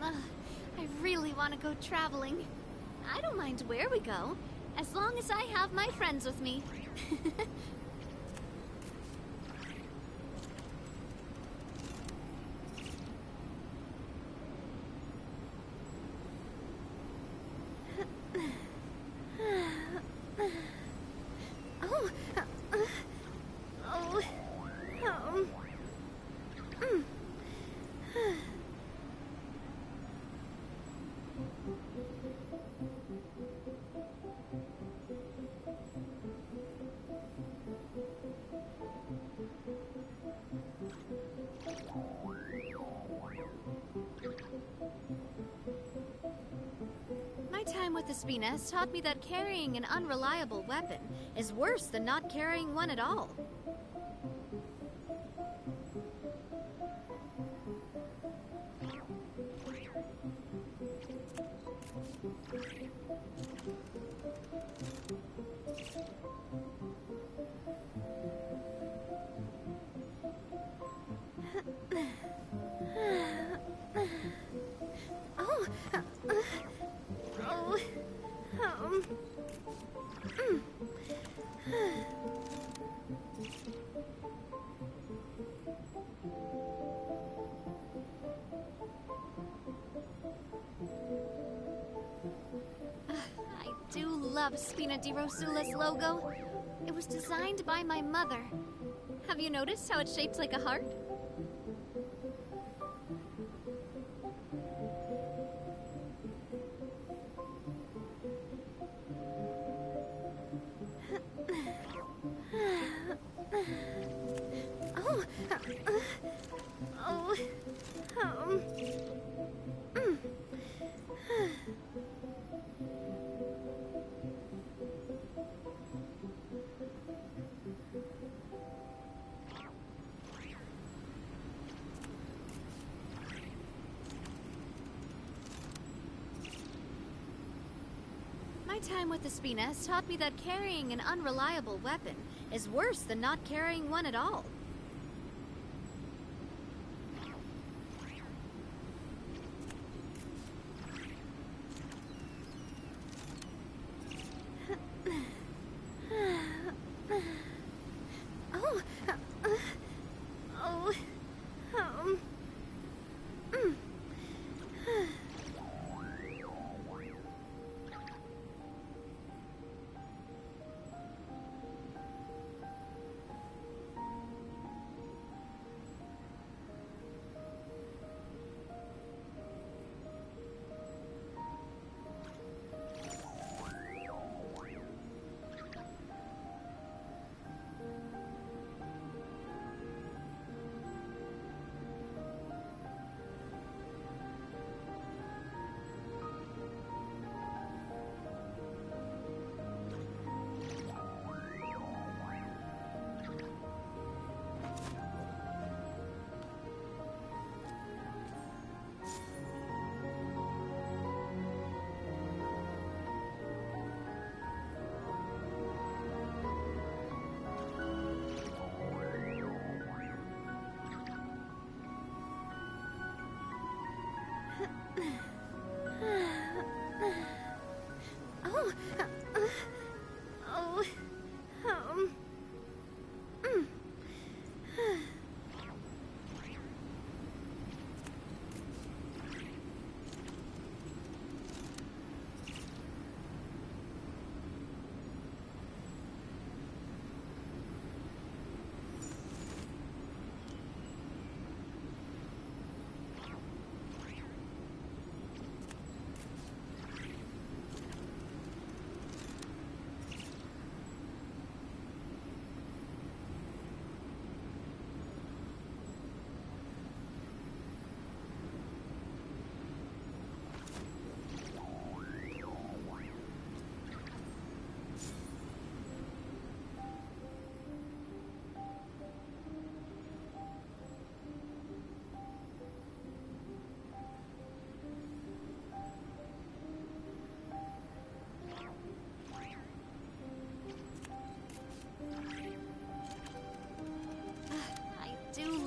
I really want to go traveling. I don't mind where we go, as long as I have my friends with me. My time with the Spina has taught me that carrying an unreliable weapon is worse than not carrying one at all. I do love Spina di Rosula's logo. It was designed by my mother. Have you noticed how it's shaped like a heart? My time with the Spina has taught me that carrying an unreliable weapon is worse than not carrying one at all.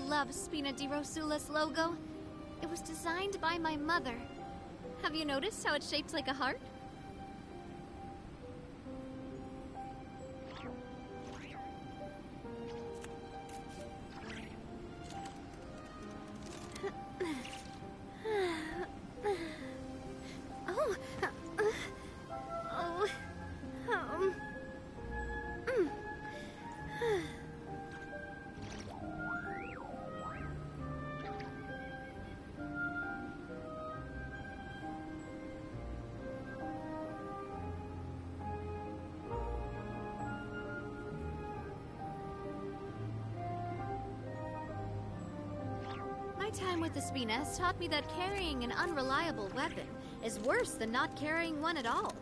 Love Spina di Rosula's logo. It It was designed by my mother. Have you noticed how it's shaped like a heart? My time with the Spina has taught me that carrying an unreliable weapon is worse than not carrying one at all.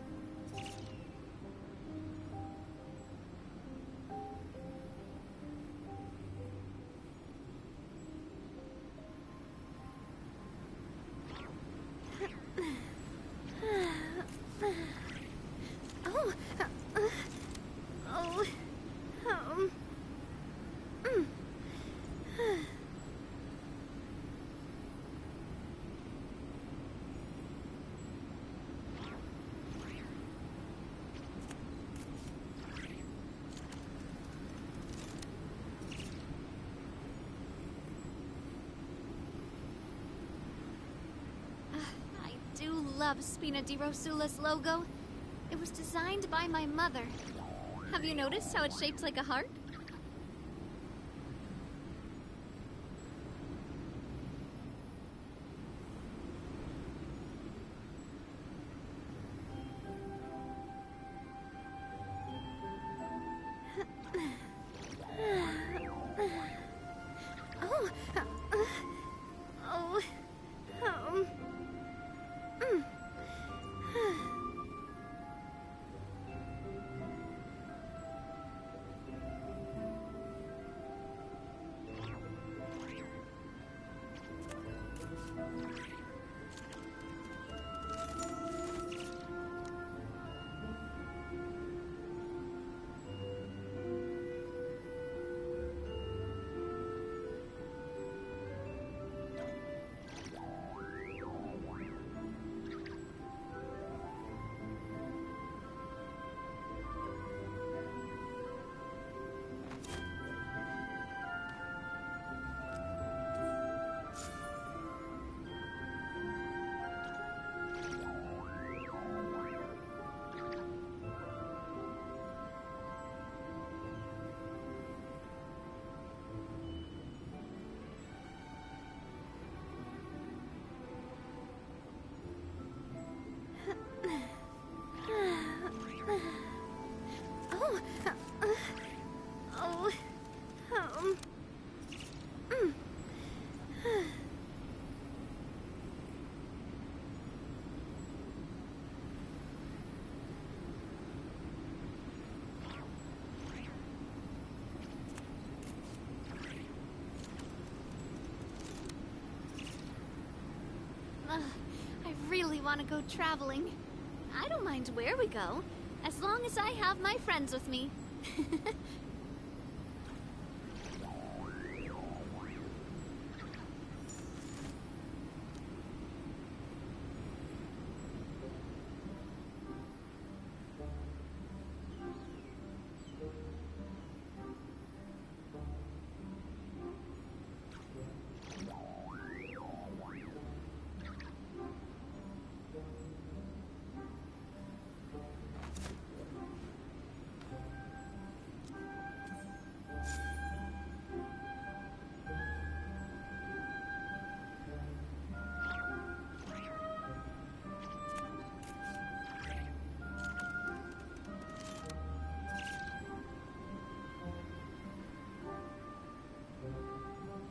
Love Spina di Rosula's logo. It was designed by my mother. Have you noticed how it's shaped like a heart? I really want to go traveling. I don't mind where we go, as long as I have my friends with me.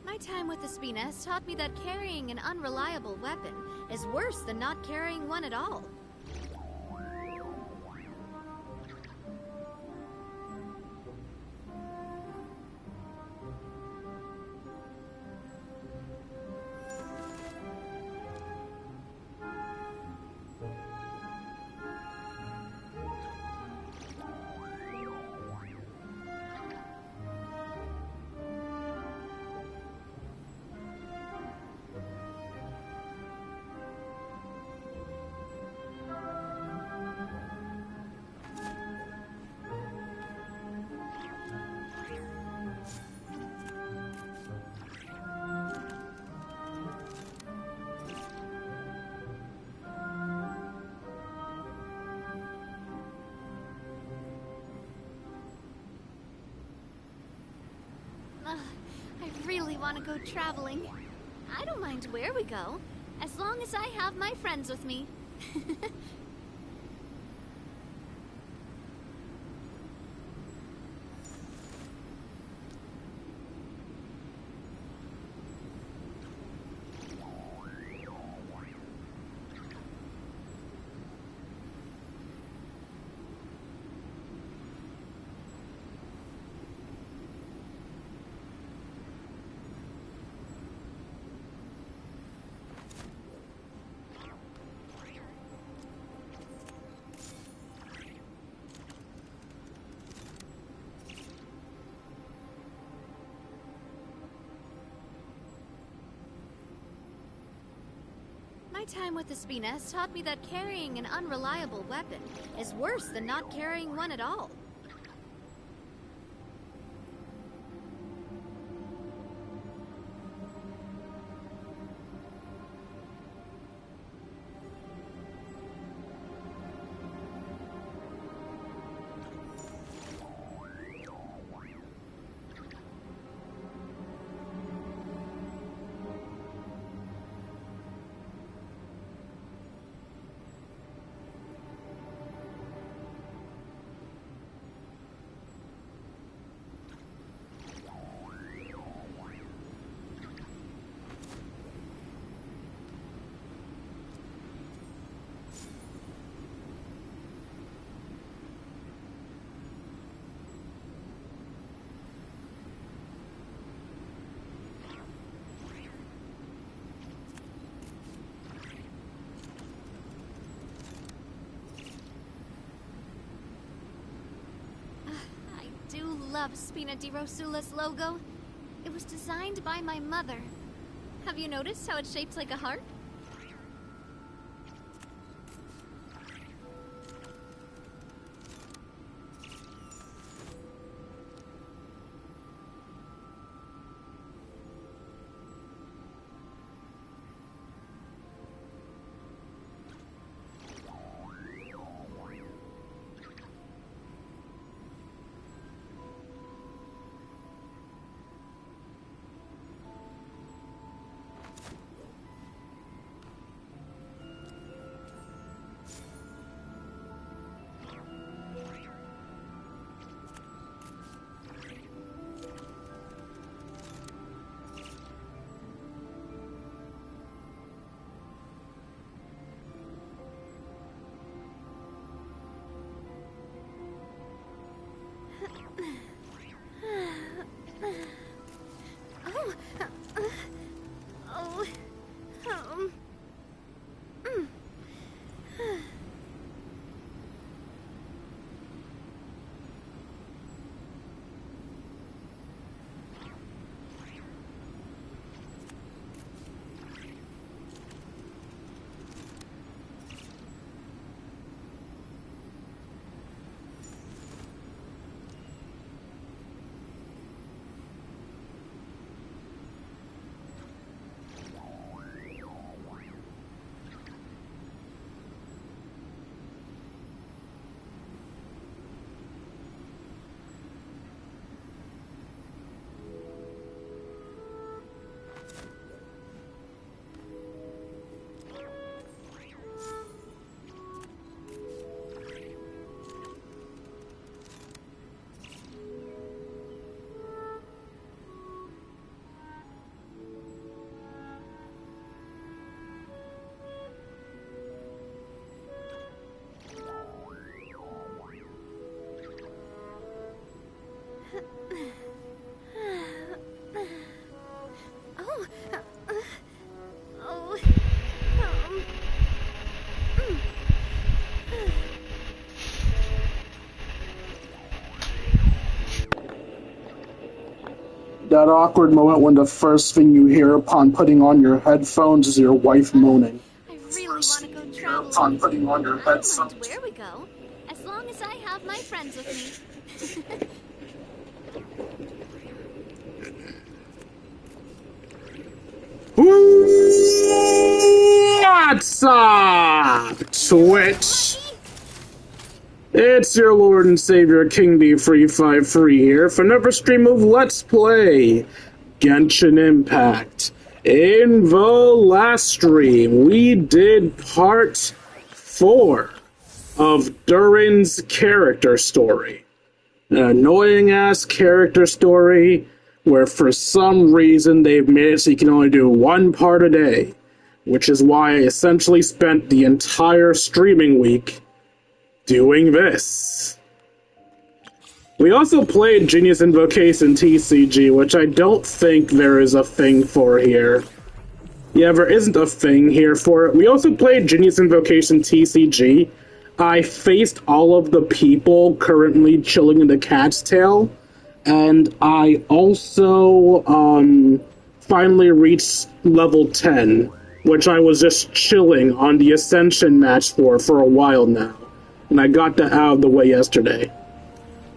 My time with the Spina has taught me that carrying an unreliable weapon is worse than not carrying one at all. I really want to go traveling. I don't mind where we go, as long as I have my friends with me. My time with the Spina has taught me that carrying an unreliable weapon is worse than not carrying one at all. I do love Spina di Rosula's logo. It was designed by my mother. Have you noticed how it's shaped like a heart? That awkward moment when the first thing you hear upon putting on your headphones is your wife moaning. I really want to go traveling. Upon putting on your I don't headphones. mind where we go, as long as I have my friends with me. What's up, Twitch? It's your Lord and Savior King D353 here for another stream of Let's Play Genshin Impact. In the last stream, we did part 4 of Durin's character story. An annoying-ass character story where for some reason they've made it so you can only do one part a day, which is why I essentially spent the entire streaming week doing this. We also played Genius Invocation TCG, which I don't think there is a thing for here. Yeah, there isn't a thing here for it. We also played Genius Invocation TCG. I faced all of the people currently chilling in the cat's tail, and I also finally reached level 10, which I was just chilling on the Ascension match for a while now. And I got that out of the way yesterday.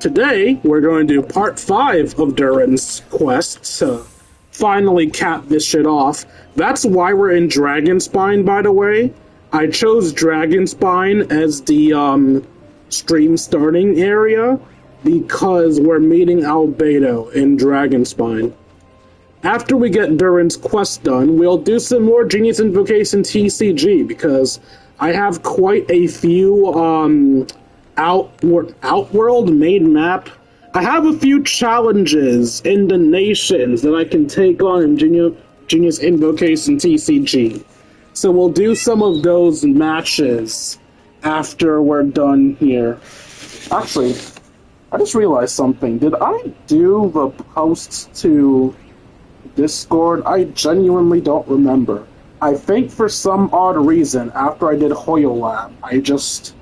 Today, we're going to do part 5 of Durin's quest to finally cap this shit off. That's why we're in Dragonspine, by the way. I chose Dragonspine as the stream starting area because we're meeting Albedo in Dragonspine. After we get Durin's quest done, we'll do some more Genius Invocation TCG because I have quite a few Outworld main map. I have a few challenges in the nations that I can take on in Genius Invocation TCG. So we'll do some of those matches after we're done here. Actually, I just realized something. Did I do the posts to Discord? I genuinely don't remember. I think for some odd reason, after I did Hoyolab, I just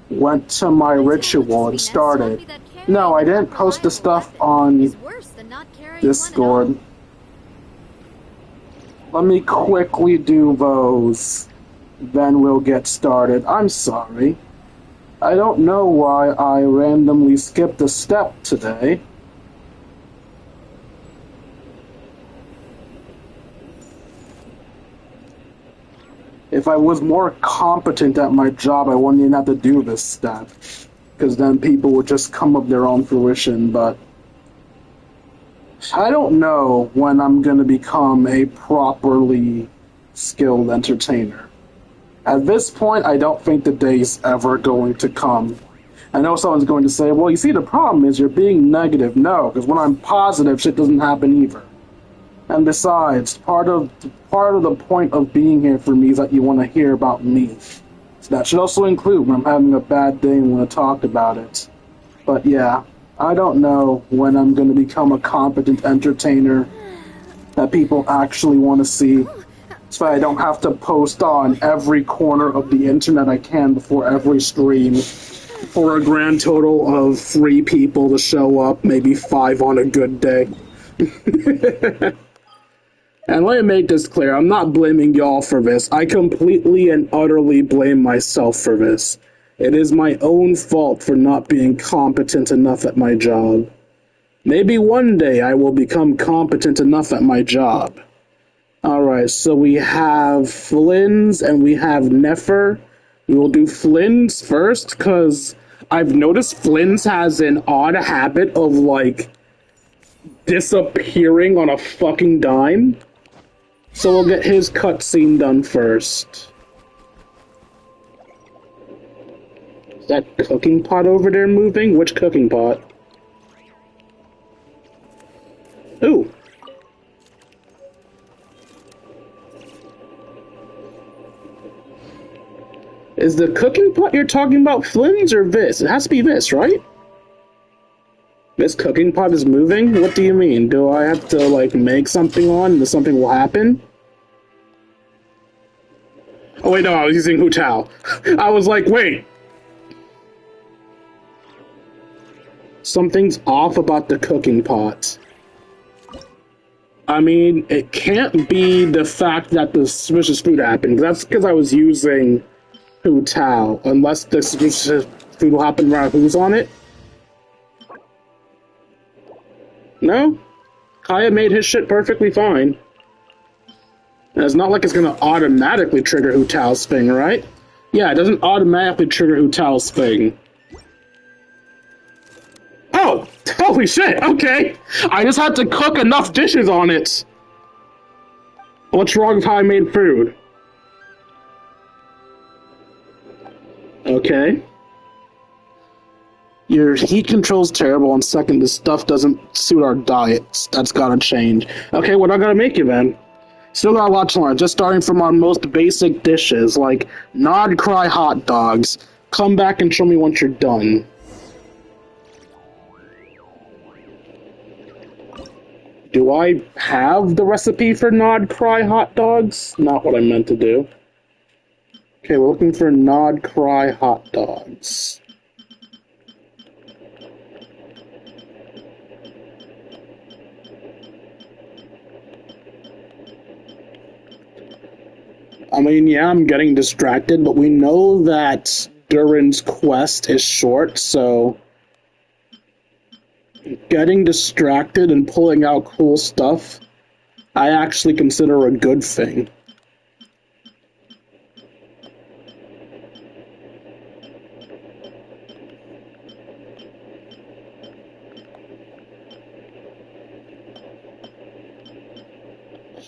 went to my ritual and started. No, I didn't post the stuff on Discord. Let me quickly do those, then we'll get started. I'm sorry. I don't know why I randomly skipped a step today. If I was more competent at my job, I wouldn't even have to do this step. Because then people would just come of their own fruition, but I don't know when I'm going to become a properly skilled entertainer. At this point, I don't think the day's ever going to come. I know someone's going to say, well, you see, the problem is you're being negative. No, because when I'm positive, shit doesn't happen either. And besides, part of the point of being here for me is that you want to hear about me. So that should also include when I'm having a bad day and want to talk about it. But yeah, I don't know when I'm going to become a competent entertainer that people actually want to see. So I don't have to post on every corner of the internet I can before every stream for a grand total of 3 people to show up, maybe 5 on a good day. And let me make this clear, I'm not blaming y'all for this. I completely and utterly blame myself for this. It is my own fault for not being competent enough at my job. Maybe one day I will become competent enough at my job. Alright, so we have Flynn's and we have Nefer. We will do Flynn's first, because I've noticed Flynn's has an odd habit of, like, disappearing on a fucking dime. So we'll get his cutscene done first. Is that cooking pot over there moving? Which cooking pot? Ooh. Is the cooking pot you're talking about Flynn's or this? It has to be this, right? This cooking pot is moving? What do you mean? Do I have to, like, make something on and something will happen? Oh wait, no, I was using Hu Tao. I was like, wait. Something's off about the cooking pot. I mean, it can't be the fact that the suspicious food happened. That's because I was using Hu Tao. Unless the suspicious food will happen around who's on it. No? Kaya made his shit perfectly fine. And it's not like it's gonna automatically trigger Hu Tao's thing, right? Yeah, it doesn't automatically trigger Hu Tao's thing. Holy shit, okay. I just had to cook enough dishes on it. What's wrong with how I made food? Okay. Your heat control's terrible, and second, this stuff doesn't suit our diets. That's gotta change. Okay, what I gotta make you then? Still got a lot to learn, just starting from our most basic dishes, like Nod Cry hot dogs. Come back and show me once you're done. Do I have the recipe for Nod Cry hot dogs? Not what I meant to do. Okay, we're looking for Nod Cry hot dogs. I mean, yeah, I'm getting distracted, but we know that Durin's quest is short, so getting distracted and pulling out cool stuff, I actually consider a good thing.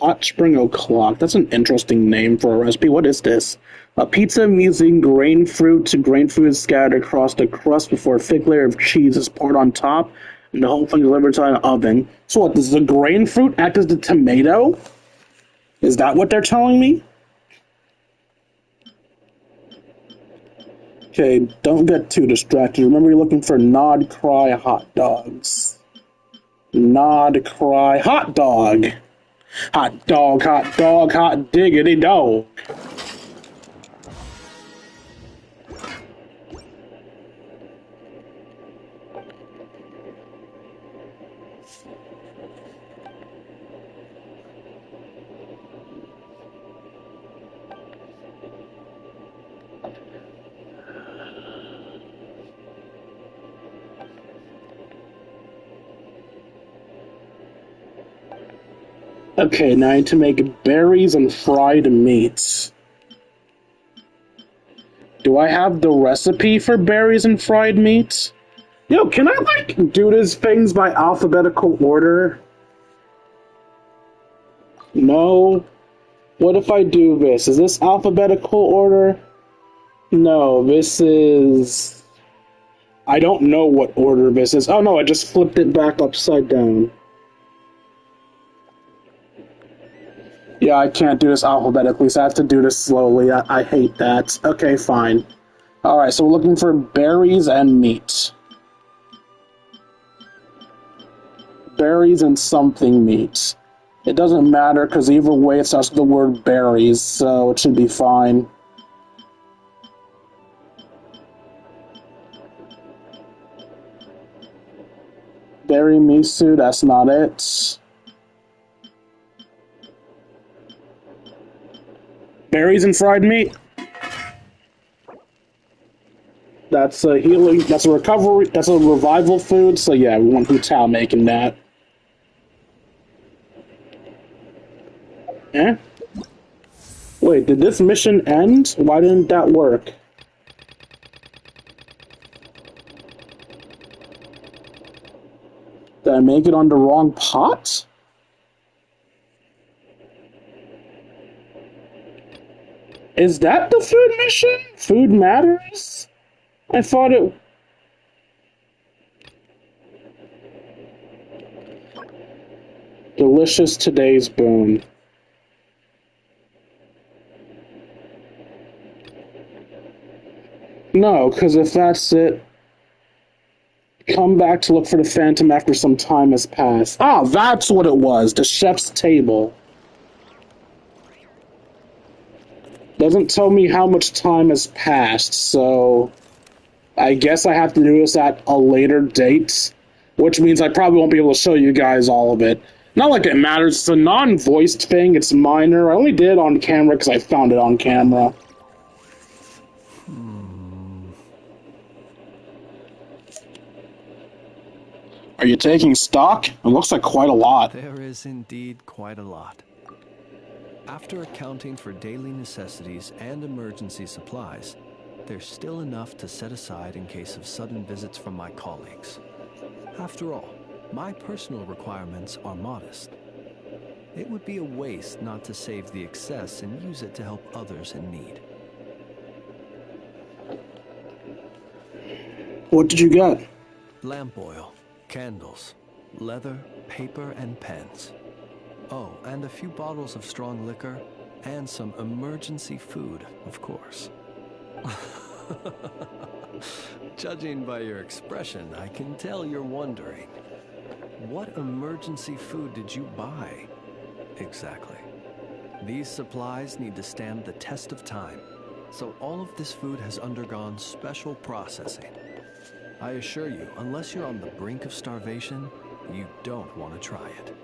Hot Spring O'Clock. That's an interesting name for a recipe. What is this? A pizza using grain fruit is scattered across the crust before a thick layer of cheese is poured on top, and the whole thing delivered to an oven. So what, does the grain fruit act as the tomato? Is that what they're telling me? Okay, don't get too distracted. Remember, you're looking for Nod Cry hot dogs. Nod Cry hot dog. Hot dog, hot diggity dog. Okay, now I need to make berries and fried meats. Do I have the recipe for berries and fried meats? Yo, can I, like, do these things by alphabetical order? No. What if I do this? Is this alphabetical order? No, this is... I don't know what order this is. Oh no, I just flipped it back upside down. Yeah, I can't do this alphabetically, so I have to do this slowly. I hate that. Okay, fine. Alright, so we're looking for berries and meat. Berries and something meat. It doesn't matter, because either way it starts with the word berries, so it should be fine. Berry miso, that's not it. Berries and fried meat? That's a healing, that's a recovery, that's a revival food, so yeah, we want Hu Tao making that. Eh? Wait, did this mission end? Why didn't that work? Did I make it on the wrong pot? Is that the food mission? Food matters? I thought it... Delicious today's boon. No, because if that's it... Come back to look for the Phantom after some time has passed. Ah, that's what it was. The chef's table. Doesn't tell me how much time has passed, so... I guess I have to do this at a later date, which means I probably won't be able to show you guys all of it. Not like it matters, it's a non-voiced thing, it's minor. I only did it on camera because I found it on camera. Are you taking stock? It looks like quite a lot. There is indeed quite a lot. After accounting for daily necessities and emergency supplies, there's still enough to set aside in case of sudden visits from my colleagues. After all, my personal requirements are modest. It would be a waste not to save the excess and use it to help others in need. What did you get? Lamp oil, candles, leather, paper, and pens. Oh, and a few bottles of strong liquor, and some emergency food, of course. Judging by your expression, I can tell you're wondering. What emergency food did you buy? Exactly. These supplies need to stand the test of time, so all of this food has undergone special processing. I assure you, unless you're on the brink of starvation, you don't want to try it.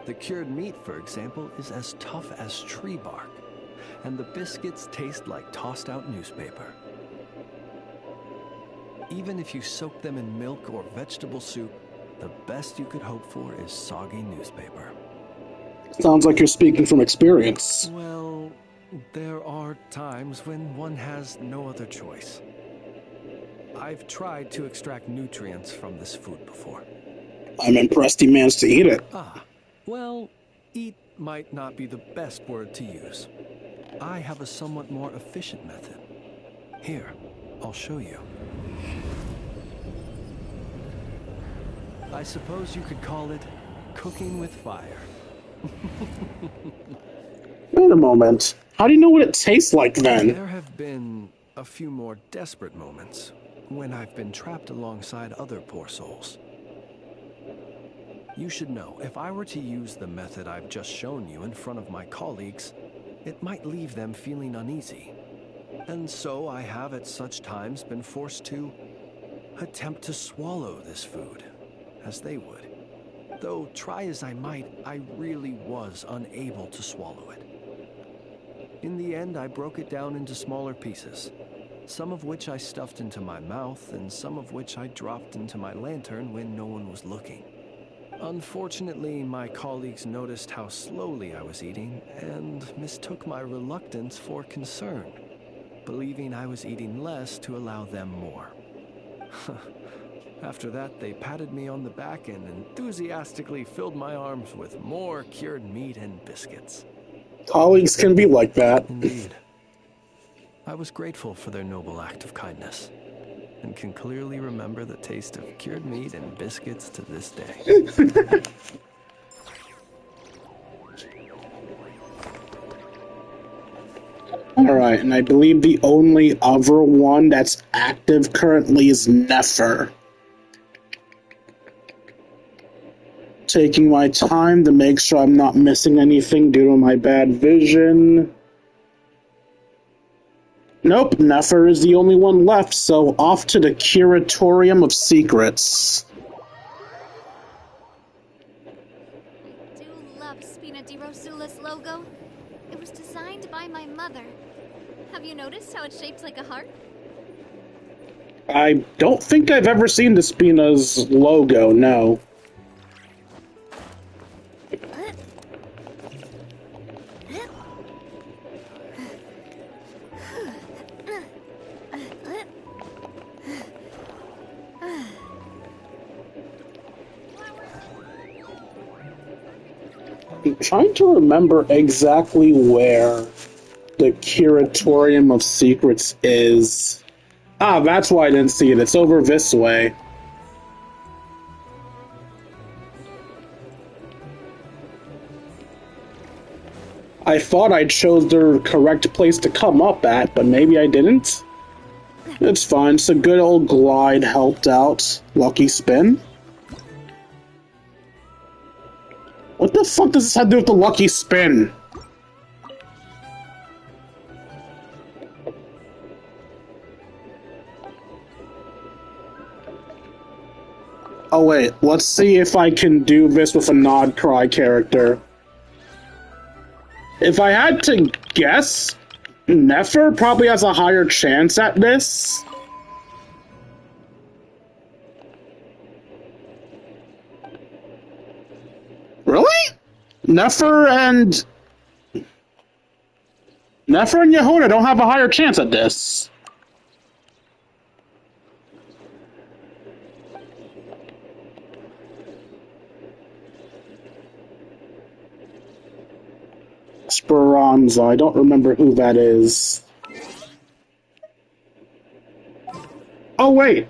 The cured meat, for example, is as tough as tree bark, and the biscuits taste like tossed-out newspaper. Even if you soak them in milk or vegetable soup, the best you could hope for is soggy newspaper. Sounds like you're speaking from experience. Well, there are times when one has no other choice. I've tried to extract nutrients from this food before. I'm impressed he managed to eat it. Well, eat might not be the best word to use. I have a somewhat more efficient method. Here, I'll show you. I suppose you could call it cooking with fire. Wait a moment. How do you know what it tastes like then? There have been a few more desperate moments when I've been trapped alongside other poor souls. You should know, if I were to use the method I've just shown you in front of my colleagues, it might leave them feeling uneasy. And so I have at such times been forced to attempt to swallow this food, as they would. Though, try as I might, I really was unable to swallow it. In the end, I broke it down into smaller pieces, some of which I stuffed into my mouth, and some of which I dropped into my lantern when no one was looking. Unfortunately, my colleagues noticed how slowly I was eating, and mistook my reluctance for concern, believing I was eating less to allow them more. After that, they patted me on the back and enthusiastically filled my arms with more cured meat and biscuits. Colleagues can be like that. Indeed. I was grateful for their noble act of kindness, and can clearly remember the taste of cured meat and biscuits to this day. Alright, and I believe the only other one that's active currently is Nefer. Taking my time to make sure I'm not missing anything due to my bad vision. Nope, Nefer is the only one left, so off to the Curatorium of Secrets. I do love Spina di Rosula's logo. It was designed by my mother. Have you noticed how it's shaped like a heart? I don't think I've ever seen the Spina's logo, no. I'm trying to remember exactly where the Curatorium of Secrets is. Ah, that's why I didn't see it. It's over this way. I thought I chose the correct place to come up at, but maybe I didn't. It's fine. So good old glide helped out. Lucky spin. What the fuck does this have to do with the lucky spin? Oh wait, let's see if I can do this with a Nod Cry character. If I had to guess, Nefer probably has a higher chance at this. Really? Nefer and Yehuda don't have a higher chance at this. Speranza. I don't remember who that is. Oh, wait.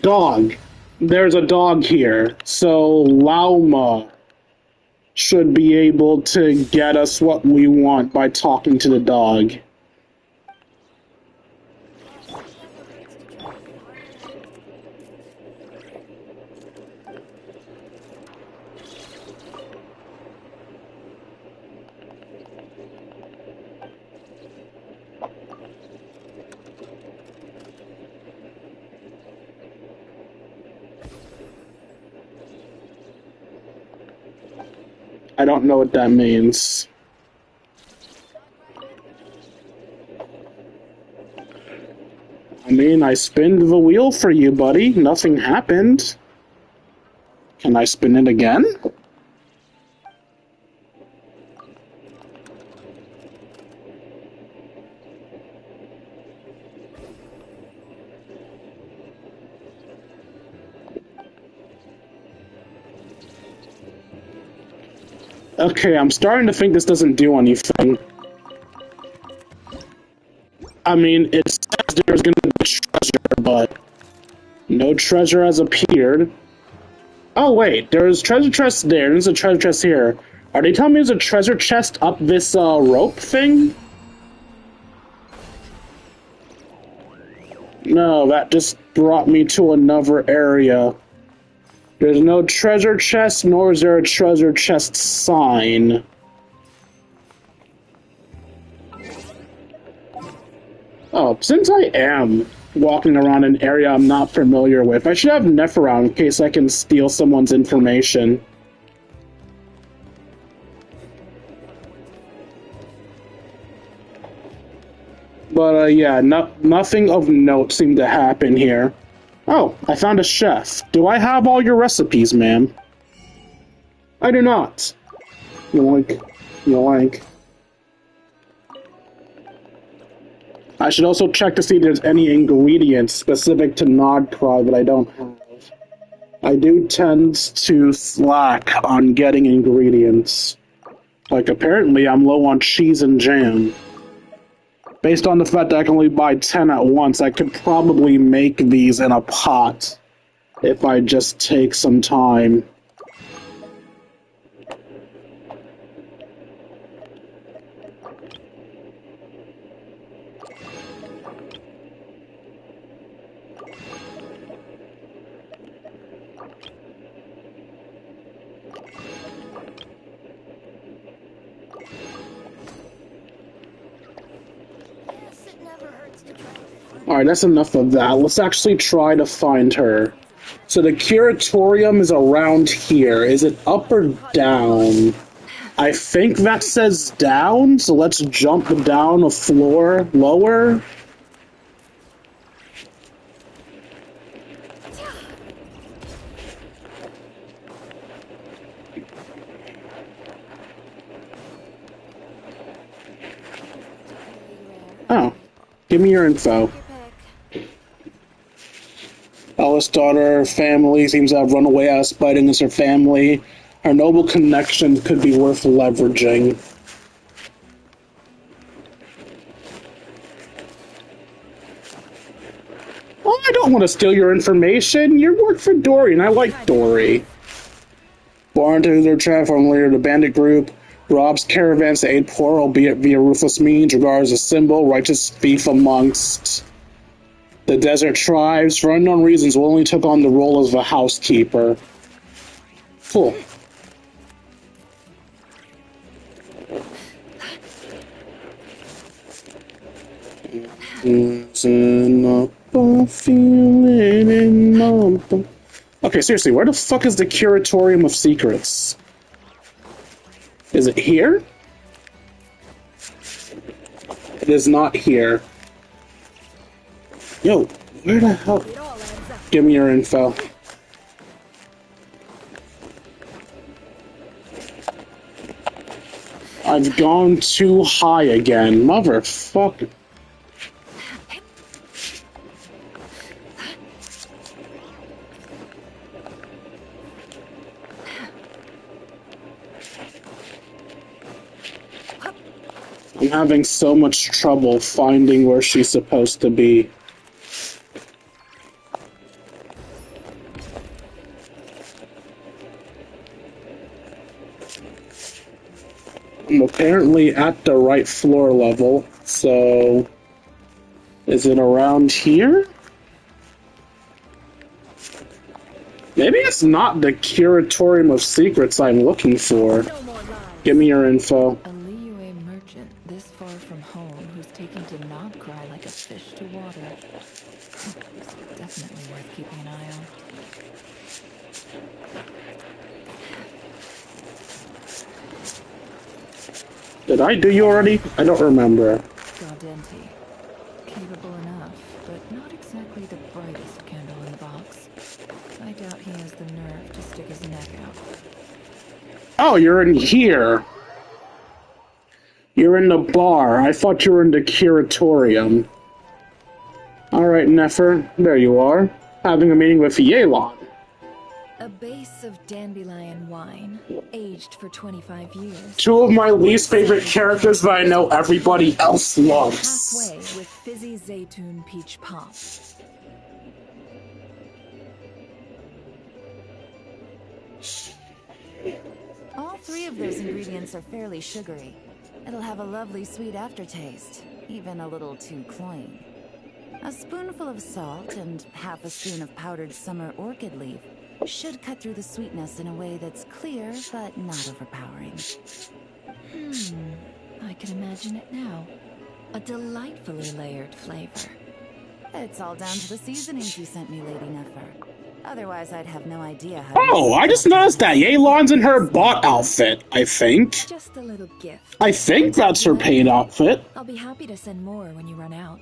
Dog. There's a dog here. So, Lauma should be able to get us what we want by talking to the dog. I don't know what that means. I mean, I spinned the wheel for you, buddy. Nothing happened. Can I spin it again? Okay, I'm starting to think this doesn't do anything. I mean, it says there's gonna be treasure, but no treasure has appeared. Oh wait, there's treasure chest there, there's a treasure chest here. Are they telling me there's a treasure chest up this rope thing? No, that just brought me to another area. There's no treasure chest, nor is there a treasure chest sign. Oh, since I am walking around an area I'm not familiar with, I should have Neff around in case I can steal someone's information. But, yeah, nothing of note seemed to happen here. Oh, I found a chef. Do I have all your recipes, ma'am? I do not. Yoink. Yoink. I should also check to see if there's any ingredients specific to Nodcraw that I don't have. I do tend to slack on getting ingredients. Like, apparently I'm low on cheese and jam. Based on the fact that I can only buy 10 at once, I could probably make these in a pot if I just take some time. Alright, that's enough of that. Let's actually try to find her. So the curatorium is around here. Is it up or down? I think that says down, so let's jump down a floor lower. Oh, give me your info. Eldest daughter, family, seems to have run away out of spite against her family. Her noble connection could be worth leveraging. Well, I don't want to steal your information. You work for Durin. I like Dory. Born to their trap from leader of the bandit group, robs caravans to aid poor, albeit via ruthless means, regards a symbol, righteous thief amongst the desert tribes. For unknown reasons, willingly took on the role of a housekeeper. Cool. Okay, seriously, where the fuck is the Curatorium of Secrets? Is it here? It is not here. Yo, where the hell? Give me your info. I've gone too high again. Motherfucker. I'm having so much trouble finding where she's supposed to be. I'm apparently at the right floor level, so... Is it around here? Maybe it's not the Curatorium of Secrets I'm looking for. Give me your info. A Liyue merchant this far from home who's taking to not cry like a fish to water. Definitely worth keeping an eye on. Did I do you already? I don't remember. Gaudenti. Capable enough, but not exactly the brightest candle in the box. I doubt he has the nerve to stick his neck out. Oh, you're in here. You're in the bar. I thought you were in the Curatorium. Alright, Nefer. There you are. Having a meeting with Yelan. A base of dandelion wine, aged for 25 years. Two of my least favorite characters that I know everybody else loves. Halfway with fizzy zaytun peach pop. All three of those ingredients are fairly sugary. It'll have a lovely sweet aftertaste, even a little too cloying. A spoonful of salt and half a spoon of powdered summer orchid leaf should cut through the sweetness in a way that's clear but not overpowering. I can imagine it now. A delightfully layered flavor. It's all down to the seasonings you sent me, Lady Nefer. Otherwise, I'd have no idea how. Oh, I just noticed that Yelan's in her bot outfit, I think. Just a little gift. I think that's her paid outfit. I'll be happy to send more when you run out.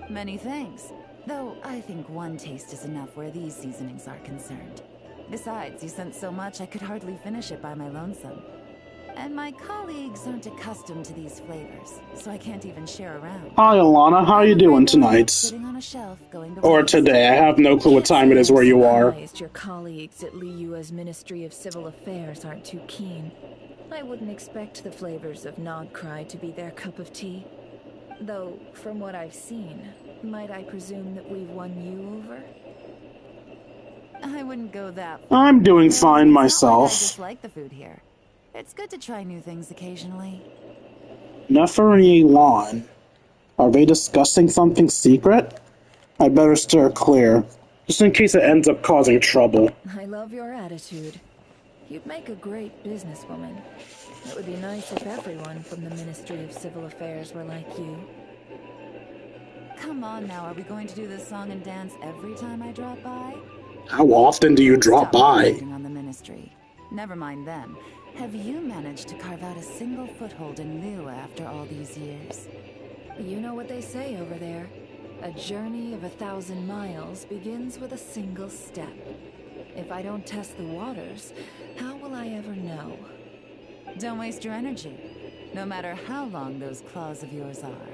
Many thanks. Though I think one taste is enough where these seasonings are concerned. Besides, you sent so much I could hardly finish it by my lonesome. And my colleagues aren't accustomed to these flavors, so I can't even share around. Hi, Alana. How you doing tonight? Sitting on a shelf, going to Or today. I have no clue what time it is where you are. Your colleagues at Liyue's Ministry of Civil Affairs aren't too keen. I wouldn't expect the flavors of Nodcry to be their cup of tea. Though, from what I've seen, might I presume that we've won you over? I wouldn't go that far. I'm doing fine I myself. just like the food here. It's good to try new things occasionally. Nefer and Yelan. Are they discussing something secret? I better steer clear, just in case it ends up causing trouble. I love your attitude. You'd make a great businesswoman. It would be nice if everyone from the Ministry of Civil Affairs were like you. Come on now, are we going to do this song and dance every time I drop by? How often do you drop by? On the ministry. Never mind them. Have you managed to carve out a single foothold in Liyue after all these years? You know what they say over there. A journey of 1,000 miles begins with a single step. If I don't test the waters, how will I ever know? Don't waste your energy. No matter how long those claws of yours are,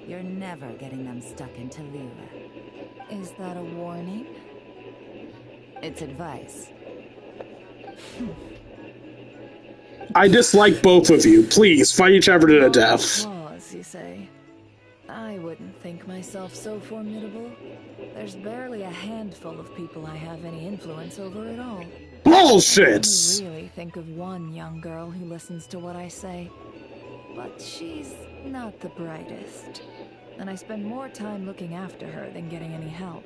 you're never getting them stuck into Liyue. Is that a warning? It's advice. I dislike both of you. Please, fight each other to the death. Claws, you say? I wouldn't think myself so formidable. There's barely a handful of people I have any influence over at all. Bullshit! I really think of one young girl who listens to what I say. But she's not the brightest. And I spend more time looking after her than getting any help.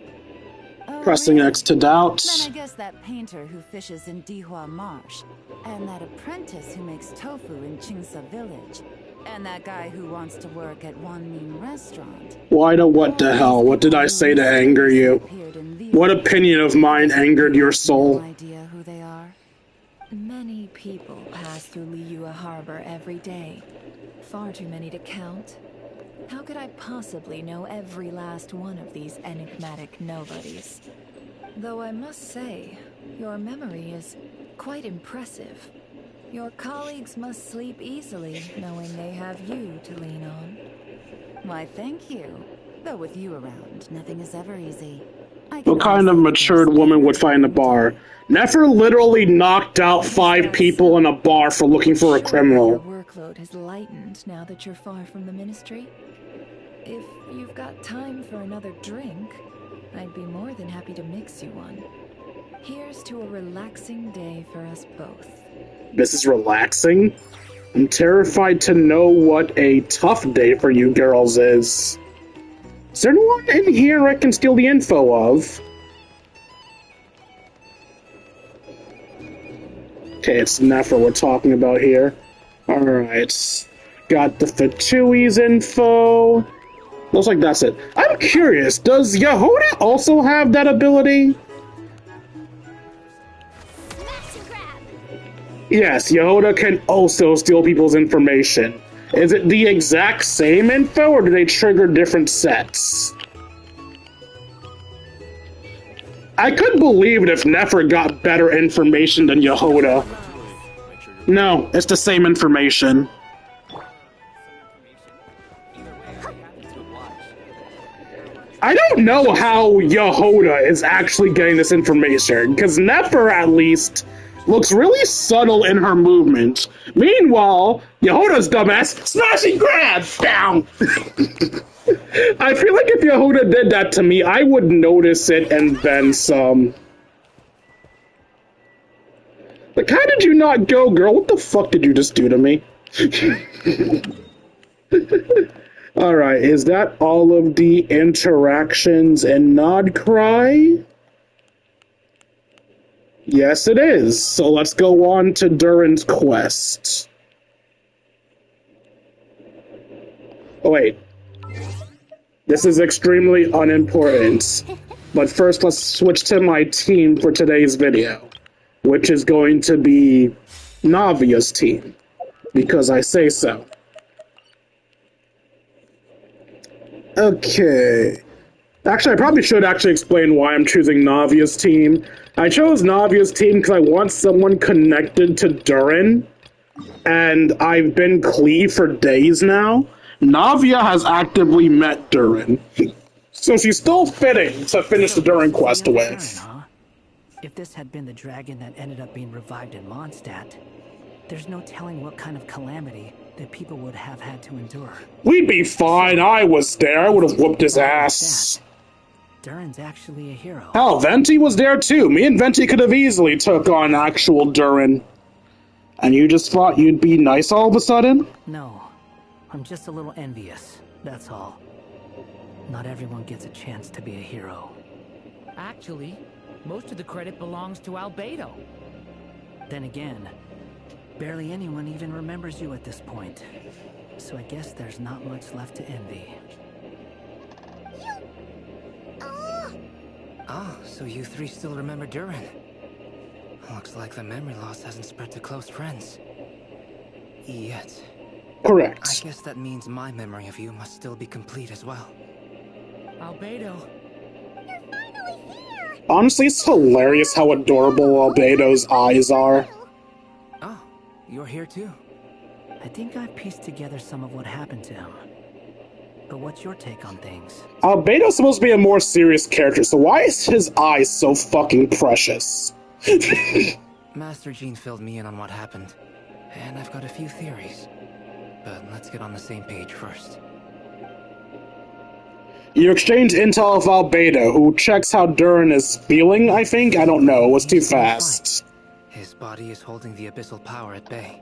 Oh, Pressing really? X to doubt. Then I guess that painter who fishes in Dihua Marsh, and that apprentice who makes tofu in Qingsa Village, and that guy who wants to work at Wanmin Restaurant. Why the what the hell? What did I say to anger you? What opinion of mine angered your soul? No idea who they are. Many people pass through Liyue Harbor every day. Far too many to count. How could I possibly know every last one of these enigmatic nobodies? Though I must say, your memory is quite impressive. Your colleagues must sleep easily, knowing they have you to lean on. Why, thank you. Though with you around, nothing is ever easy. What kind of matured woman would find a bar? Nefer literally knocked out 5 people in a bar for looking for a criminal. Your workload has lightened now that you're far from the ministry. If you've got time for another drink, I'd be more than happy to mix you one. Here's to a relaxing day for us both. This is relaxing? I'm terrified to know what a tough day for you girls is. Is there anyone in here I can steal the info of? Okay, it's Nefer we're talking about here. Alright. Got the Fatui's info. Looks like that's it. I'm curious, does Yehoda also have that ability? Smash and grab! Yes, Yehoda can also steal people's information. Is it the exact same info, or do they trigger different sets? I couldn't believe it if Nefer got better information than Yehoda. No, it's the same information. I don't know how Yehoda is actually getting this information, because Nefer, at least, looks really subtle in her movements. Meanwhile, Yehoda's dumbass, smash and grab! Down! I feel like if Yehoda did that to me, I would notice it and then some. Like, how did you not go, girl? What the fuck did you just do to me? Alright, is that all of the interactions in Nod Cry? Yes, it is. So let's go on to Durin's quest. Oh, wait. This is extremely unimportant. But first, let's switch to my team for today's video, which is going to be Navia's team, because I say so. Okay. Actually, I probably should explain why I'm choosing Navia's team. I chose Navia's team because I want someone connected to Durin, and I've been Clee for days now. Navia has actively met Durin, so she's still fitting to finish the Durin quest with. If this had been the dragon that ended up being revived in Mondstadt, there's no telling what kind of calamity that people would have had to endure. We'd be fine. I was there. I would have whooped his ass. Durin's actually a hero. Hell, Venti was there too. Me and Venti could have easily took on actual Durin. And you just thought you'd be nice all of a sudden? No, I'm just a little envious, that's all. Not everyone gets a chance to be a hero. Actually, most of the credit belongs to Albedo. Then again, barely anyone even remembers you at this point. So I guess there's not much left to envy. Ah, so you three still remember Durin. Looks like the memory loss hasn't spread to close friends. Yet. Correct. I guess that means my memory of you must still be complete as well. Albedo. You're finally here! Honestly, it's hilarious how adorable Albedo's eyes are. Oh, you're here too. I think I've pieced together some of what happened to him. But what's your take on things? Albedo's supposed to be a more serious character, so why is his eyes so fucking precious? Master Jean filled me in on what happened, and I've got a few theories. But let's get on the same page first. You exchange intel with Albedo, who checks how Durin is feeling, I think? I don't know, it was too fast. His body is holding the abyssal power at bay.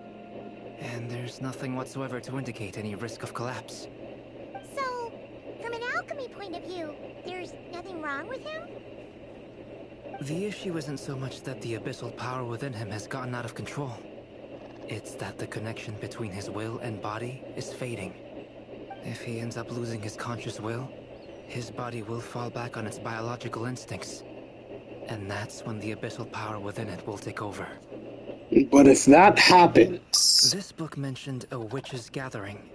And there's nothing whatsoever to indicate any risk of collapse. So, from an alchemy point of view, there's nothing wrong with him? The issue isn't so much that the abyssal power within him has gotten out of control. It's that the connection between his will and body is fading. If he ends up losing his conscious will, his body will fall back on its biological instincts. And that's when the abyssal power within it will take over. But if that happens... This book mentioned a witches' gathering.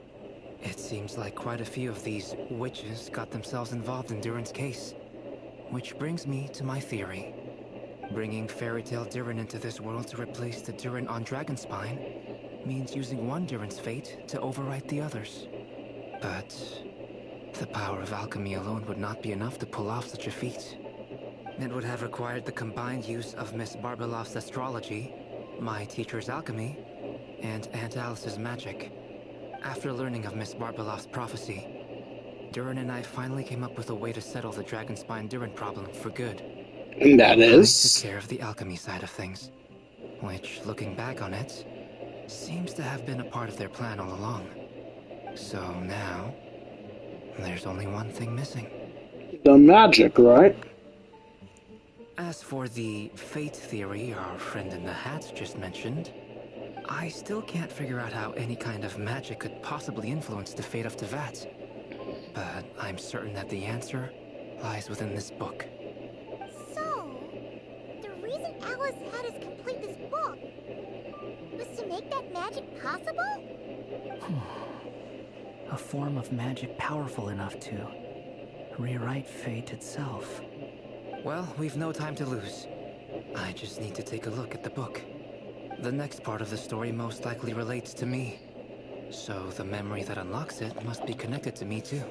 It seems like quite a few of these witches got themselves involved in Durin's case. Which brings me to my theory. Bringing Fairy Tale Durin into this world to replace the Durin on Dragonspine means using one Durin's fate to overwrite the others. But the power of alchemy alone would not be enough to pull off such a feat. It would have required the combined use of Miss Barbeloff's astrology, my teacher's alchemy, and Aunt Alice's magic. After learning of Miss Barbeloff's prophecy, Durin and I finally came up with a way to settle the Dragonspine Durin problem for good. And that I is... took care of the alchemy side of things, which, looking back on it, seems to have been a part of their plan all along. So now, there's only one thing missing. the magic, right? As for the fate theory our friend in the hat just mentioned, I still can't figure out how any kind of magic could possibly influence the fate of Tevat. But I'm certain that the answer lies within this book. So, the reason Alice had us complete this book was to make that magic possible? A form of magic powerful enough to rewrite fate itself. Well, we've no time to lose. I just need to take a look at the book. The next part of the story most likely relates to me. So the memory that unlocks it must be connected to me too.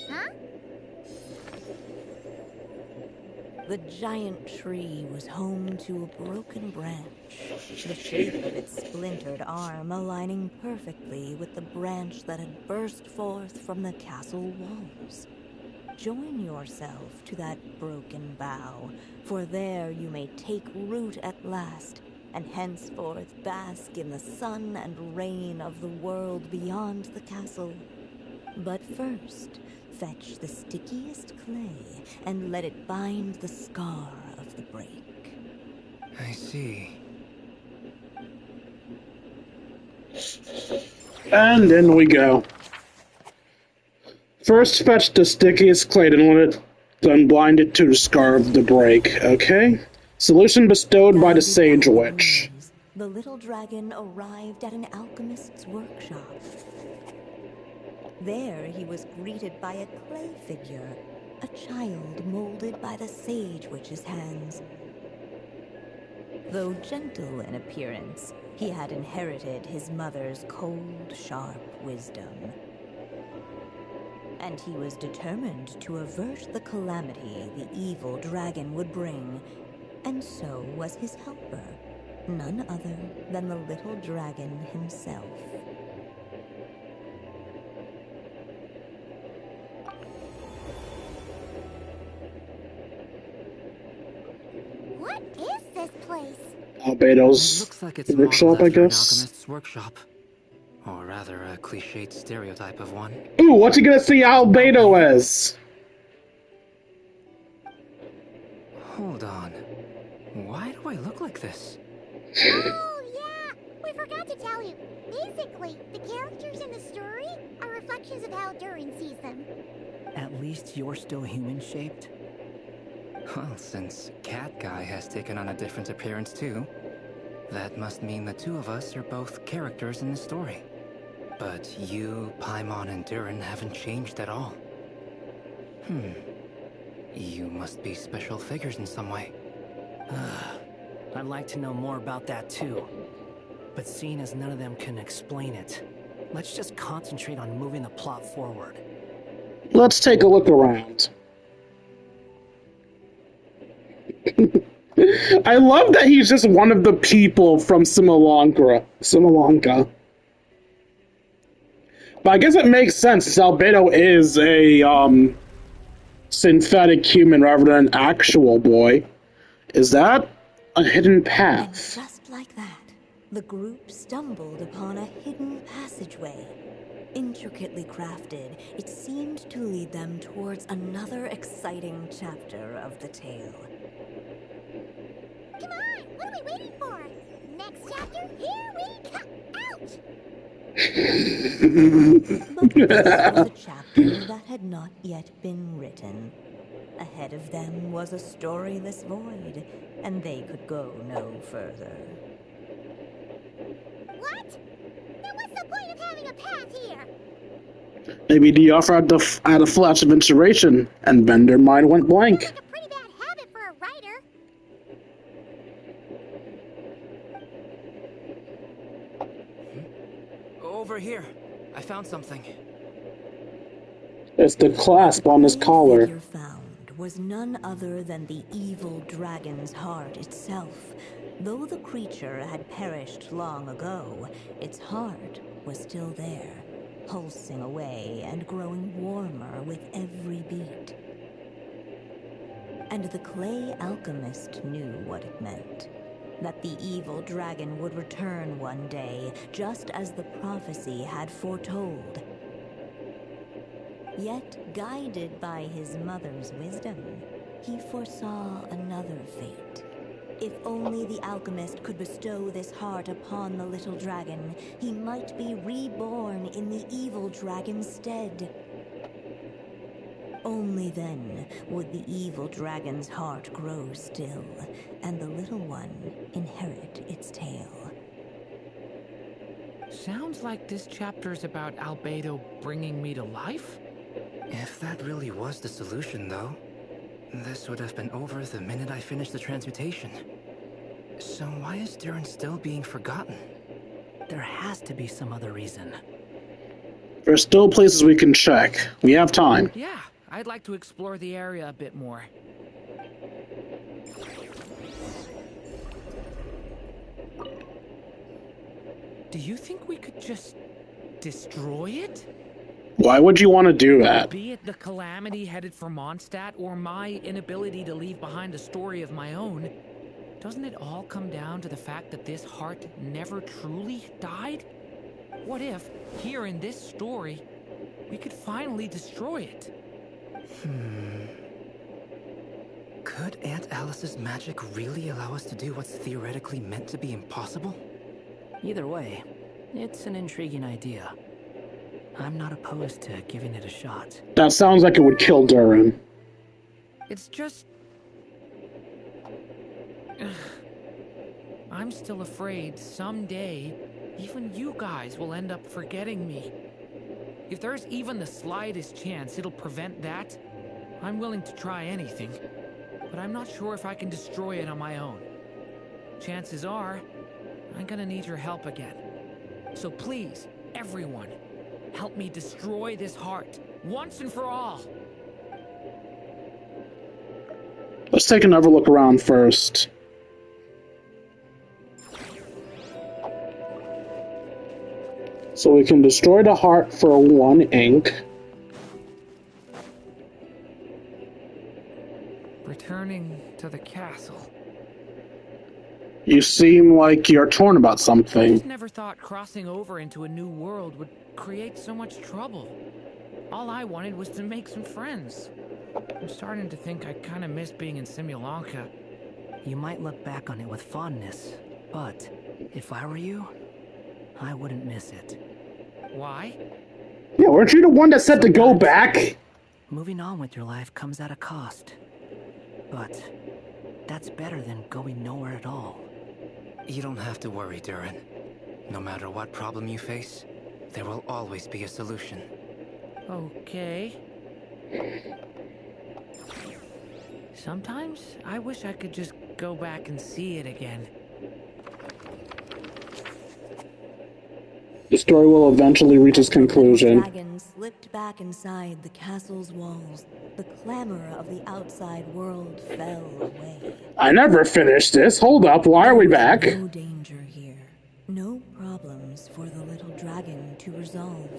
Huh? The giant tree was home to a broken branch, the shape of its splintered arm aligning perfectly with the branch that had burst forth from the castle walls. Join yourself to that broken bough, for there you may take root at last, and henceforth bask in the sun and rain of the world beyond the castle. But first, fetch the stickiest clay and let it bind the scar of the break. I see. And in we go. First, fetch the stickiest clay and let it, then bind it to the scar of the break, okay? Solution bestowed by the Sage Witch. The little dragon arrived at an alchemist's workshop. There he was greeted by a clay figure, a child molded by the Sage Witch's hands. Though gentle in appearance, he had inherited his mother's cold, sharp wisdom. And he was determined to avert the calamity the evil dragon would bring, and so was his helper, none other than the little dragon himself. What is this place? It Albedo's looks like it's workshop, modeled I after an guess. alchemist's workshop. Or rather, a cliched stereotype of one. Ooh, what's he gonna see Albedo as? Hold on. Why do I look like this? Oh, yeah! We forgot to tell you. Basically, the characters in the story are reflections of how Durin sees them. At least you're still human-shaped? Well, since Cat Guy has taken on a different appearance too, that must mean the two of us are both characters in the story. But you, Paimon, and Durin haven't changed at all. You must be special figures in some way. I'd like to know more about that too. But seeing as none of them can explain it, let's just concentrate on moving the plot forward. Let's take a look around. I love that he's just one of the people from Simalanka. But I guess it makes sense, since Albedo is a, synthetic human rather than an actual boy. Is that a hidden And path? just like that, the group stumbled upon a hidden passageway. Intricately crafted, it seemed to lead them towards another exciting chapter of the tale. Come on! What are we waiting for? Next chapter, here we come! Ouch! But this was a chapter that had not yet been written. Ahead of them was a storyless void, and they could go no further. What? Then what's the point of having a path here? Maybe the offer had a flash of inspiration, and then their mind went blank. Like a pretty bad habit for a writer. Over here. I found something. It's the clasp on his The collar. figure found was none other than the evil dragon's heart itself. Though the creature had perished long ago, its heart was still there, pulsing away and growing warmer with every beat. And the clay alchemist knew what it meant. That the evil dragon would return one day, just as the prophecy had foretold. Yet, guided by his mother's wisdom, he foresaw another fate. If only the alchemist could bestow this heart upon the little dragon, he might be reborn in the evil dragon's stead. Only then would the evil dragon's heart grow still, and the little one inherit its tale. Sounds like this chapter's about Albedo bringing me to life? If that really was the solution, though, this would have been over the minute I finished the transmutation. So why is Durin still being forgotten? There has to be some other reason. There's still places we can check. We have time. Yeah, I'd like to explore the area a bit more. Do you think we could just destroy it? Why would you want to do that? Be it the calamity headed for Mondstadt or my inability to leave behind a story of my own, doesn't it all come down to the fact that this heart never truly died? What if, here in this story, we could finally destroy it? Could Aunt Alice's magic really allow us to do what's theoretically meant to be impossible? Either way, it's an intriguing idea. I'm not opposed to giving it a shot. That sounds like it would kill Durin. It's just... I'm still afraid someday, even you guys will end up forgetting me. If there's even the slightest chance it'll prevent that, I'm willing to try anything. But I'm not sure if I can destroy it on my own. Chances are, I'm gonna need your help again. So please, everyone, help me destroy this heart, once and for all. Let's take another look around first. So we can destroy the heart for 1 ink. Returning to the castle. You seem like you're torn about I something. just never thought crossing over into a new world would create so much trouble. All I wanted was to make some friends. I'm starting to think I kind of miss being in Simulanka. You might look back on it with fondness, but if I were you, I wouldn't miss it. Why? Yeah, weren't you the one that said to go back? Moving on with your life comes at a cost. But that's better than going nowhere at all. You don't have to worry, Durin. No matter what problem you face, there will always be a solution. Okay. Sometimes I wish I could just go back and see it again. The story will eventually reach its conclusion. The dragon slipped back inside the castle's walls. The clamor of the outside world fell away. I never finished this. Hold up, why are we back? No danger here. No problems for the little dragon to resolve.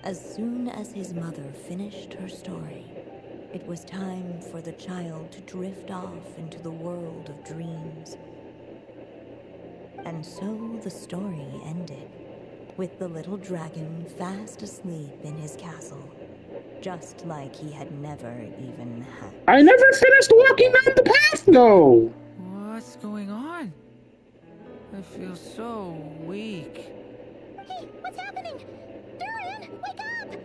As soon as his mother finished her story, it was time for the child to drift off into the world of dreams. And so the story ended, with the little dragon fast asleep in his castle, just like he had never even had. I never finished walking down the path, though. What's going on? I feel so weak. Hey, what's happening? Durin, wake up!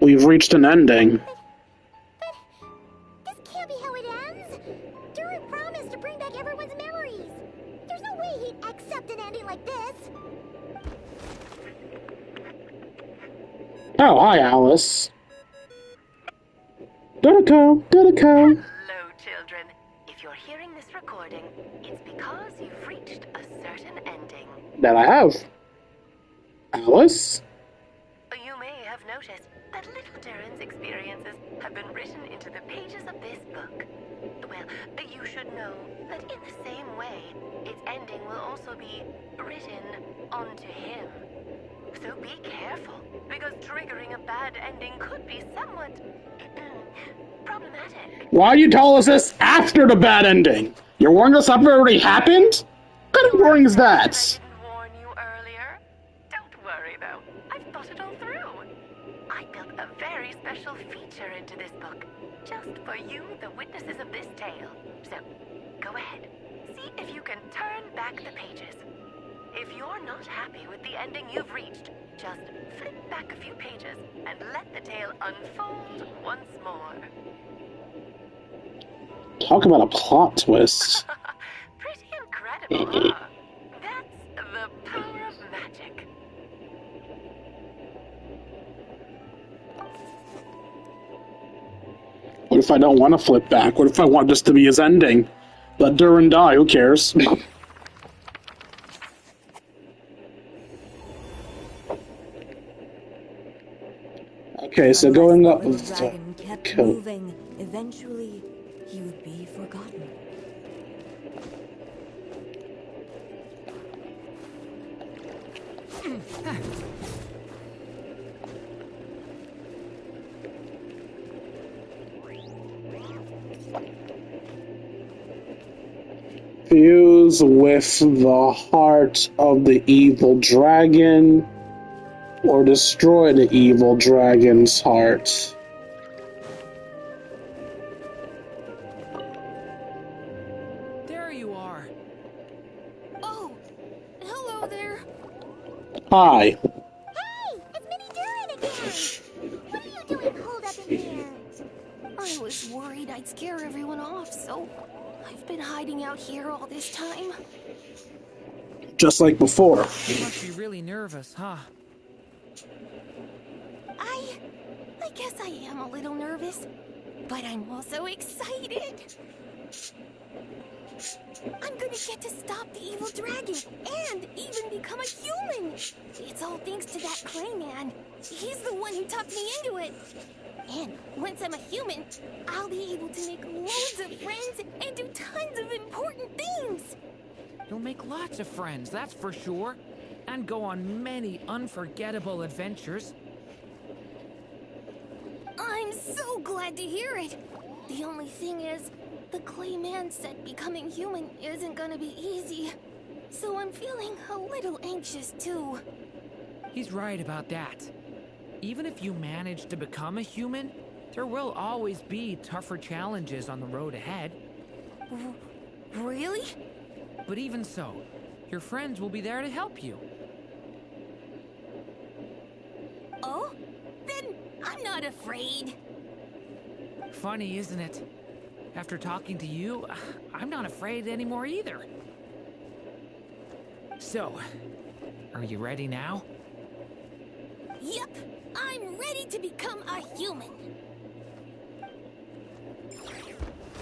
We've reached an ending. This can't be how it ends. Durin promised to bring back everyone's memories. There's no way he'd accept an ending like this. Oh, hi, Alice. Dodico, Dodico. Hello, children. If you're hearing this recording, it's because you've reached a certain ending. That I have. Alice? You may have noticed that little Durin's experiences have been written into the pages of this book. Well, you should know that in the same way, its ending will also be written onto him. So be careful, because triggering a bad ending could be somewhat problematic. Why you tell us this after the bad ending? You're warning us after it already happened? What kind of warning is that? I didn't warn you earlier. Don't worry, though. I've thought it all through. I built a very special feature into this book, just for you, the witnesses of this tale. So, go ahead. See if you can turn back the pages. If you're not happy with the ending you've reached, just flip back a few pages and let the tale unfold once more. Talk about a plot twist. Pretty incredible, huh? That's the power of magic. What if I don't want to flip back? What if I want this to be his ending? Let Durin die, who cares? Okay, so going up The with dragon kept moving. Eventually, he would be forgotten. fuse with the heart of the evil dragon, or destroy the evil dragon's heart. There you are. Oh, hello there. Hi. Hey! It's Mini Durin again! What are you doing holed up in here? I was worried I'd scare everyone off, so I've been hiding out here all this time. Just like before. You must be really nervous, huh? I guess I am a little nervous, but I'm also excited. I'm gonna get to stop the evil dragon and even become a human. It's all thanks to that clay man. He's the one who talked me into it. And once I'm a human, I'll be able to make loads of friends and do tons of important things. You'll make lots of friends, that's for sure. And go on many unforgettable adventures. I'm so glad to hear it. The only thing is, the clay man said becoming human isn't gonna be easy. So I'm feeling a little anxious too. He's right about that. Even if you manage to become a human, there will always be tougher challenges on the road ahead. Really? But even so, your friends will be there to help you. Oh? Then I'm not afraid. Funny, isn't it? After talking to you, I'm not afraid anymore either. So, are you ready now? Yep, I'm ready to become a human.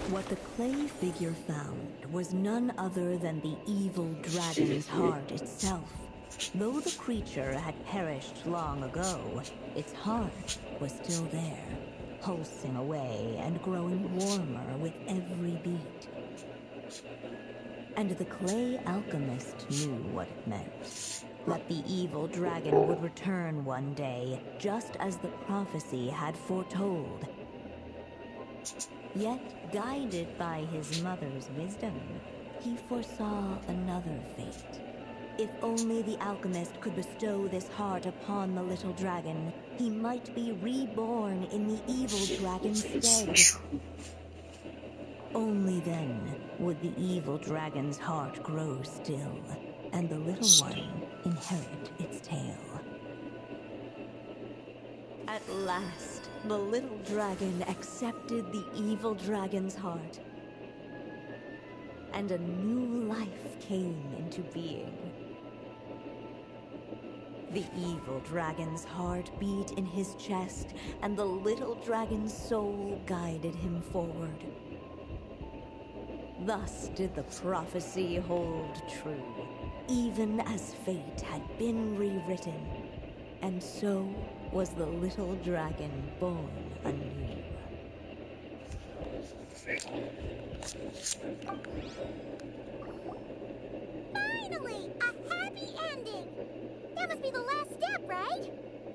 What the clay figure found was none other than the evil dragon's heart itself. Though the creature had perished long ago, its heart was still there, pulsing away and growing warmer with every beat. And the clay alchemist knew what it meant. That the evil dragon would return one day, just as the prophecy had foretold. Yet, guided by his mother's wisdom, he foresaw another fate. If only the alchemist could bestow this heart upon the little dragon, he might be reborn in the evil dragon's stead. Only then would the evil dragon's heart grow still, and the little one inherit its tale. At last, the little dragon accepted the evil dragon's heart, and a new life came into being. The evil dragon's heart beat in his chest, and the little dragon's soul guided him forward. Thus did the prophecy hold true, even as fate had been rewritten. And so was the little dragon born anew. Finally! A happy ending! That must be the last step, right?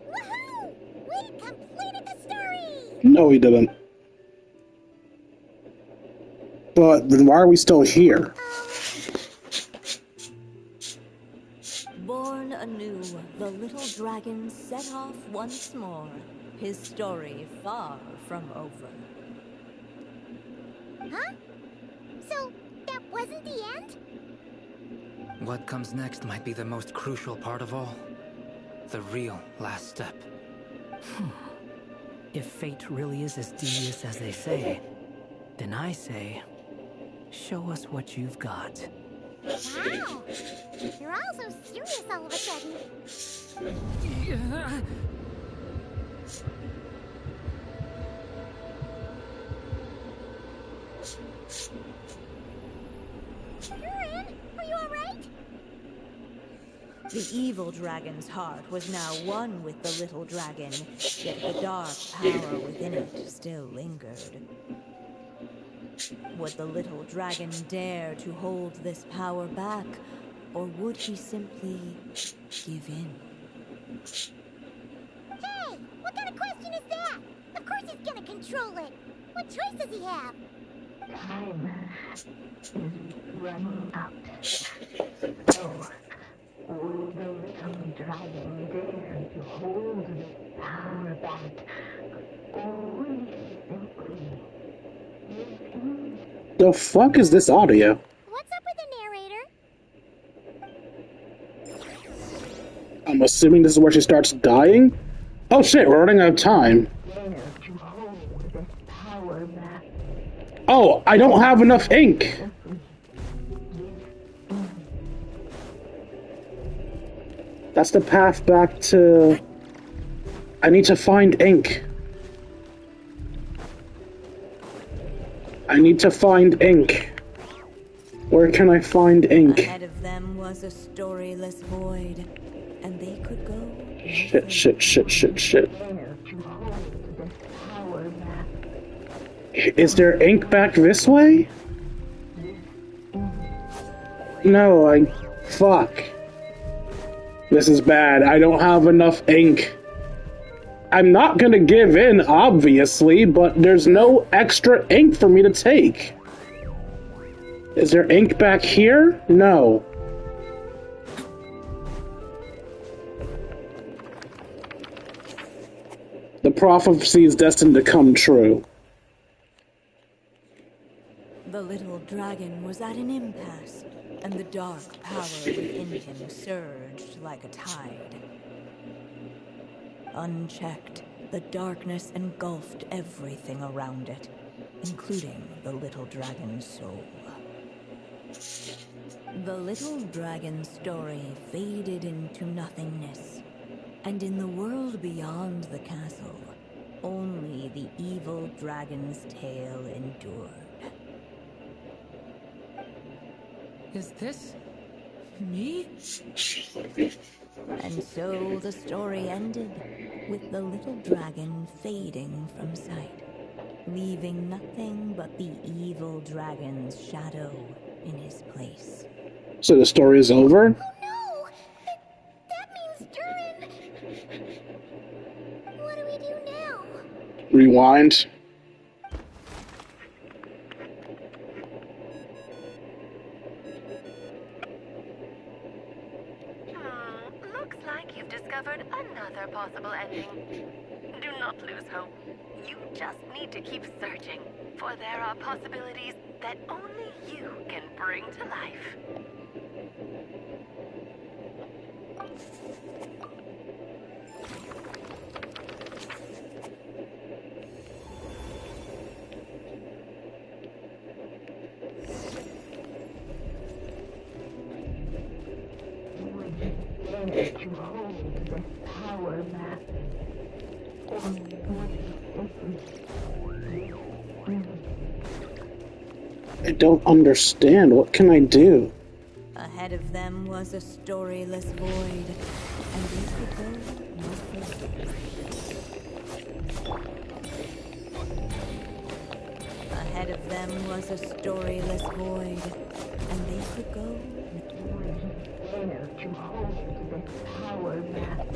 Woohoo! We completed the story! No, he didn't. But then why are we still here? Born anew, the little dragon set off once more, his story far from over. Huh? So, that wasn't the end? What comes next might be the most crucial part of all. The real last step. If fate really is as devious as they say, then I say, show us what you've got. Wow! You're all so serious all of a sudden. Durin, are you alright? The evil dragon's heart was now one with the little dragon, yet the dark power within it still lingered. Would the little dragon dare to hold this power back, or would he simply give in? Hey, what kind of question is that? Of course he's gonna control it. What choice does he have? Time is running out. So, would the little dragon dare to hold this power back, or will he simply give in? The fuck is this audio? What's up with the narrator? I'm assuming this is where she starts dying? Oh shit, we're running out of time. Dare to hold this power back. Oh, I don't have enough ink! That's the path back to... I need to find ink. I need to find ink. Where can I find ink? Ahead of them was a storyless void, and they could go no Shit, shit, shit, shit, shit. Dare to hold this power back. Is there ink back this way? No, fuck. This is bad. I don't have enough ink. I'm not gonna give in, obviously, but there's no extra ink for me to take. Is there ink back here? No. The prophecy is destined to come true. The little dragon was at an impasse, and the dark power within him surged like a tide. Unchecked, the darkness engulfed everything around it, including the little dragon's soul. The little dragon's story faded into nothingness, and in the world beyond the castle, only the evil dragon's tale endured. Is this me? And so the story ended, with the little dragon fading from sight, leaving nothing but the evil dragon's shadow in his place. So the story is over? Oh no! That means Durin! What do we do now? Rewind. Looks like you've discovered another possible ending. Do not lose hope. You just need to keep searching, for there are possibilities that only you can bring to life. Dare to hold this power back, or would he simply give in? I don't understand. What can I do? Ahead of them was a storyless void, and they could go no further. Ahead of them was a storyless void, and they could go. Dare to hold this power map.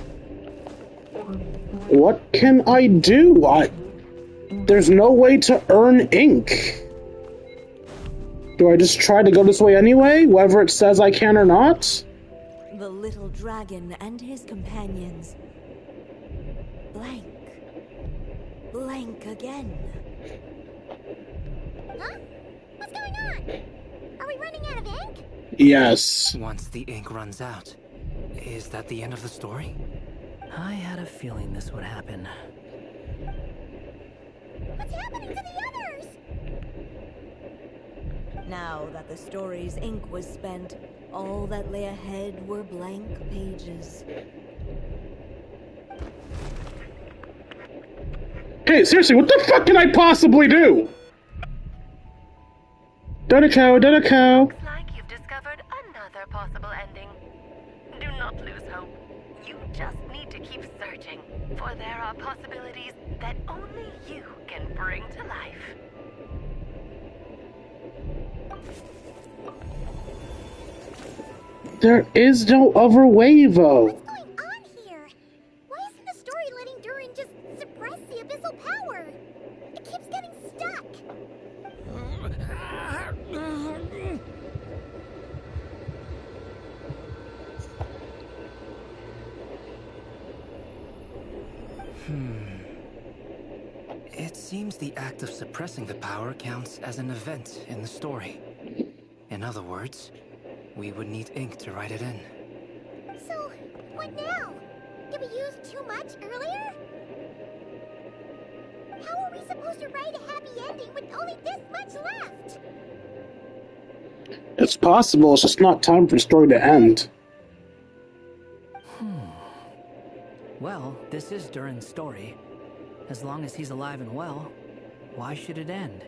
What can I do? There's no way to earn ink. Do I just try to go this way anyway, whether it says I can or not? The little dragon and his companions. Blank. Blank again. Huh? What's going on? Are we running out of ink? Yes. Once the ink runs out, is that the end of the story? I had a feeling this would happen. What's happening to the others? Now that the story's ink was spent, all that lay ahead were blank pages. Hey, seriously, what the fuck can I possibly do? Dodico. Looks like you've discovered another possible ending. Do not lose hope. You just need to keep searching, for there are possibilities that only you can bring to life. There is no other way, though. What's going on here? Why isn't the story letting Durin just suppress the abyssal power? It keeps getting stuck. It seems the act of suppressing the power counts as an event in the story. In other words, we would need ink to write it in. So, what now? Did we use too much earlier? How are we supposed to write a happy ending with only this much left? It's possible, it's just not time for the story to end. Well, this is Durin's story. As long as he's alive and well, why should it end?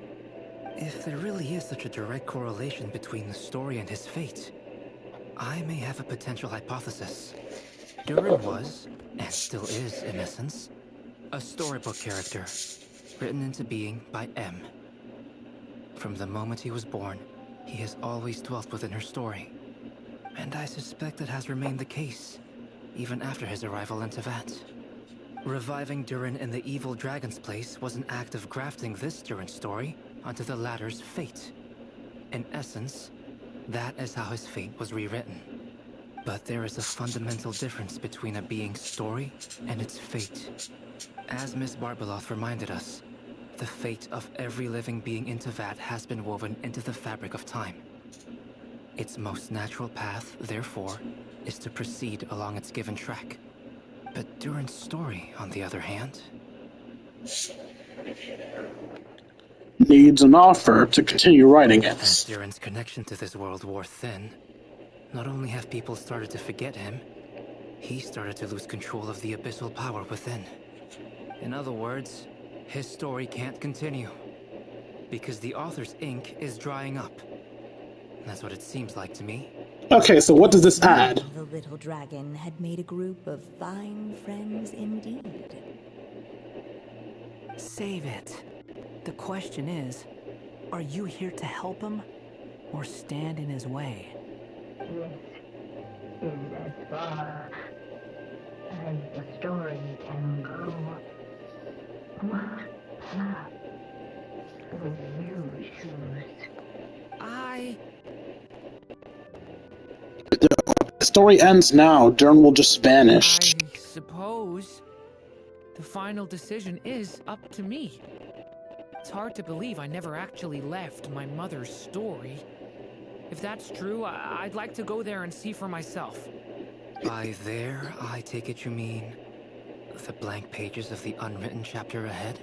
If there really is such a direct correlation between the story and his fate, I may have a potential hypothesis. Durin was, and still is in essence, a storybook character, written into being by M. From the moment he was born, he has always dwelt within her story. And I suspect it has remained the case, even after his arrival in Tevat. Reviving Durin in the evil dragon's place was an act of grafting this Durin story onto the latter's fate. In essence, that is how his fate was rewritten. But there is a fundamental difference between a being's story and its fate. As Miss Barbeloth reminded us, the fate of every living being in Tevat has been woven into the fabric of time. Its most natural path, therefore, is to proceed along its given track. But Durin's story, on the other hand, needs an offer to continue writing it. as Durin's connection to this world wore thin, not only have people started to forget him, he started to lose control of the abyssal power within. In other words, his story can't continue, because the author's ink is drying up. That's what it seems like to me. Okay, so what does this add? The little dragon had made a group of fine friends indeed. Save it. The question is, are you here to help him, or stand in his way? This is as far as the story can go. What path will you choose? The story ends now. Durin will just vanish. I suppose the final decision is up to me. It's hard to believe I never actually left my mother's story. If that's true, I'd like to go there and see for myself. By there, I take it you mean the blank pages of the unwritten chapter ahead?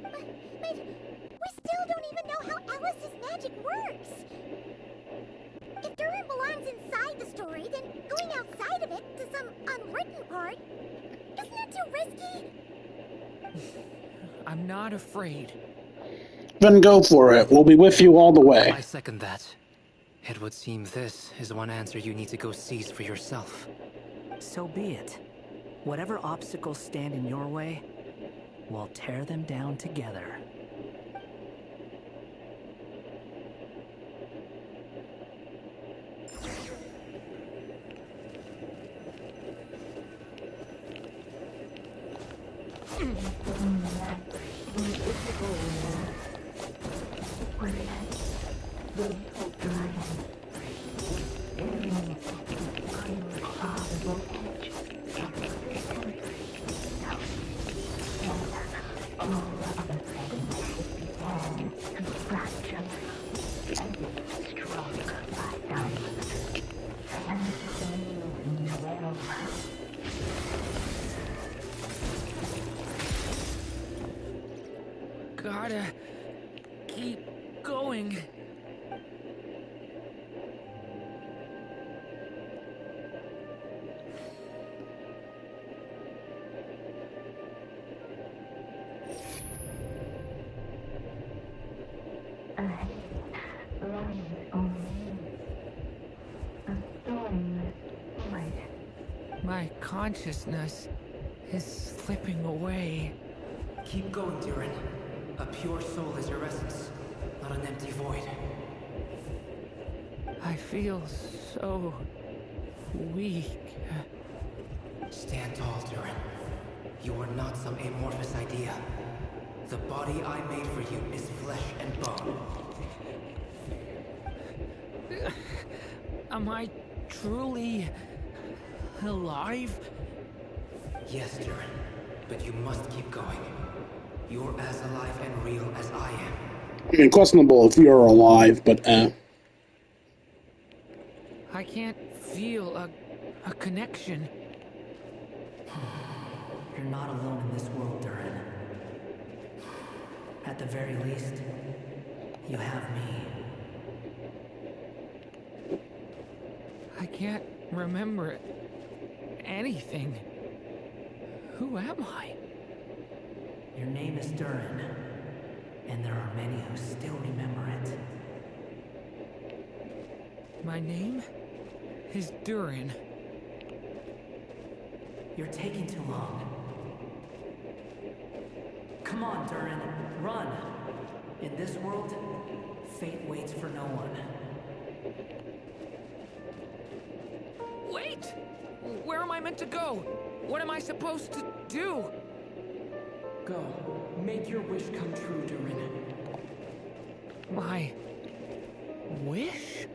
But we still don't even know how Alice's magic works. If Durin belongs inside the story, then going outside of it to some unwritten part, isn't that too risky? I'm not afraid. Then go for it. We'll be with you all the way. I second that. It would seem this is one answer you need to go seize for yourself. So be it. Whatever obstacles stand in your way, we'll tear them down together. The little dragon. Staring at the unfathomable edge of existence. Now, all of a sudden, it began to fracture as if struck by diamonds. And so well. Gotta keep going. My consciousness is slipping away. Keep going, Durin. A pure soul is your essence, not an empty void. I feel so weak. Stand tall, Durin. You are not some amorphous idea. The body I made for you is flesh and bone. Am I truly alive? Yes, Durin, but you must keep going. You're as alive and real as I am. I mean, questionable if you're alive, but I can't feel a connection. You're not alone in this world, Durin. At the very least, you have me. I can't remember anything. Who am I? Your name is Durin, and there are many who still remember it. My name is Durin. You're taking too long. Come on, Durin, run! In this world, fate waits for no one. Wait! Where am I meant to go? What am I supposed to do? Go. Make your wish come true, Durin. My wish?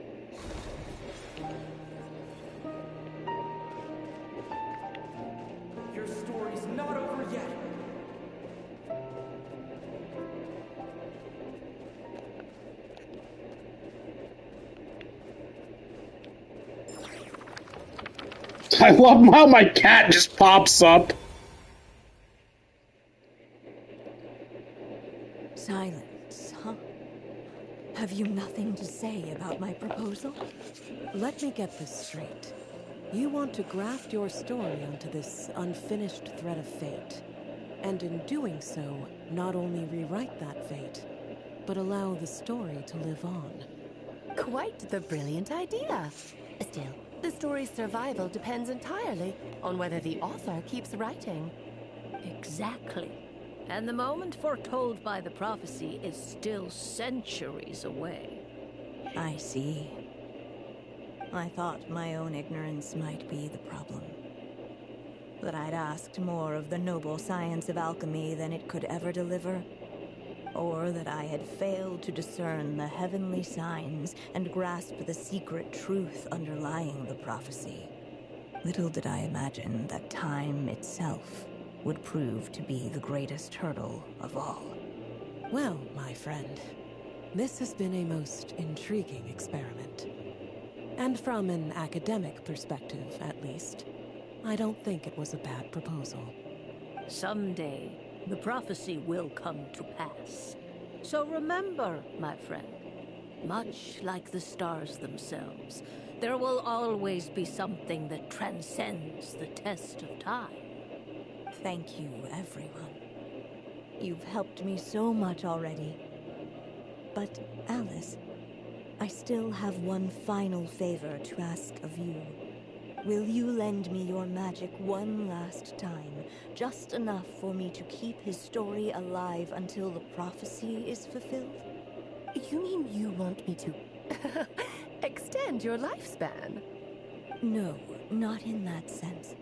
Your story's not over yet. I love how my cat just pops up. Silence, huh? Have you nothing to say about my proposal? Let me get this straight. You want to graft your story onto this unfinished thread of fate, and in doing so, not only rewrite that fate, but allow the story to live on. Quite the brilliant idea. Still, the story's survival depends entirely on whether the author keeps writing. Exactly. And the moment foretold by the prophecy is still centuries away. I see. I thought my own ignorance might be the problem. That I'd asked more of the noble science of alchemy than it could ever deliver. Or that I had failed to discern the heavenly signs and grasp the secret truth underlying the prophecy. Little did I imagine that time itself would prove to be the greatest hurdle of all. Well, my friend, this has been a most intriguing experiment. And from an academic perspective, at least, I don't think it was a bad proposal. Someday, the prophecy will come to pass. So remember, my friend, much like the stars themselves, there will always be something that transcends the test of time. Thank you, everyone. You've helped me so much already. But, Alice, I still have one final favor to ask of you. Will you lend me your magic one last time, just enough for me to keep his story alive until the prophecy is fulfilled? You mean you want me to extend your lifespan? No, not in that sense.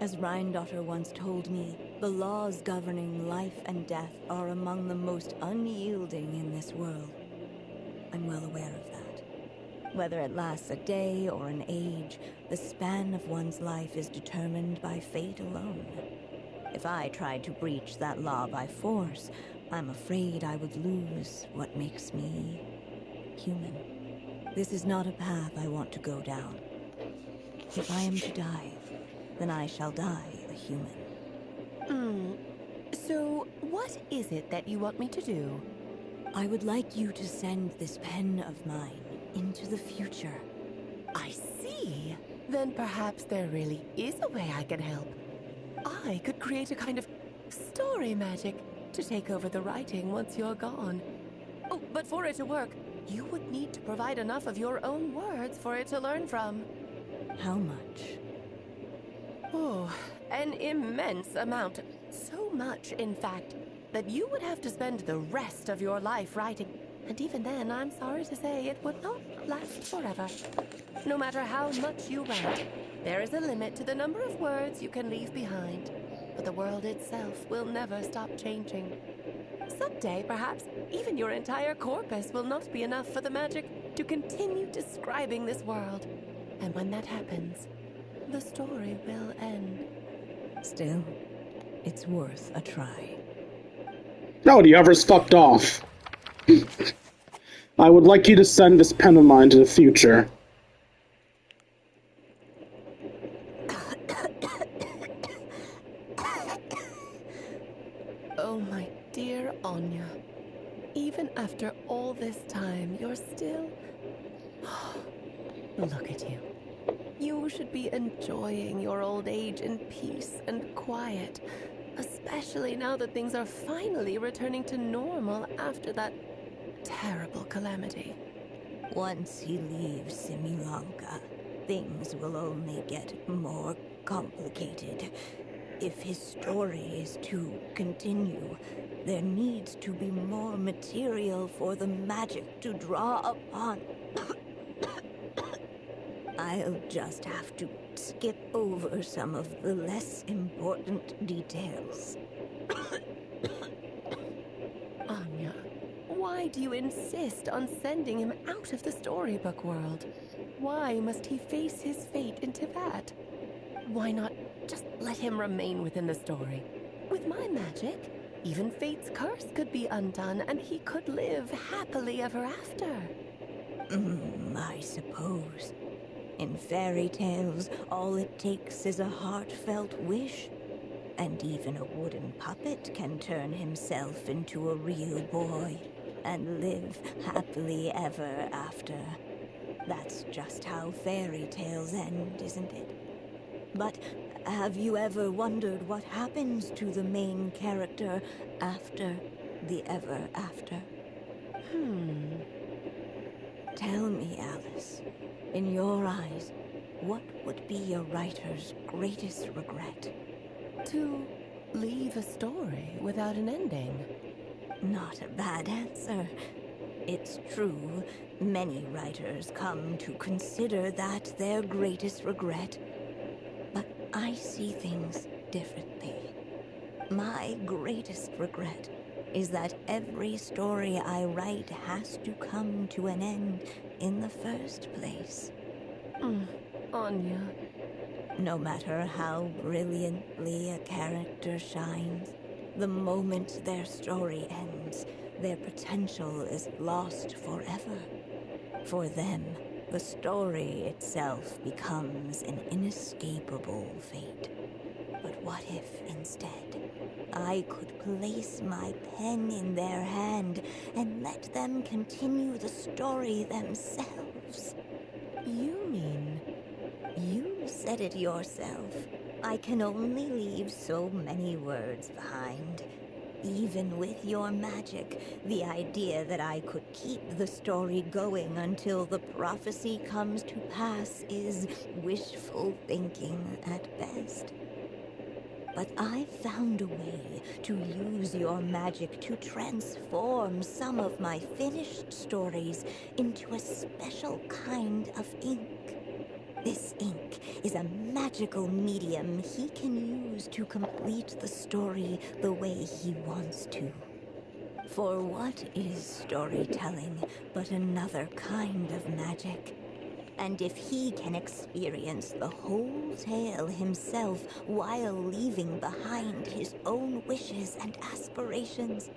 As Rheindotter once told me, the laws governing life and death are among the most unyielding in this world. I'm well aware of that. Whether it lasts a day or an age, the span of one's life is determined by fate alone. If I tried to breach that law by force, I'm afraid I would lose what makes me human. This is not a path I want to go down. If I am to die, then I shall die a human. So, what is it that you want me to do? I would like you to send this pen of mine into the future. I see. Then perhaps there really is a way I can help. I could create a kind of story magic to take over the writing once you're gone. Oh, but for it to work, you would need to provide enough of your own words for it to learn from. How much? Oh, an immense amount. So much, in fact, that you would have to spend the rest of your life writing. And even then, I'm sorry to say, it would not last forever. No matter how much you write, there is a limit to the number of words you can leave behind. But the world itself will never stop changing. Someday, perhaps, even your entire corpus will not be enough for the magic to continue describing this world. And when that happens, the story will end. Still, it's worth a try. Oh, the other's fucked off. I would like you to send this pen of mine to the future. Oh, my dear Anya. Even after all this time, you're still... Look at you. You should be enjoying your old age in peace and quiet, especially now that things are finally returning to normal after that terrible calamity. Once he leaves Similanka, things will only get more complicated. If his story is to continue, there needs to be more material for the magic to draw upon. I'll just have to skip over some of the less important details. Anya, why do you insist on sending him out of the storybook world? Why must he face his fate into that? Why not just let him remain within the story? With my magic, even fate's curse could be undone and he could live happily ever after. I suppose. In fairy tales, all it takes is a heartfelt wish. And even a wooden puppet can turn himself into a real boy and live happily ever after. That's just how fairy tales end, isn't it? But have you ever wondered what happens to the main character after the ever after? Tell me, Alice, in your eyes, what would be a writer's greatest regret? To leave a story without an ending. Not a bad answer. It's true, many writers come to consider that their greatest regret. But I see things differently. My greatest regret is that every story I write has to come to an end in the first place. Anya. No matter how brilliantly a character shines, the moment their story ends, their potential is lost forever. For them, the story itself becomes an inescapable fate. But what if, instead, I could place my pen in their hand and let them continue the story themselves? You mean? You said it yourself. I can only leave so many words behind. Even with your magic, the idea that I could keep the story going until the prophecy comes to pass is wishful thinking at best. But I found a way to use your magic to transform some of my finished stories into a special kind of ink. This ink is a magical medium he can use to complete the story the way he wants to. For what is storytelling but another kind of magic? And if he can experience the whole tale himself while leaving behind his own wishes and aspirations,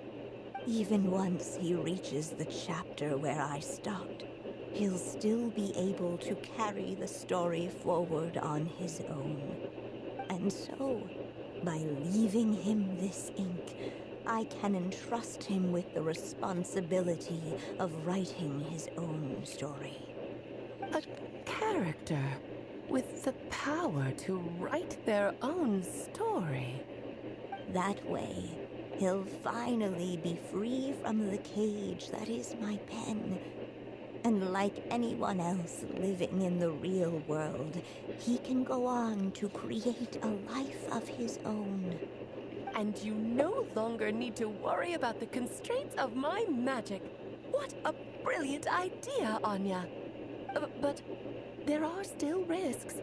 even once he reaches the chapter where I stopped, he'll still be able to carry the story forward on his own. And so, by leaving him this ink, I can entrust him with the responsibility of writing his own story. A character with the power to write their own story. That way, he'll finally be free from the cage that is my pen. And like anyone else living in the real world, he can go on to create a life of his own. And you no longer need to worry about the constraints of my magic. What a brilliant idea, Anya. But there are still risks.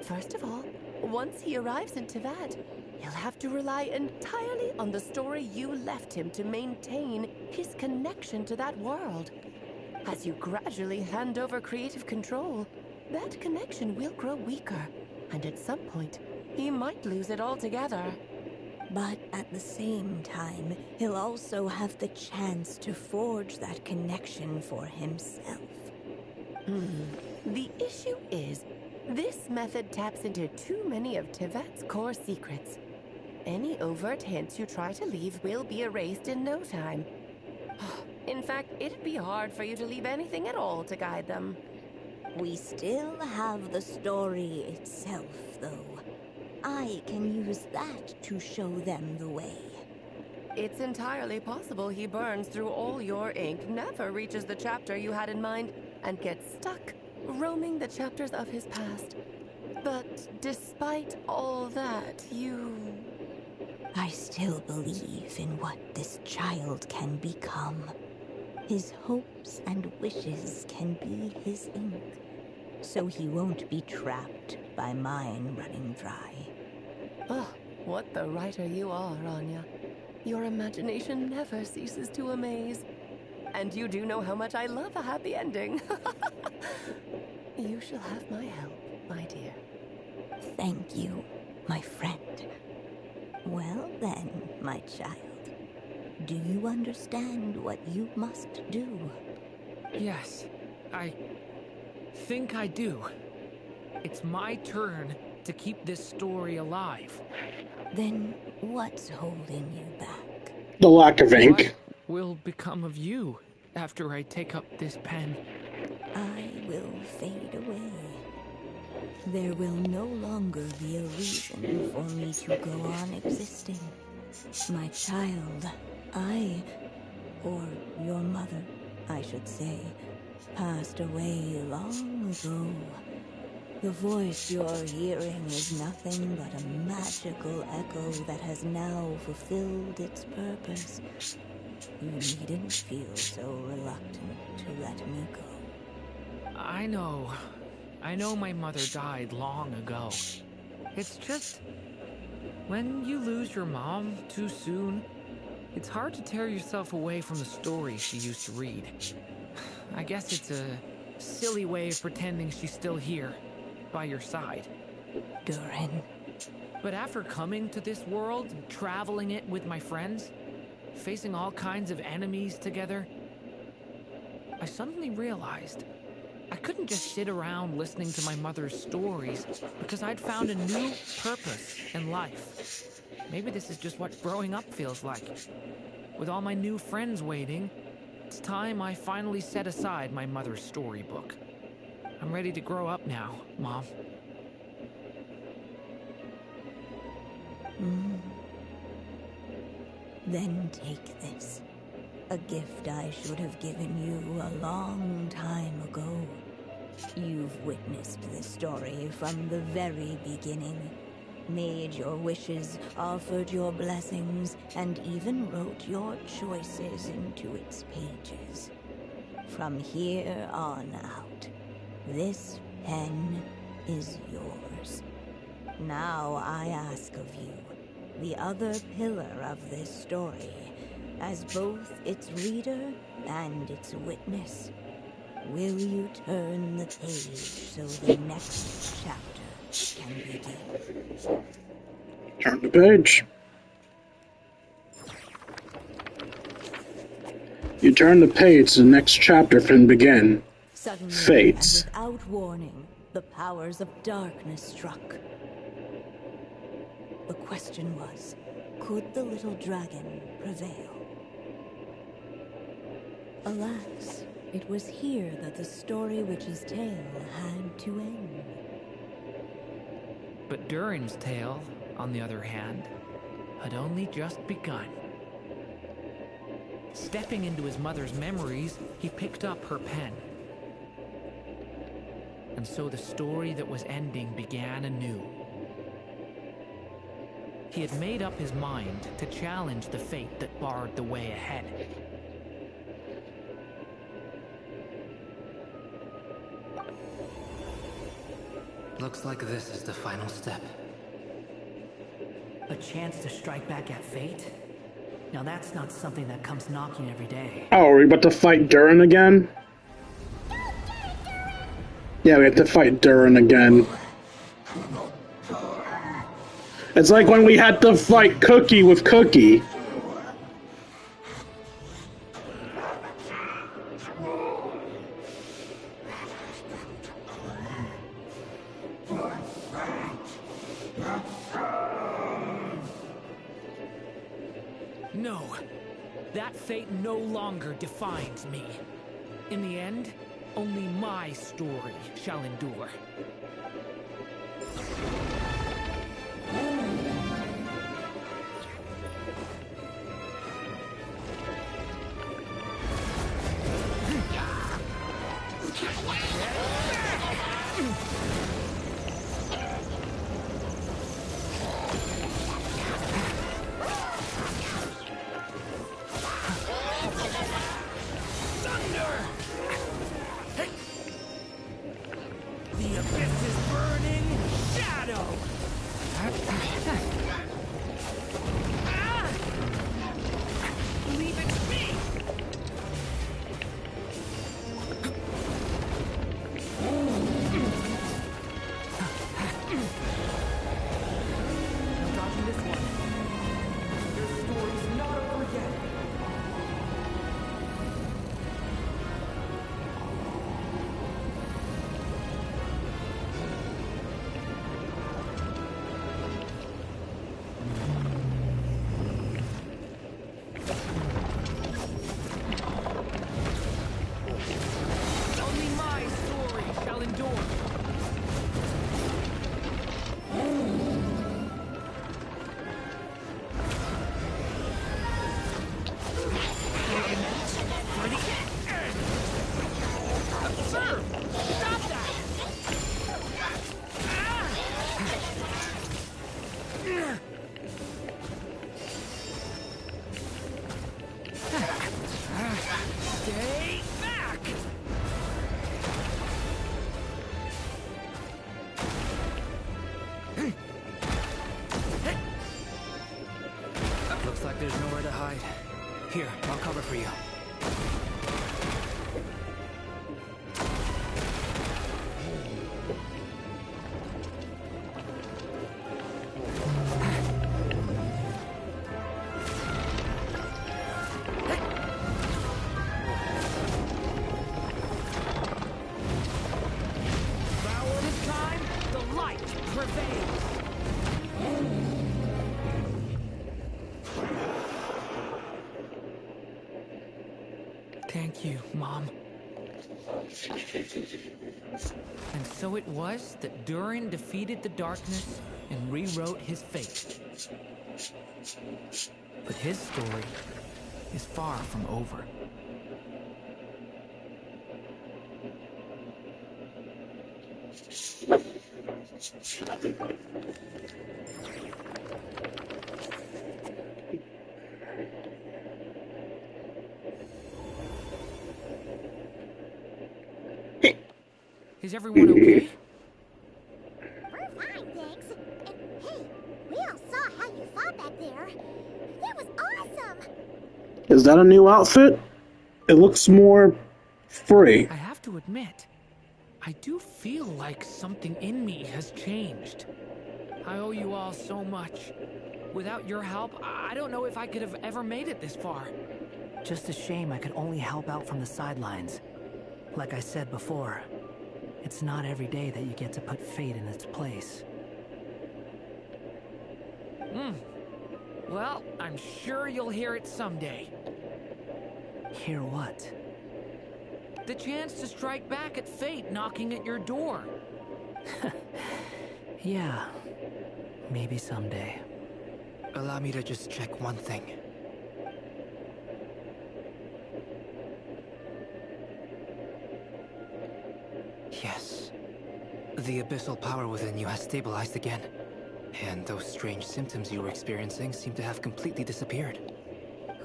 First of all, once he arrives in Tivat, he'll have to rely entirely on the story you left him to maintain his connection to that world. As you gradually hand over creative control, that connection will grow weaker, and at some point, he might lose it altogether. But at the same time, he'll also have the chance to forge that connection for himself. The issue is, this method taps into too many of Tivat's core secrets. Any overt hints you try to leave will be erased in no time. In fact, it'd be hard for you to leave anything at all to guide them. We still have the story itself, though. I can use that to show them the way. It's entirely possible he burns through all your ink, never reaches the chapter you had in mind, and gets stuck, roaming the chapters of his past. But despite all that, I still believe in what this child can become. His hopes and wishes can be his ink, so he won't be trapped by mine running dry. Oh, what the writer you are, Anya. Your imagination never ceases to amaze. And you do know how much I love a happy ending. You shall have my help, my dear. Thank you, my friend. Well then, my child. Do you understand what you must do? Yes, I think I do. It's my turn to keep this story alive. Then what's holding you back? The lack of ink. What will become of you after I take up this pen? I will fade away. There will no longer be a reason for me to go on existing. My child, or your mother, I should say, passed away long ago. The voice you're hearing is nothing but a magical echo that has now fulfilled its purpose. You needn't feel so reluctant to let me go. I know my mother died long ago. It's just, when you lose your mom too soon, it's hard to tear yourself away from the stories she used to read. I guess it's a silly way of pretending she's still here, by your side. Durin. But after coming to this world, traveling it with my friends, facing all kinds of enemies together, I suddenly realized I couldn't just sit around listening to my mother's stories because I'd found a new purpose in life. Maybe this is just what growing up feels like. With all my new friends waiting, it's time I finally set aside my mother's storybook. I'm ready to grow up now, Mom. Then take this. A gift I should have given you a long time ago. You've witnessed this story from the very beginning. Made your wishes, offered your blessings, and even wrote your choices into its pages. From here on out, this pen is yours. Now I ask of you, the other pillar of this story, as both its reader and its witness. Will you turn the page so the next chapter can begin? Turn the page. You turn the page, the next chapter can begin. Suddenly, Fates. and without warning, the powers of darkness struck. The question was, could the little dragon prevail? Alas, it was here that the story witch's tale had to end. But Durin's tale, on the other hand, had only just begun. Stepping into his mother's memories, he picked up her pen. And so the story that was ending began anew. He had made up his mind to challenge the fate that barred the way ahead. Looks like this is the final step. A chance to strike back at fate? Now that's not something that comes knocking every day. Oh, are we about to fight Durin again? Yeah, we have to fight Durin again. It's like when we had to fight Cookie with Cookie. No, that fate no longer defines me. In the end, only my story shall endure. The abyss is burning shadow! Leave it to me! No dodging this one. Your story's not over yet. Only my story shall endure. Sir, stop that! Stay back! Looks like there's nowhere to hide. Here, I'll cover for you. This time, the light prevails. Thank you, Mom. And so it was that Durin defeated the darkness and rewrote his fate. But his story is far from over. Is everyone okay? We're fine, thanks. And hey, we all saw how you fought back there. That was awesome! that a new outfit? It looks more free. I have to admit, I do feel like something in me has changed. I owe you all so much. Without your help, I don't know if I could have ever made it this far. Just a shame I could only help out from the sidelines. Like I said before, it's not every day that you get to put fate in its place. Well, I'm sure you'll hear it someday. Hear what? The chance to strike back at fate knocking at your door. Yeah, maybe someday. Allow me to just check one thing. Yes. The abyssal power within you has stabilized again. And those strange symptoms you were experiencing seem to have completely disappeared.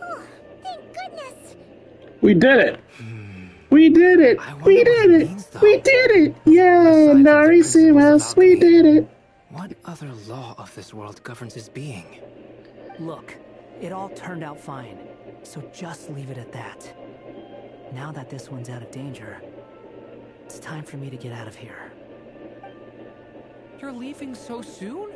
Oh, thank goodness! We did it! We did it! We did it! We did it! Yeah, Narisimas, we did it! What other law of this world governs his being? Look, it all turned out fine, so just leave it at that. Now that this one's out of danger, it's time for me to get out of here. You're leaving so soon?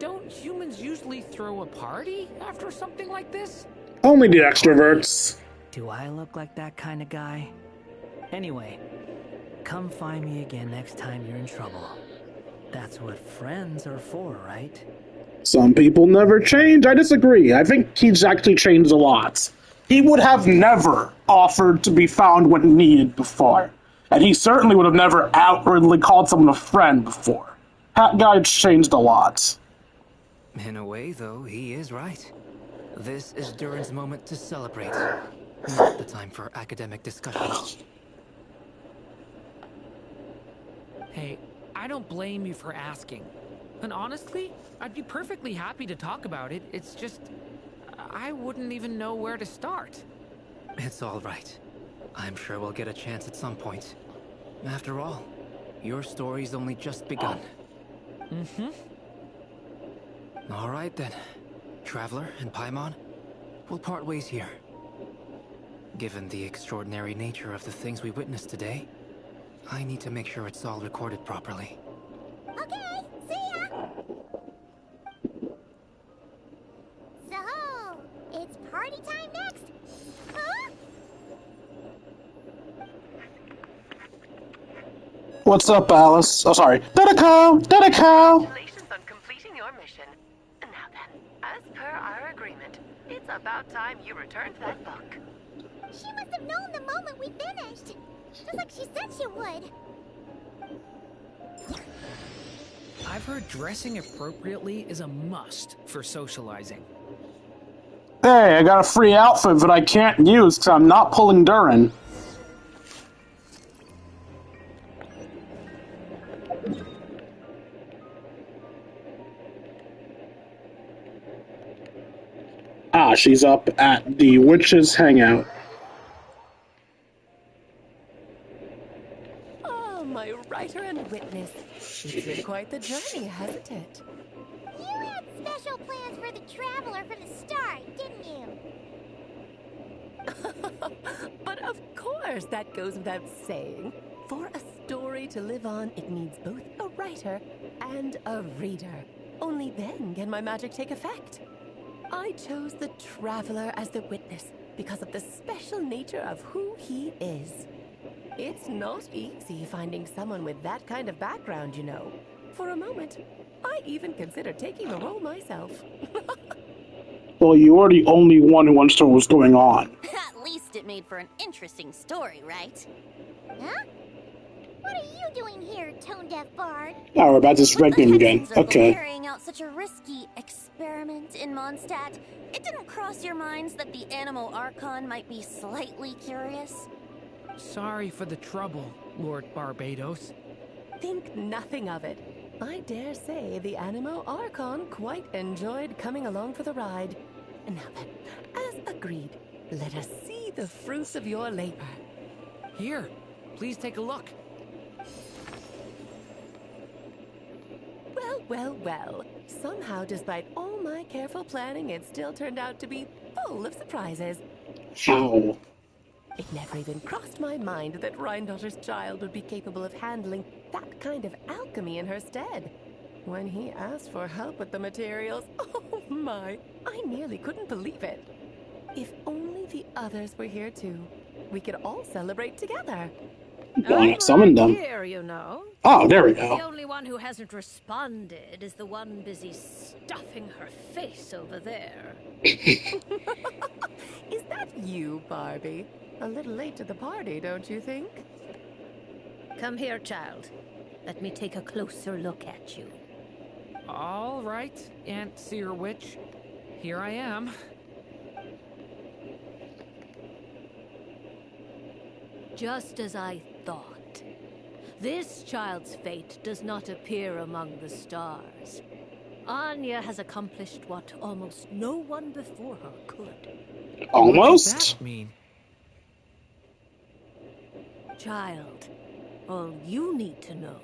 Don't humans usually throw a party after something like this? Only the extroverts. Do I look like that kind of guy? Anyway, come find me again next time you're in trouble. That's what friends are for, right? Some people never change. I disagree. I think he's actually changed a lot. He would have never offered to be found when needed before. And he certainly would have never outwardly called someone a friend before. That guy's changed a lot. In a way, though, he is right. This is Durin's moment to celebrate. Not the time for academic discussions. Hey, I don't blame you for asking. And honestly, I'd be perfectly happy to talk about it. It's just, I wouldn't even know where to start. It's all right. I'm sure we'll get a chance at some point. After all, your story's only just begun. All right then. Traveler and Paimon, we'll part ways here. Given the extraordinary nature of the things we witnessed today, I need to make sure it's all recorded properly. Okay, see ya! So, it's party time next, huh? What's up, Alice? Oh, sorry. Dedeko! Congratulations on completing your mission. Now then, as per our agreement, it's about time you returned that book. She must have known the moment we finished. Just like she said she would. I've heard dressing appropriately is a must for socializing. Hey, I got a free outfit that I can't use because I'm not pulling Durin. Ah, she's up at the Witch's Hangout. Oh, my writer and witness. It's been quite the journey, hasn't it? You had special plans for the Traveler from the start, didn't you? But of course, that goes without saying. For a story to live on, it needs both a writer and a reader. Only then can my magic take effect. I chose the Traveler as the witness because of the special nature of who he is. It's not easy finding someone with that kind of background, you know. For a moment, I even considered taking the role myself. Well, you are the only one who wants to know what's going on. At least it made for an interesting story, right? Huh? What are you doing here, tone-deaf bard? Oh, we're about to spread him again. Okay. Carrying out such a risky experiment in Mondstadt, it didn't cross your minds that the Animo Archon might be slightly curious? Sorry for the trouble, Lord Barbados. Think nothing of it. I dare say the Animo Archon quite enjoyed coming along for the ride. Now then, as agreed, let us see the fruits of your labor. Here, please take a look. Well. Somehow, despite all my careful planning, it still turned out to be full of surprises. How? It never even crossed my mind that Rhindotter's child would be capable of handling that kind of alchemy in her stead. When he asked for help with the materials, oh my, I nearly couldn't believe it. If only the others were here too, we could all celebrate together. I summoned them. Here, you know. Oh, there we The go. only one who hasn't responded is the one busy stuffing her face over there. Is that you, Barbie? A little late to the party, don't you think? Come here, child. Let me take a closer look at you. All right, Aunt Seer Witch. Here I am. Just as I thought. This child's fate does not appear among the stars. Anya has accomplished what almost no one before her could. Almost? What does that mean? Child, all you need to know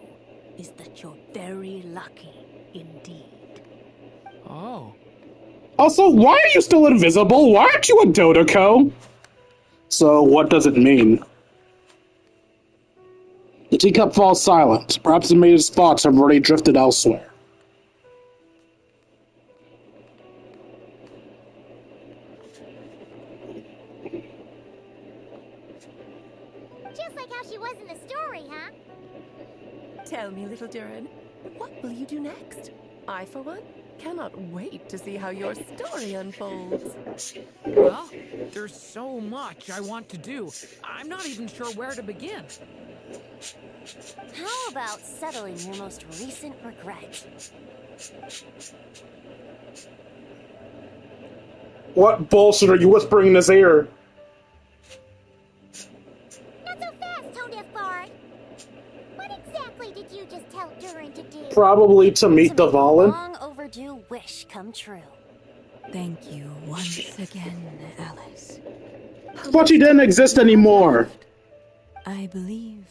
is that you're very lucky indeed. Oh. Also, why are you still invisible? Why aren't you a Dodoko? So, what does it mean? The teacup falls silent. Perhaps the maid's thoughts have already drifted elsewhere. Just like how she was in the story, huh? Tell me, little Durin, what will you do next? I, for one, cannot wait to see how your story unfolds. Well, there's so much I want to do. I'm not even sure where to begin. How about settling your most recent regret? What bullshit are you whispering in his ear? Not so fast, Tone-Deaf Bard. What exactly did you just tell Durin to do? Probably to meet the Valen. Long overdue wish come true. Thank you once again, Alice. But she didn't exist anymore. I believe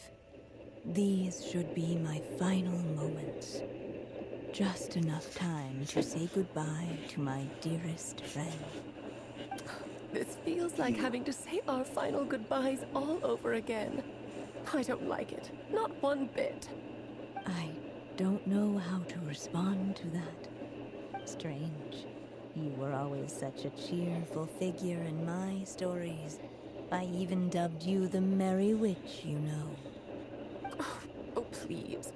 these should be my final moments. Just enough time to say goodbye to my dearest friend. This feels like having to say our final goodbyes all over again. I don't like it. Not one bit. I don't know how to respond to that. Strange. You were always such a cheerful figure in my stories. I even dubbed you the Merry Witch, you know. Oh, please.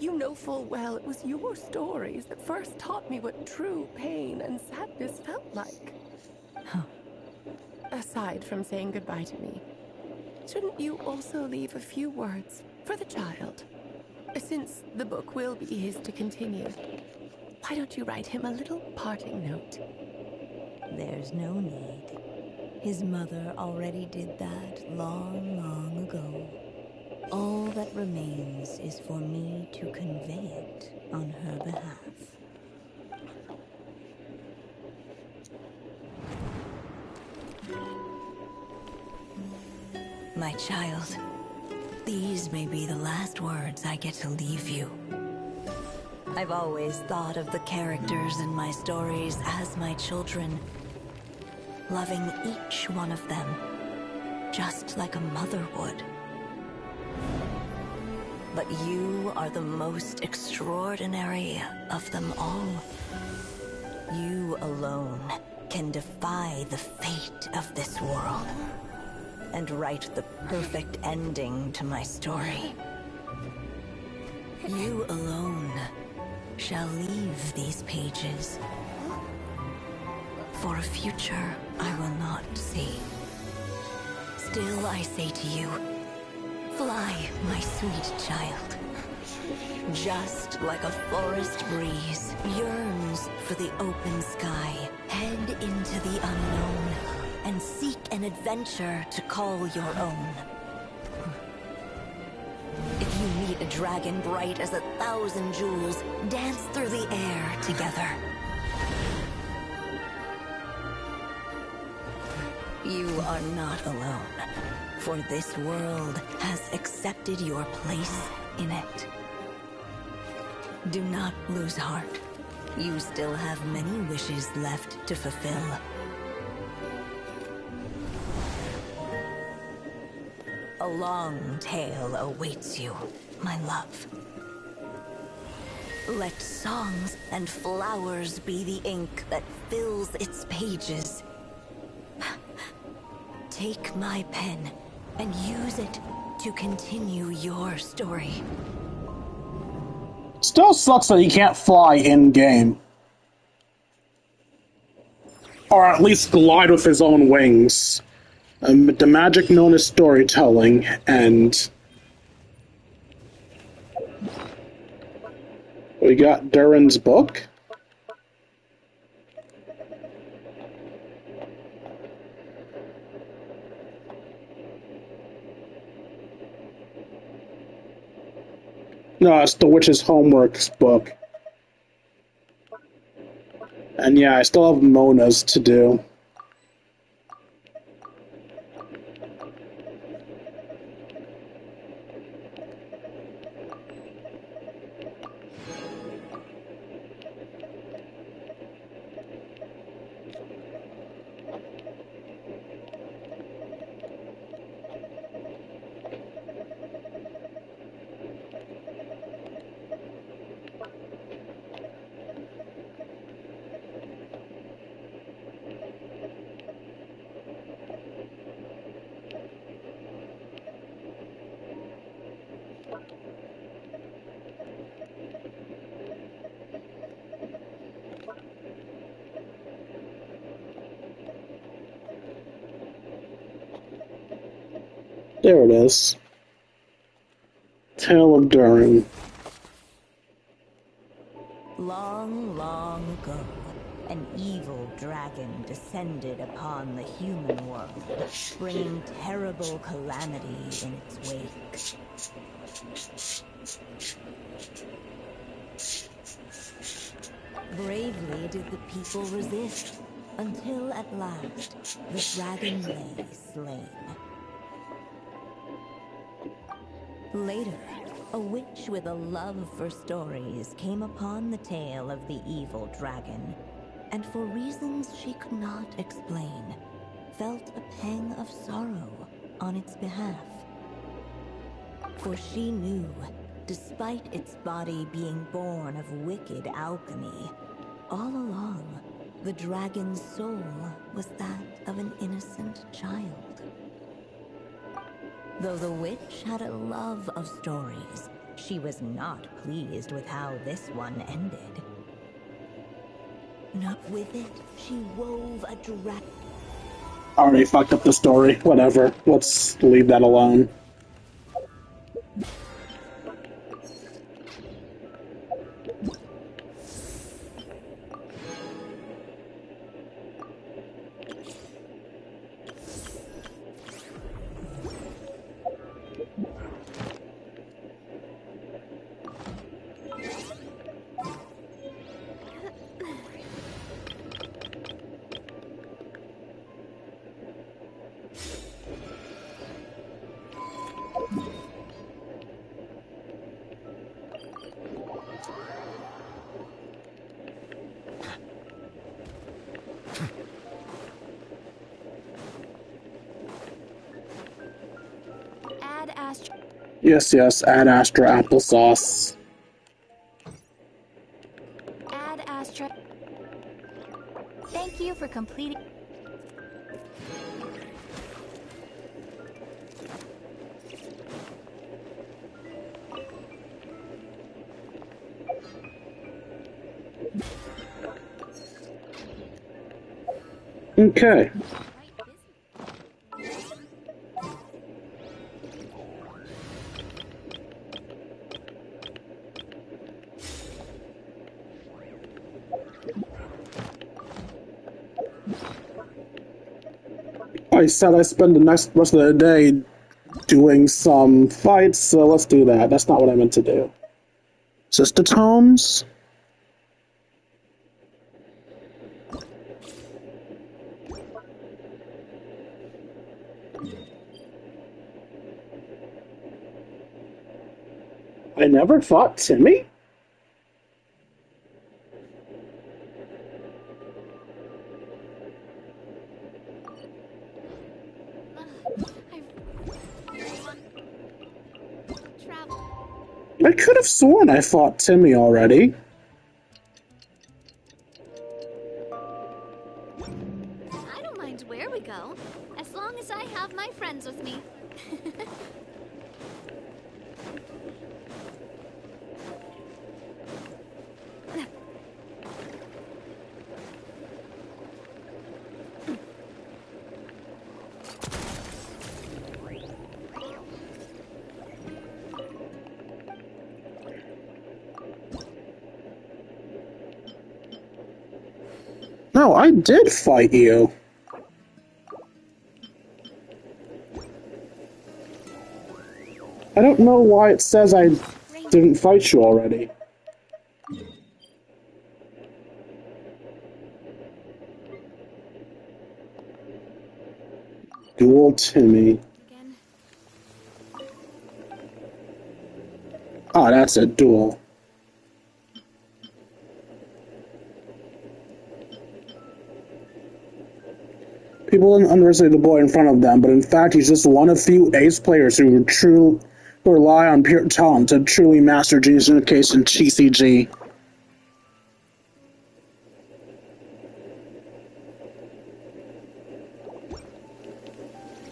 You know full well it was your stories that first taught me what true pain and sadness felt like. Huh. Aside from saying goodbye to me, shouldn't you also leave a few words for the child? Since the book will be his to continue, why don't you write him a little parting note? There's no need. His mother already did that long, long ago. All that remains is for me to convey it on her behalf. My child, these may be the last words I get to leave you. I've always thought of the characters in my stories as my children, loving each one of them, just like a mother would. But you are the most extraordinary of them all. You alone can defy the fate of this world and write the perfect ending to my story. You alone shall leave these pages for a future I will not see. Still I say to you, fly, my sweet child. Just like a forest breeze yearns for the open sky, head into the unknown and seek an adventure to call your own. If you meet a dragon bright as 1,000 jewels, dance through the air together. You are not alone, for this world has accepted your place in it. Do not lose heart. You still have many wishes left to fulfill. A long tale awaits you, my love. Let songs and flowers be the ink that fills its pages. Take my pen and use it to continue your story. Still sucks that he can't fly in-game. Or at least glide with his own wings. The magic known as storytelling, and... we got Durin's book? No, it's the witch's homework book. And yeah, I still have Mona's to do. There it is. Tale of Durin. Long, long ago, an evil dragon descended upon the human world, bringing terrible calamity in its wake. Bravely did the people resist, until at last, the dragon lay slain. Later, a witch with a love for stories came upon the tale of the evil dragon, and for reasons she could not explain, felt a pang of sorrow on its behalf. For she knew, despite its body being born of wicked alchemy, all along, the dragon's soul was that of an innocent child. Though the witch had a love of stories, she was not pleased with how this one ended. Not with it, she wove a dragon. Already fucked up the story. Whatever. Let's leave that alone. Ad Astra. Yes, yes, Ad Astra applesauce. Ad Astra. Thank you for completing. Okay. I said I spend the next rest of the day doing some fights, so let's do that. That's not what I meant to do. Sister Tomes? I never fought Timmy? I could have sworn I fought Timmy already. I don't mind where we go, as long as I have my friends with me. No, I did fight you. I don't know why it says I didn't fight you already. Dual Timmy. Ah, that's a duel. People didn't underestimate the boy in front of them, but in fact he's just one of few ace players who rely on pure talent to truly master Genius Invocation TCG.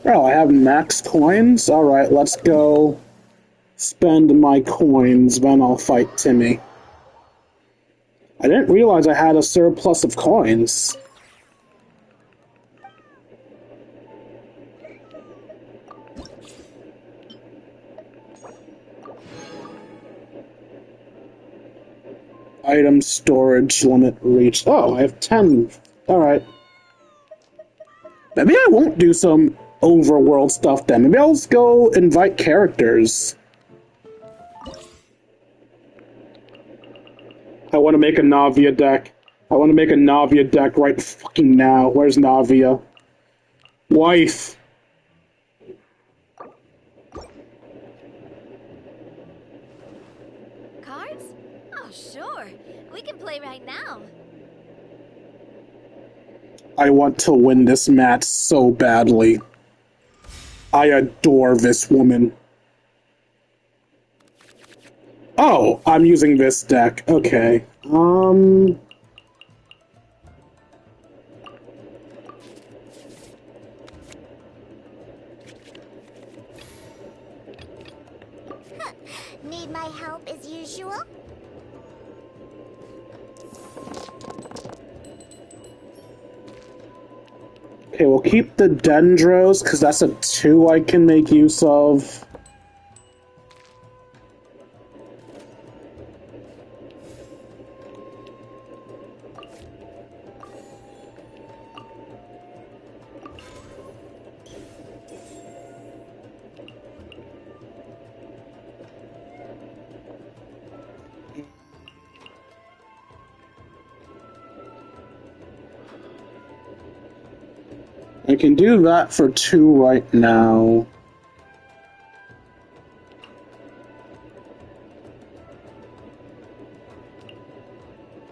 Oh, I have max coins? Alright, let's go spend my coins, then I'll fight Timmy. I didn't realize I had a surplus of coins. Item storage limit reached. Oh, I have 10. Alright. Maybe I won't do some overworld stuff then. Maybe I'll just go invite characters. I want to make a Navia deck. I want to make a Navia deck right fucking now. Where's Navia? Wife. Cards? Oh, sure. We can play right now. I want to win this match so badly. I adore this woman. Oh, I'm using this deck. Okay. Need my help as usual? Okay, we'll keep the Dendros, because that's a 2 I can make use of. I can do that for 2 right now.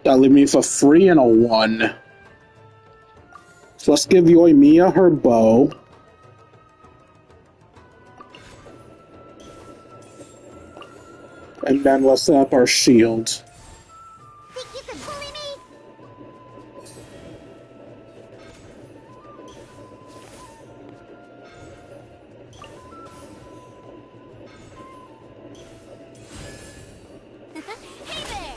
That'll leave me for 3 and a 1. So let's give Yoimiya her bow. And then let's set up our shield. Think you can bully me? Hey there!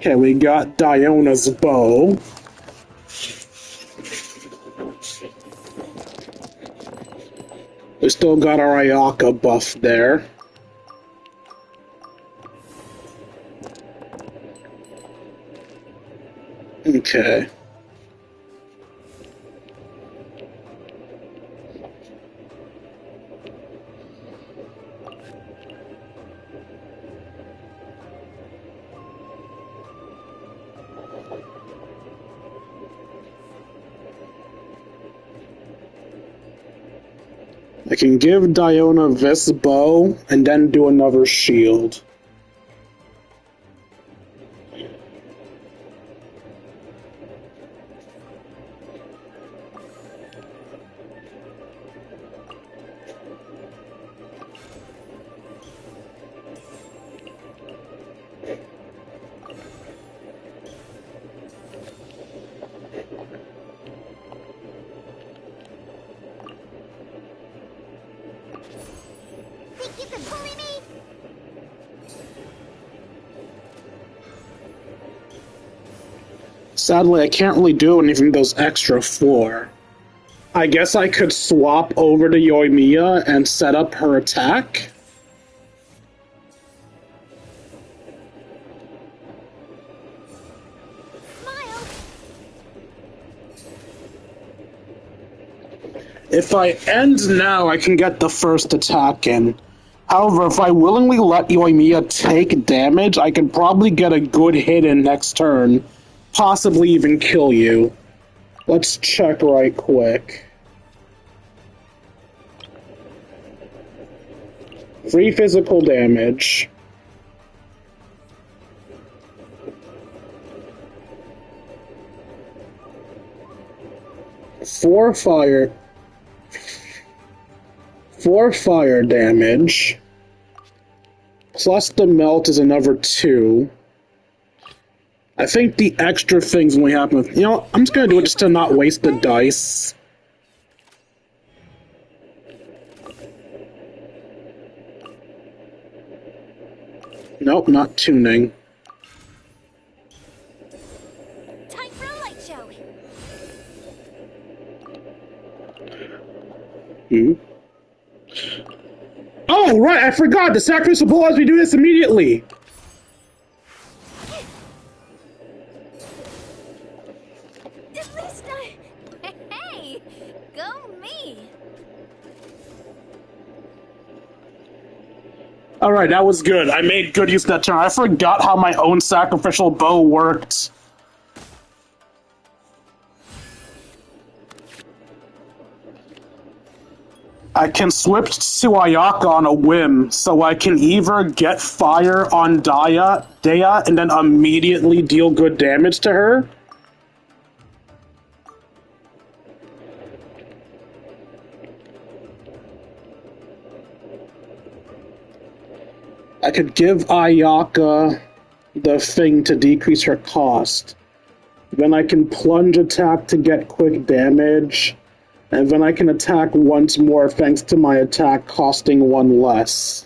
Okay, we got Diona's bow. We still got our Ayaka buff there. Okay. I can give Diona this bow and then do another shield. Think you can bully me? Sadly, I can't really do anything with those extra 4. I guess I could swap over to Yoimiya and set up her attack. Smile. If I end now, I can get the first attack in. However, if I willingly let Yoimiya take damage, I can probably get a good hit in next turn, possibly even kill you. Let's check right quick. 3 physical damage. Four fire damage. Plus the melt is another 2. I think the extra things only happen with... You know, I'm just gonna do it just to not waste the dice. Nope, not tuning. Time for a light show. Oh, right, I forgot! The sacrificial bull has me do this immediately! At least I... Hey! Go me! Alright, that was good. I made good use of that turn. I forgot how my own sacrificial bow worked. I can switch to Ayaka on a whim, so I can either get fire on Dea and then immediately deal good damage to her. I could give Ayaka the thing to decrease her cost. Then I can plunge attack to get quick damage. And then I can attack once more thanks to my attack costing 1 less.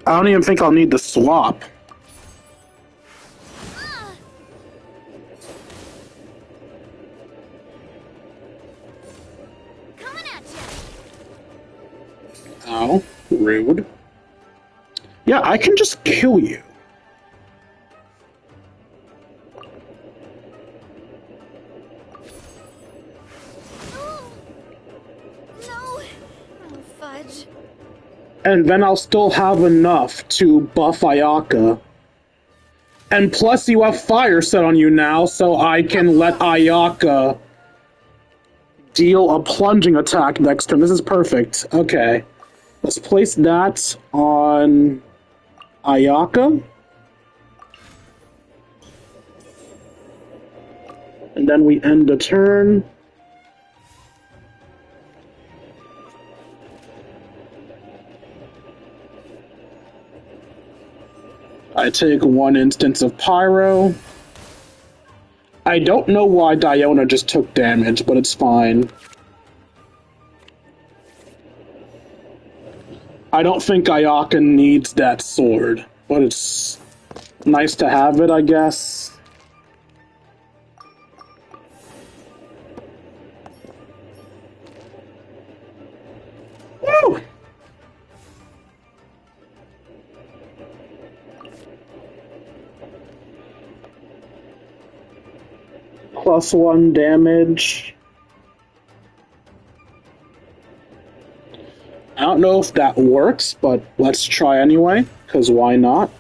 I don't even think I'll need the swap. Coming at you. Ow, rude. Yeah, I can just kill you. No! Oh, fudge. And then I'll still have enough to buff Ayaka. And plus you have fire set on you now, so I can let Ayaka deal a plunging attack next turn. This is perfect. Okay. Let's place that on Ayaka. And then we end the turn. I take 1 instance of Pyro. I don't know why Diona just took damage, but it's fine. I don't think Ayaka needs that sword, but it's nice to have it, I guess. Woo! +1 damage. I don't know if that works, but let's try anyway, because why not?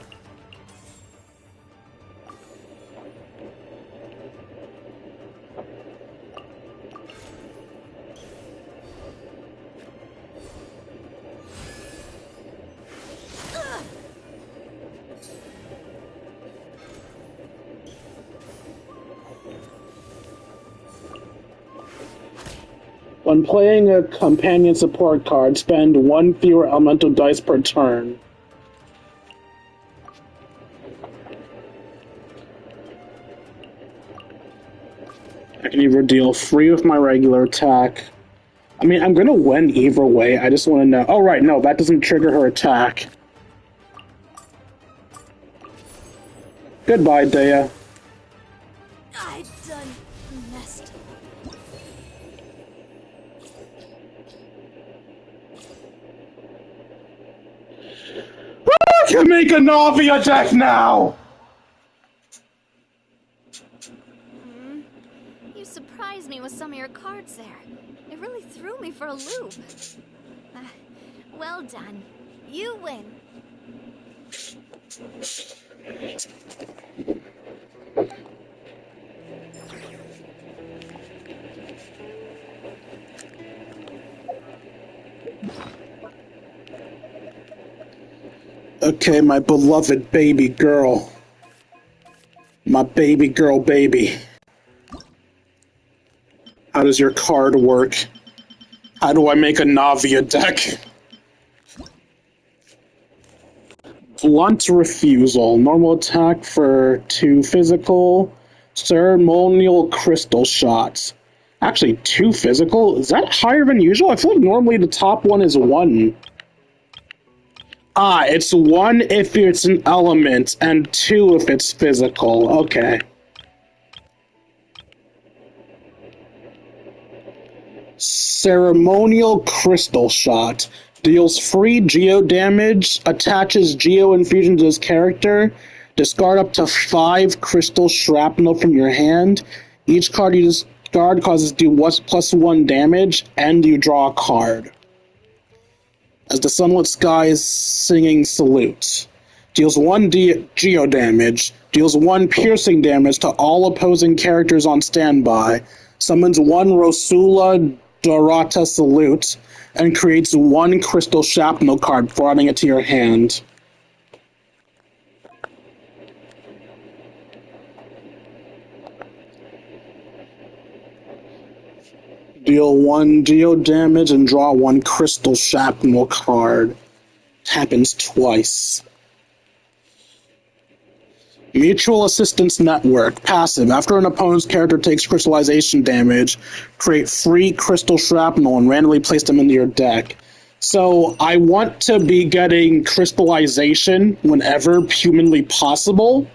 When playing a companion support card, spend 1 fewer elemental dice per turn. I can either deal 3 with my regular attack. I mean, I'm gonna win either way, I just want to know. Oh, right, no, that doesn't trigger her attack. Goodbye, Dea. I done messed. I can make a Navi attack now! You surprised me with some of your cards there. It really threw me for a loop. Well done. You win. Okay, my beloved baby girl. My baby girl baby. How does your card work? How do I make a Navia deck? Blunt Refusal. Normal attack for 2 physical. Ceremonial Crystal Shots. Actually, 2 physical? Is that higher than usual? I feel like normally the top one is 1. Ah, it's 1 if it's an element, and 2 if it's physical. Okay. Ceremonial Crystal Shot. Deals free Geo damage, attaches Geo Infusion to his character, discard up to 5 Crystal Shrapnel from your hand. Each card you discard causes do +1 damage, and you draw a card. As the Sunlit Skies Singing Salute. Deals 1 Geo damage, deals 1 piercing damage to all opposing characters on standby, summons 1 Rosula Dorata Salute, and creates 1 Crystal Shrapnel card before adding it to your hand. Deal 1 Geo damage and draw 1 Crystal Shrapnel card. It happens twice. Mutual Assistance Network. Passive. After an opponent's character takes crystallization damage, create 3 Crystal Shrapnel and randomly place them into your deck. So I want to be getting crystallization whenever humanly possible,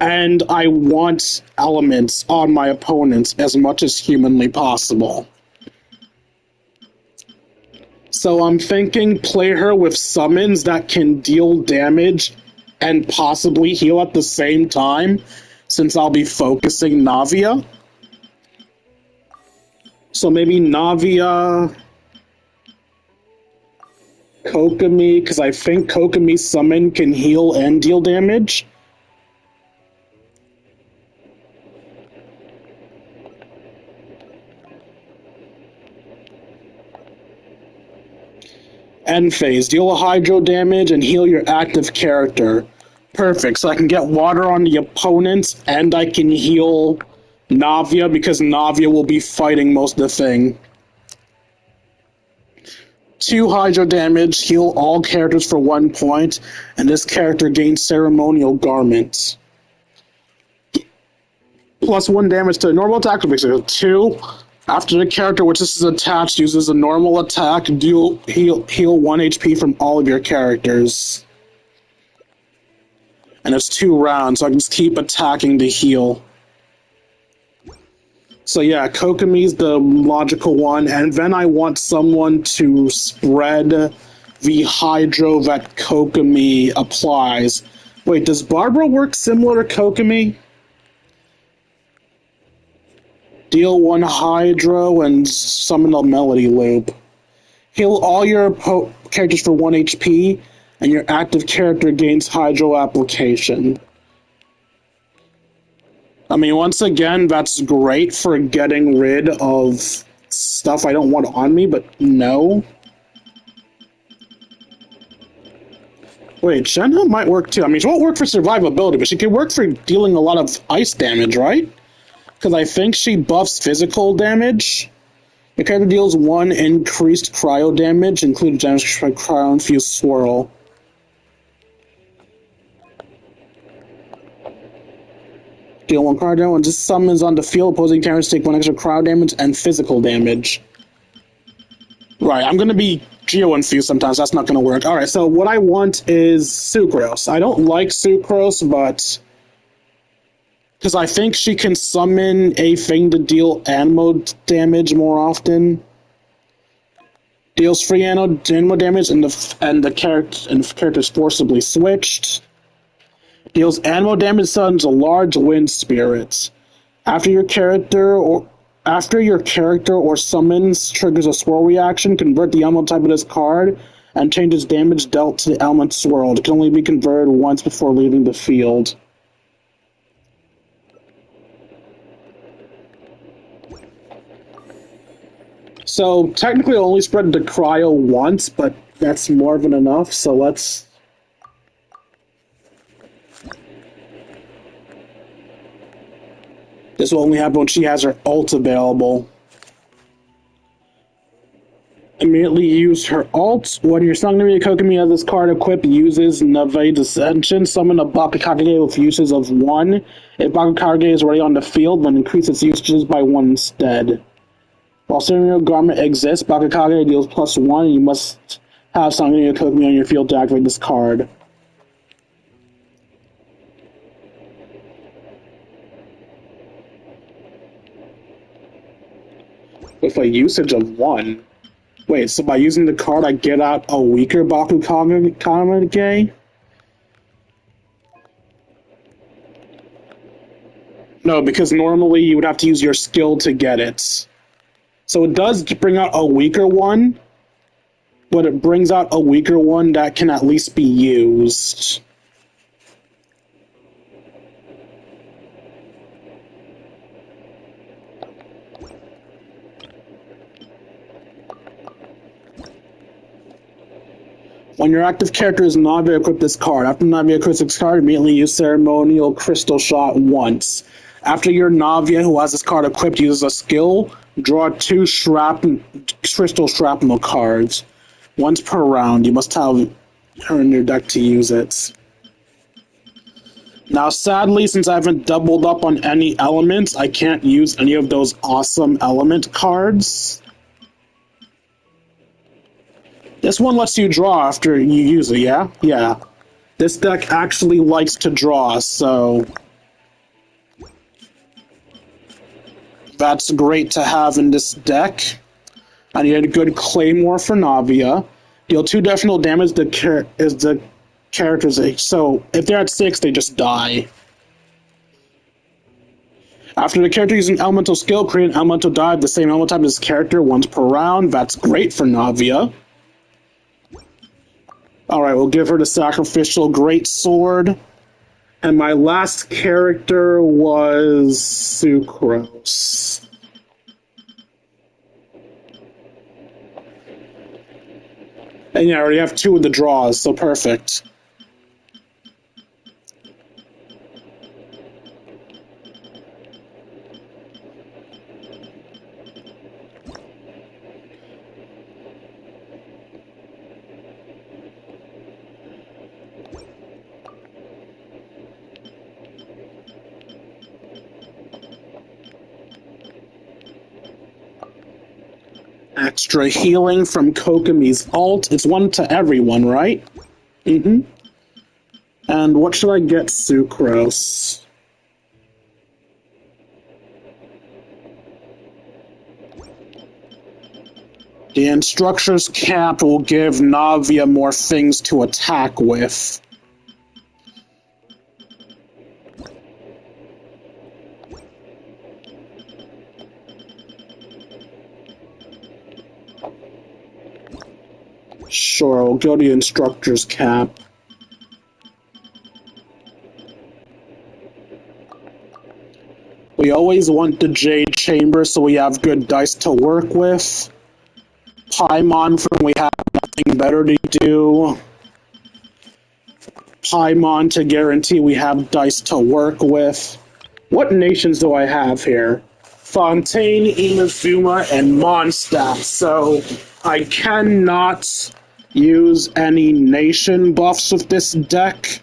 and I want elements on my opponents as much as humanly possible. So I'm thinking play her with summons that can deal damage and possibly heal at the same time, since I'll be focusing Navia. So maybe Navia, Kokomi, because I think Kokomi's summon can heal and deal damage. End phase. Deal a hydro damage and heal your active character. Perfect. So I can get water on the opponents and I can heal Navia because Navia will be fighting most of the thing. 2 hydro damage, heal all characters for 1 point, and this character gains ceremonial garments. +1 damage to normal attack. 2. After the character which this is attached uses a normal attack, heal 1 HP from all of your characters. And it's 2 rounds, so I can just keep attacking to heal. So yeah, Kokomi's the logical one, and then I want someone to spread the hydro that Kokomi applies. Wait, does Barbara work similar to Kokomi? Deal 1 Hydro and summon a Melody Loop. Heal all your characters for 1 HP, and your active character gains Hydro application. I mean, once again, that's great for getting rid of stuff I don't want on me, but no. Wait, Shenhe might work too. I mean, she won't work for survivability, but she could work for dealing a lot of ice damage, right? Because I think she buffs physical damage. The character deals 1 increased cryo damage, including damage by cryo-infused swirl. Deal 1 cryo damage, and just summons on the field, opposing characters take 1 extra cryo damage and physical damage. Right, I'm gonna be geo-infused sometimes, that's not gonna work. Alright, so what I want is Sucrose. I don't like Sucrose, but because I think she can summon a thing to deal animal damage more often. Deals free animal damage and the character's forcibly switched. Deals animal damage summons a large wind spirit. After your character or summons triggers a swirl reaction, convert the element type of this card and change its damage dealt to the element swirled. It can only be converted once before leaving the field. So technically I'll only spread the cryo once, but that's more than enough, so let's... This will only happen when she has her ult available. Immediately use her ult. When you're summoning a Kokomi has this card equipped, uses Invade Ascension. Summon a Bakakage with uses of 1. If Bakakage is already on the field, then increase its usages by 1 instead. While Ceremonial Garment exists, Bakakage deals +1, and you must have Sangoku Kokomi on your field to activate this card. With a usage of 1. Wait, so by using the card I get out a weaker Bakakage? No, because normally you would have to use your skill to get it. So it does bring out a weaker one, but it brings out a weaker one that can at least be used. When your active character is Navia, equip this card. After Navia equips this card, immediately use Ceremonial Crystal Shot once. After your Navia, who has this card equipped, uses a skill, draw 2 Crystal Shrapnel cards. Once per round. You must have her in your deck to use it. Now, sadly, since I haven't doubled up on any elements, I can't use any of those awesome element cards. This one lets you draw after you use it, yeah? Yeah. This deck actually likes to draw, so... That's great to have in this deck. I need a good Claymore for Navia. Deal 2 additional damage to the character's age. So, if they're at 6, they just die. After the character uses an elemental skill, create an elemental die of the same elemental type as this character once per round. That's great for Navia. Alright, we'll give her the Sacrificial Greatsword. And my last character was Sucrose. And yeah, I already have 2 of the draws, so perfect. Extra healing from Kokomi's ult. It's 1 to everyone, right? Mm-hmm. And what should I get Sucrose? The Instructor's Cap will give Navia more things to attack with. Sure, we'll go to the instructor's cap. We always want the Jade Chamber so we have good dice to work with. Paimon for when we have nothing better to do. Paimon to guarantee we have dice to work with. What nations do I have here? Fontaine, Inazuma, and Mondstadt. So I cannot use any nation buffs with this deck.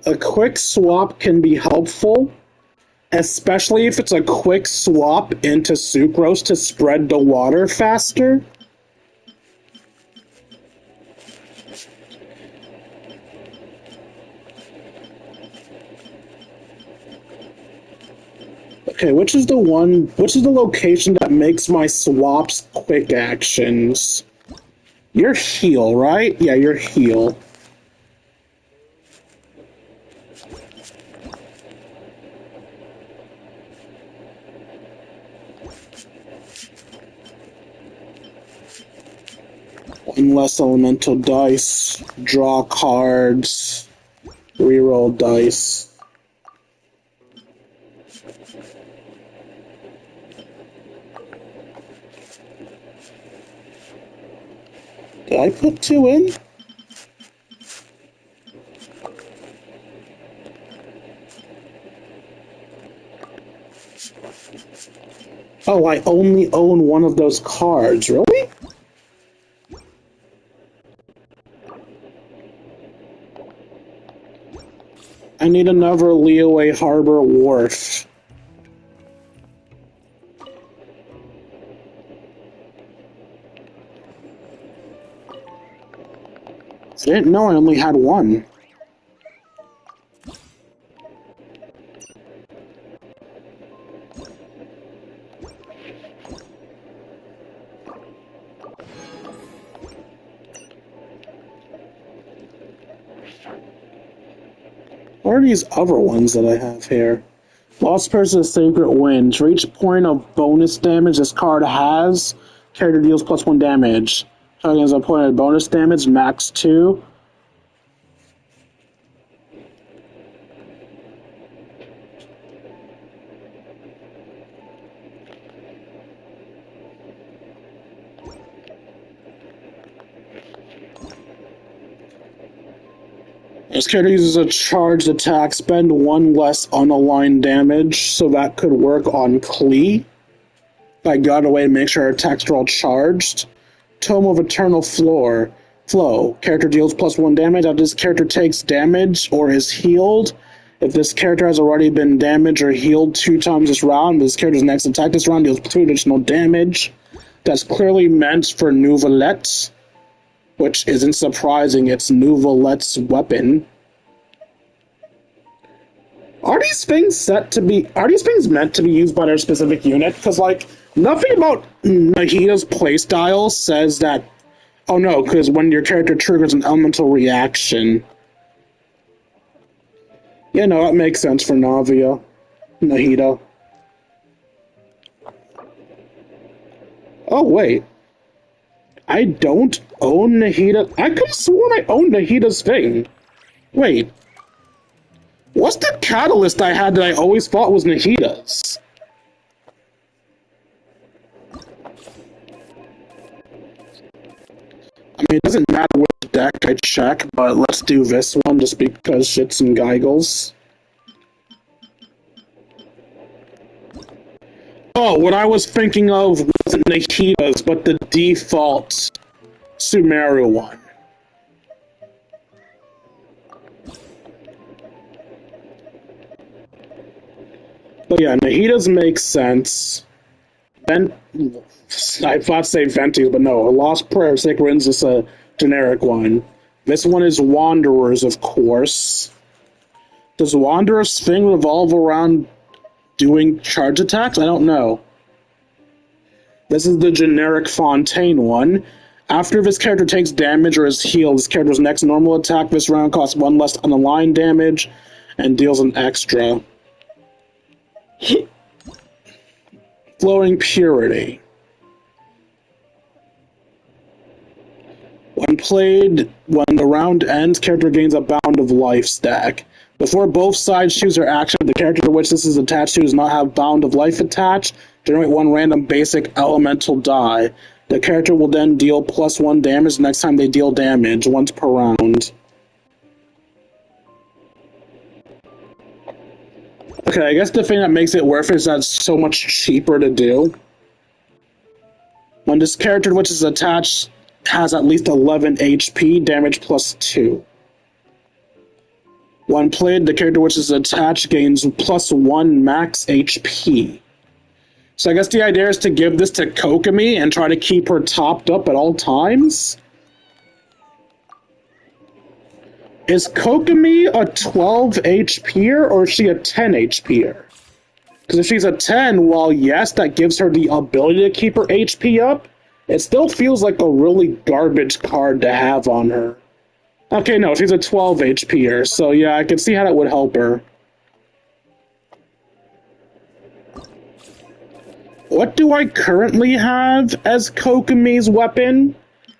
A quick swap can be helpful, especially if it's a quick swap into Sucrose to spread the water faster. Okay, which is the location that makes my swaps quick actions? You're heal, right? Yeah, you're heal. One less elemental dice, draw cards, reroll dice. Did I put 2 in? Oh, I only own one of those cards, really? I need another Leeway Harbor Wharf. I didn't know I only had one. What are these other ones that I have here? Lost Person's Secret Wins. For each point of bonus damage this card has, character deals +1 damage. Target has a point of bonus damage, max 2. This character uses a charged attack, spend 1 less unaligned damage, so that could work on Klee. I got away to make sure our attacks are all charged. Tome of Eternal Flow. Character deals +1 damage after this character takes damage or is healed. If this character has already been damaged or healed 2 times this round, this character's next attack this round deals 2 additional damage. That's clearly meant for Nouvelette, which isn't surprising, it's Nouvelette's weapon. Are these things meant to be used by their specific unit? Because, like, nothing about Nahida's playstyle says that. Oh no, because when your character triggers an elemental reaction. Yeah, no, that makes sense for Nahida. Oh, wait. I don't own Nahida. I could have sworn I owned Nahida's thing. Wait. What's the catalyst I had that I always thought was Nahida's? I mean, it doesn't matter which deck I check, but let's do this one just because shits and giggles. Oh, what I was thinking of wasn't Nahida's, but the default Sumeru one. But yeah, Nahida's makes sense. Then I thought to say Venti, but no, Lost Prayer, Sacred Winds is a generic one. This one is Wanderers, of course. Does Wanderer's thing revolve around doing charge attacks? I don't know. This is the generic Fontaine one. After this character takes damage or is healed, this character's next normal attack this round costs 1 less unaligned damage and deals an extra. Flowing Purity. When played, when the round ends, character gains a Bound of Life stack. Before both sides choose their action, the character to which this is attached to does not have Bound of Life attached. Generate 1 random basic elemental die. The character will then deal +1 damage the next time they deal damage, once per round. Okay, I guess the thing that makes it worth it is that it's so much cheaper to do. When this character to which is attached has at least 11 HP, damage +2. When played, the character which is attached gains +1 max HP. So I guess the idea is to give this to Kokomi and try to keep her topped up at all times? Is Kokomi a 12 HP'er or is she a 10 HP'er? Because if she's a 10, well, yes, that gives her the ability to keep her HP up. It still feels like a really garbage card to have on her. Okay, no, she's a 12 HP'er, so yeah, I can see how that would help her. What do I currently have as Kokomi's weapon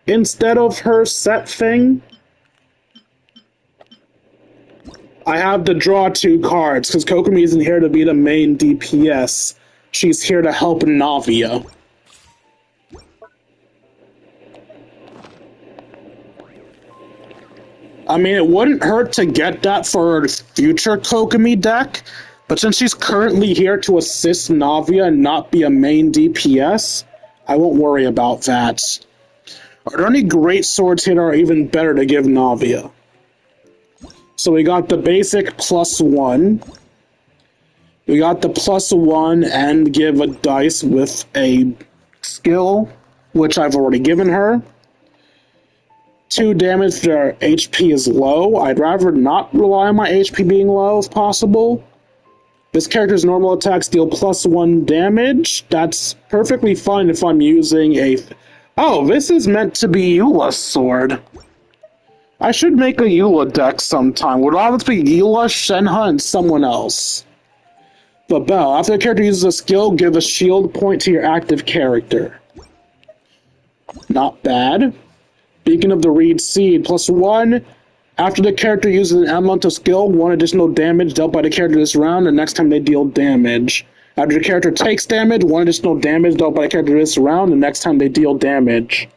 instead of her set thing? I have to draw 2 cards, because Kokomi isn't here to be the main DPS. She's here to help Navia. I mean, it wouldn't hurt to get that for a future Kokomi deck, but since she's currently here to assist Navia and not be a main DPS, I won't worry about that. Are there any great swords here that are even better to give Navia? So we got the basic +1. We got the +1 and give a dice with a skill, which I've already given her. 2 damage if their HP is low. I'd rather not rely on my HP being low if possible. This character's normal attacks deal +1 damage. That's perfectly fine if I'm using a... Oh, this is meant to be Eula's sword. I should make a Eula deck sometime. Would all this be Eula, Shenhe, and someone else? The bell. After the character uses a skill, give a shield point to your active character. Not bad. Beacon of the Reed Seed. +1. After the character uses an elemental skill, 1 additional damage dealt by the character this round, and next time they deal damage. After the character takes damage, 1 additional damage dealt by the character this round, and next time they deal damage.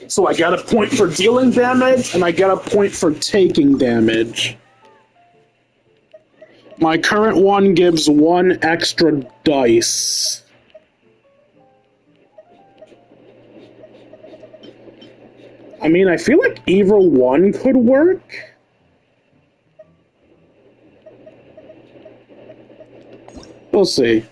So I get a point for dealing damage, and I get a point for taking damage. My current one gives 1 extra dice. I mean, I feel like either one could work. We'll see.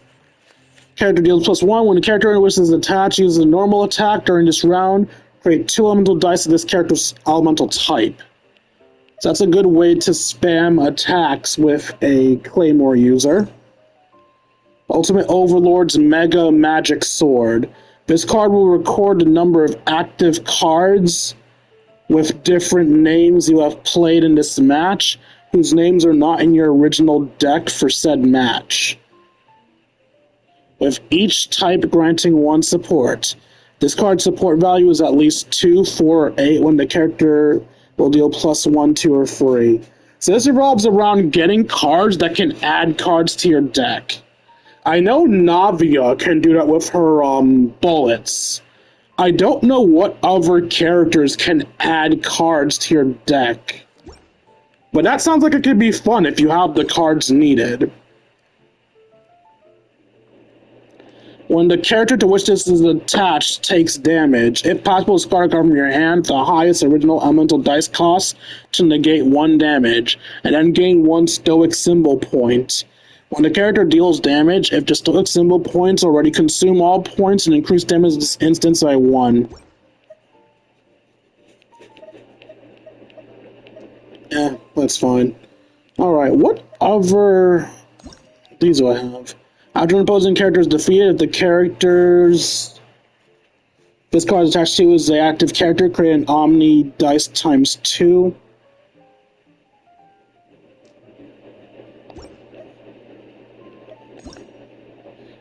Character deals +1. When the character which is attached uses a normal attack during this round, create 2 elemental dice of this character's elemental type. So that's a good way to spam attacks with a Claymore user. Ultimate Overlord's Mega Magic Sword. This card will record the number of active cards with different names you have played in this match, whose names are not in your original deck for said match, with each type granting 1 support. This card's support value is at least 2, 4, or 8 when the character will deal +1, 2, or 3. So this revolves around getting cards that can add cards to your deck. I know Navia can do that with her bullets. I don't know what other characters can add cards to your deck. But that sounds like it could be fun if you have the cards needed. When the character to which this is attached takes damage, if possible, discard a card from your hand, the highest original elemental dice cost to negate 1 damage, and then gain 1 stoic symbol point. When the character deals damage, if the stoic symbol points already consume all points and increase damage in this instance by 1. That's fine. Alright, what other... These do I have? After an opposing character is defeated, if the character's... this card is attached to is the active character, create an Omni dice times 2.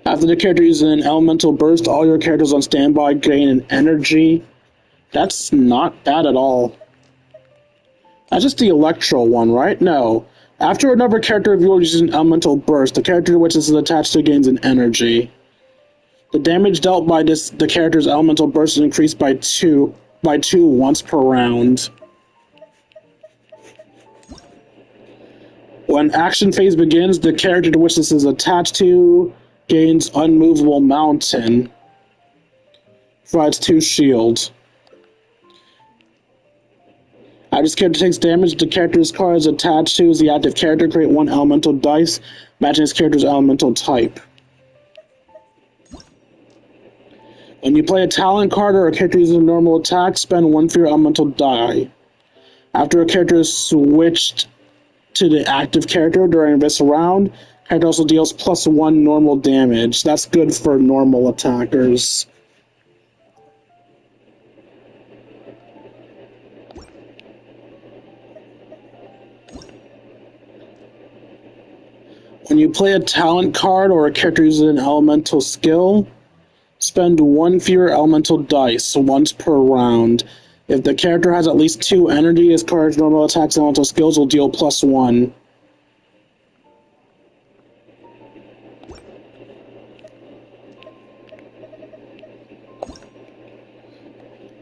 After the character uses an elemental burst, all your characters on standby gain an energy. That's not bad at all. That's just the Electro one, right? No. After another character of yours uses an elemental burst, the character to which this is attached to gains an energy. The damage dealt by the character's elemental burst is increased by 2 once per round. When action phase begins, the character to which this is attached to gains Unmovable Mountain. Provides 2 shields. After this character takes damage, the character's card is attached to is the active character. Create 1 elemental dice, matching his character's elemental type. When you play a talent card or a character uses a normal attack, spend 1 for your elemental die. After a character is switched to the active character during this round, the character also deals +1 normal damage. That's good for normal attackers. When you play a talent card or a character uses an elemental skill, spend 1 fewer elemental dice once per round. If the character has at least 2 energy, his card's normal attacks and elemental skills will deal +1.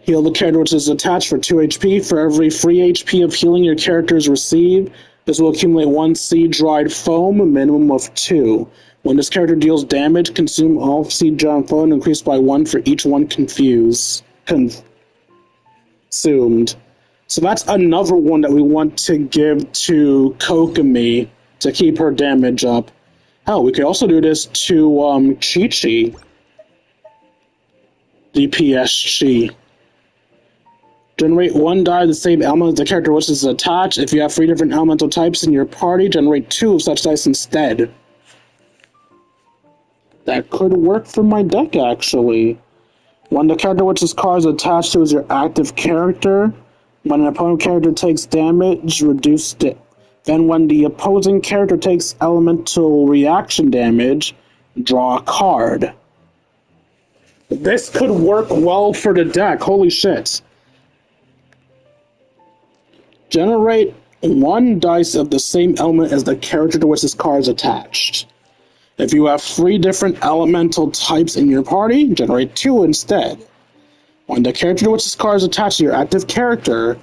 Heal the character which is attached for 2 HP. For every free HP of healing your characters receive, this will accumulate 1 seed-dried foam, a minimum of 2. When this character deals damage, consume all seed-dried foam and increase by 1 for each one consumed. So that's another one that we want to give to Kokomi to keep her damage up. Hell, we could also do this to Chi-Chi. DPS Chi. Generate 1 die of the same element as the character which is attached. If you have 3 different elemental types in your party, generate 2 of such dice instead. That could work for my deck, actually. When the character which this card is attached to is your active character, when an opponent character takes damage, reduce it. Then when the opposing character takes elemental reaction damage, draw a card. This could work well for the deck, holy shit. Generate 1 dice of the same element as the character to which this card is attached. If you have 3 different elemental types in your party, generate 2 instead. When the character to which this card is attached to your active character,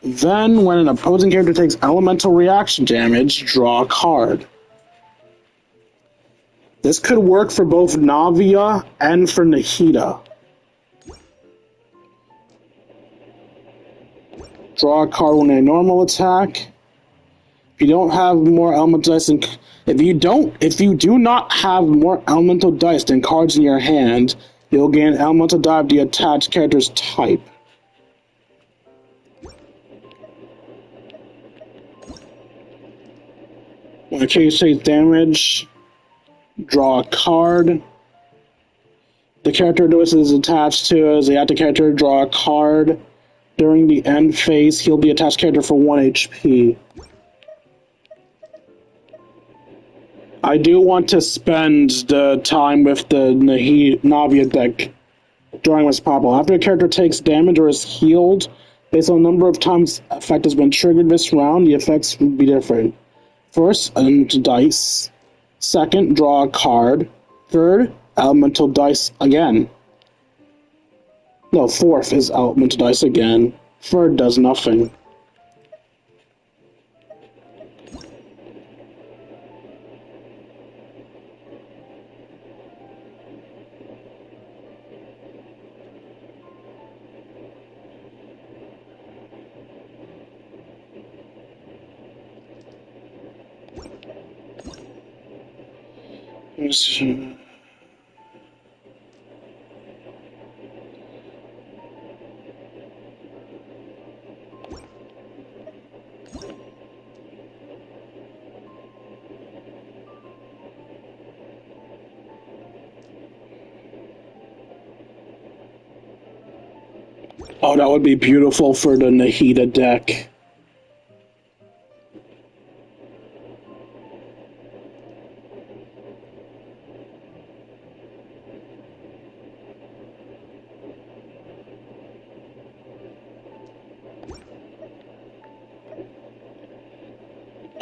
then when an opposing character takes elemental reaction damage, draw a card. This could work for both Navia and for Nahida. Draw a card when a normal attack. If you don't have more elemental dice than, if you do not have more elemental dice than cards in your hand, you'll gain elemental die of the attached character's type. When a character takes damage, draw a card. The character to which it is attached to is the active character, draw a card. During the end phase, heal the attached character for 1 HP. I do want to spend the time with the Navia deck during what's possible. After a character takes damage or is healed, based on the number of times the effect has been triggered this round, the effects will be different. First, elemental dice. Second, draw a card. Third, elemental dice again. No, fourth is elemental dice again. Third does nothing. Oh, that would be beautiful for the Nahida deck.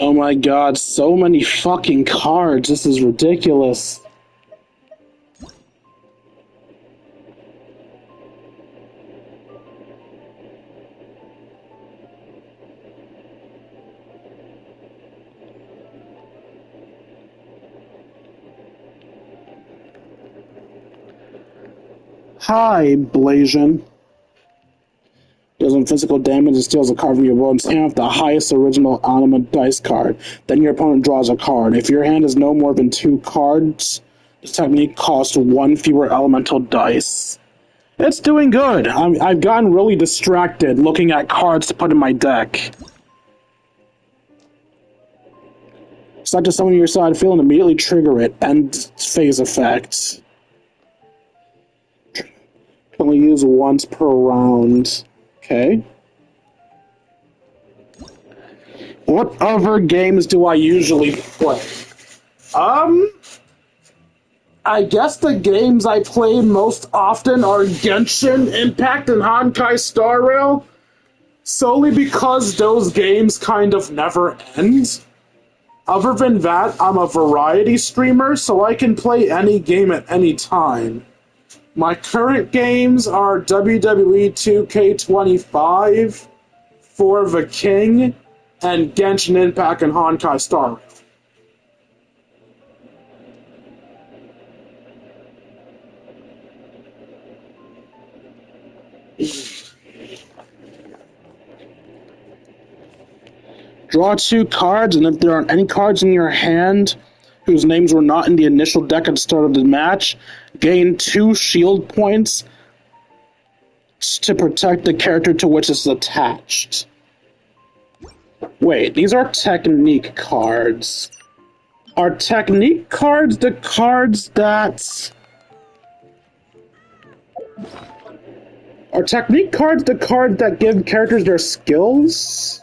Oh my god, so many fucking cards. This is ridiculous. Hi, Blasian. Doesn't physical damage and steals a card from your opponent's hand with the highest original element dice card. Then your opponent draws a card. If your hand has no more than 2 cards, this technique costs 1 fewer elemental dice. It's doing good. I've gotten really distracted looking at cards to put in my deck. Start to summon your side field and immediately trigger it. End phase effect. Only use once per round. Okay. What other games do I usually play? I guess the games I play most often are Genshin Impact and Honkai Star Rail, solely because those games kind of never end. Other than that, I'm a variety streamer, so I can play any game at any time. My current games are WWE 2K25, For the King, and Genshin Impact and Honkai Star Rail. Draw 2 cards, and if there aren't any cards in your hand whose names were not in the initial deck at the start of the match, gain 2 shield points to protect the character to which it's attached. Wait, these are technique cards. Are technique cards the cards that... Are technique cards the cards that give characters their skills?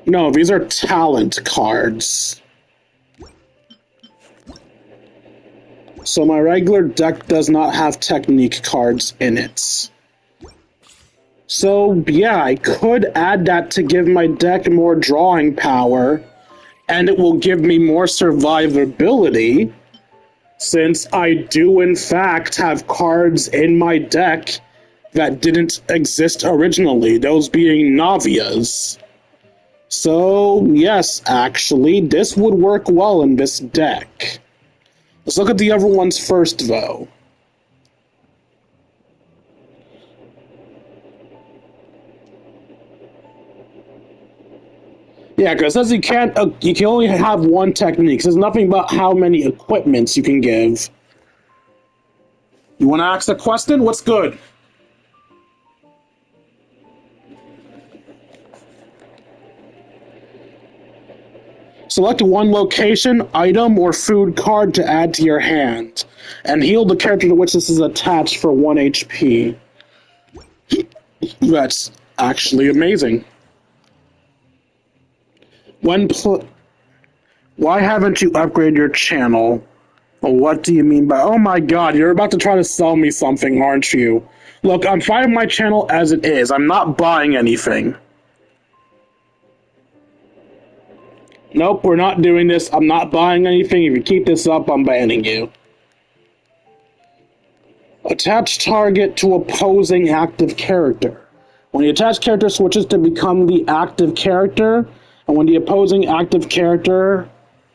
No, these are talent cards. So my regular deck does not have technique cards in it. So yeah, I could add that to give my deck more drawing power, and it will give me more survivability, since I do in fact have cards in my deck that didn't exist originally, those being Navias. So, yes, actually, this would work well in this deck. Let's look at the other ones first, though. Yeah, because it says you can only have one technique. It says nothing about how many equipments you can give. You want to ask a question? What's good? Select one location, item, or food card to add to your hand, and heal the character to which this is attached for 1 HP. That's actually amazing. Why haven't you upgraded your channel? What do you mean by... Oh my god, you're about to try to sell me something, aren't you? Look, I'm fine with my channel as it is. I'm not buying anything. Nope, we're not doing this. I'm not buying anything. If you keep this up, I'm banning you. Attach target to opposing active character. When the attached character switches to become the active character, and when the opposing active character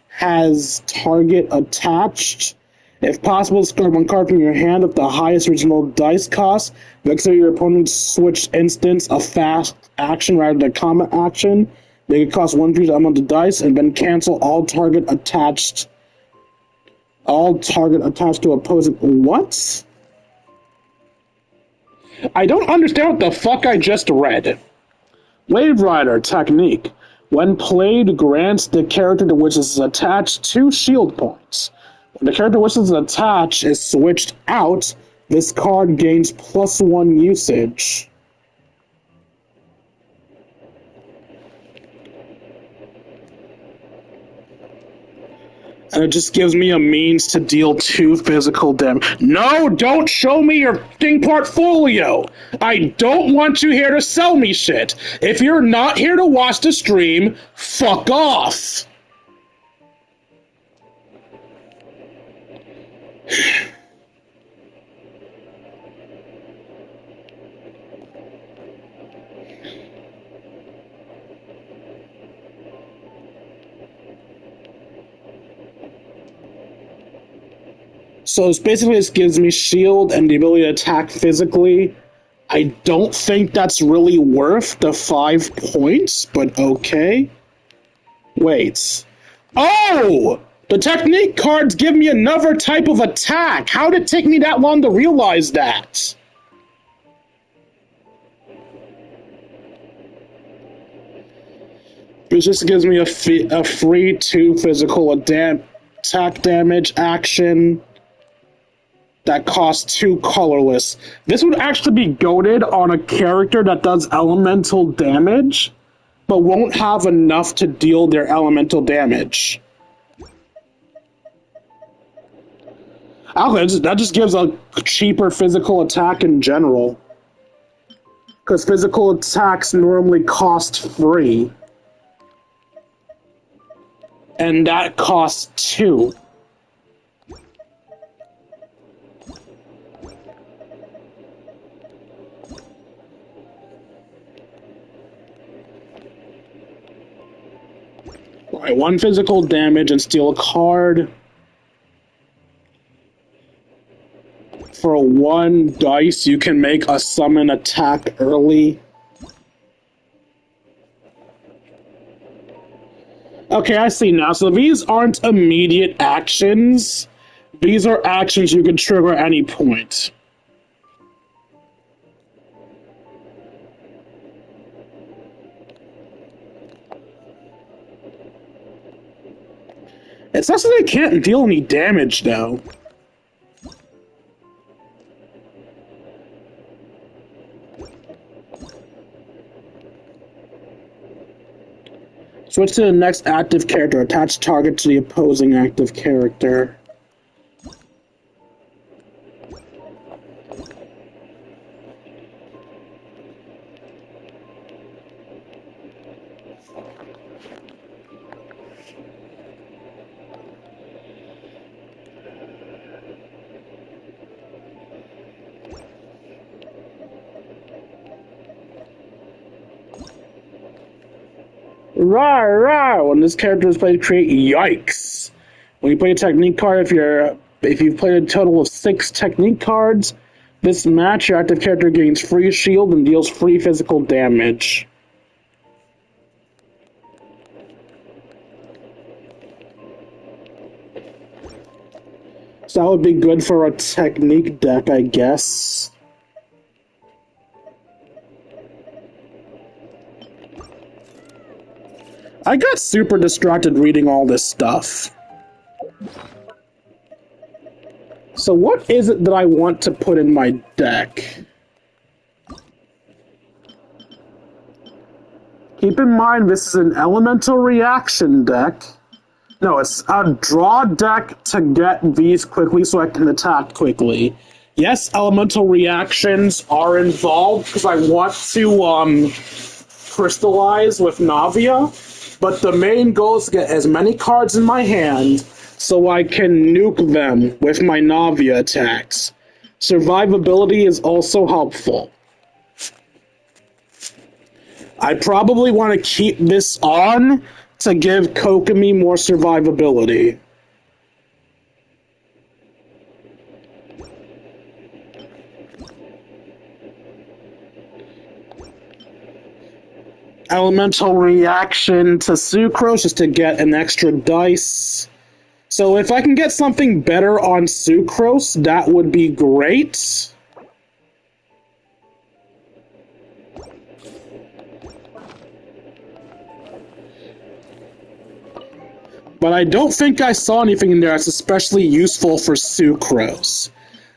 has target attached, If possible, discard one card from your hand with the highest original dice cost. Consider your opponent's switched instance a fast action rather than a combat action. Make it cost 1 piece amount of dice, and then cancel all target attached to opposing. What? I don't understand what the fuck I just read. Wave Rider technique. When played, grants the character to which this is attached 2 shield points. When the character which is attached is switched out, this card gains +1 usage. And it just gives me a means to deal 2 physical damage. No, don't show me your f***ing portfolio! I don't want you here to sell me shit! If you're not here to watch the stream, fuck off! So basically this gives me shield and the ability to attack physically. I don't think that's really worth the 5 points, but okay. Wait. Oh! The technique cards give me another type of attack! How did it take me that long to realize that? It just gives me a free 2 physical attack damage action that costs 2 colorless. This would actually be goated on a character that does elemental damage, but won't have enough to deal their elemental damage. Okay, that just gives a cheaper physical attack in general. Because physical attacks normally cost 3. And that costs 2. Alright, 1 physical damage and steal a card. For 1 dice, you can make a summon attack early. Okay, I see now. So these aren't immediate actions. These are actions you can trigger at any point. It says that they can't deal any damage, though. Switch to the next active character. Attach target to the opposing active character. Rah! When this character is played, create yikes. When you play a technique card, if you've played a total of 6 technique cards, this match your active character gains free shield and deals free physical damage. So that would be good for a technique deck, I guess. I got super distracted reading all this stuff. So what is it that I want to put in my deck? Keep in mind this is an elemental reaction deck. No, it's a draw deck to get these quickly so I can attack quickly. Yes, elemental reactions are involved because I want to crystallize with Navia. But the main goal is to get as many cards in my hand so I can nuke them with my Navia attacks. Survivability is also helpful. I probably want to keep this on to give Kokomi more survivability. elemental reaction to Sucrose just to get an extra dice. So if I can get something better on Sucrose, that would be great. But I don't think I saw anything in there that's especially useful for Sucrose.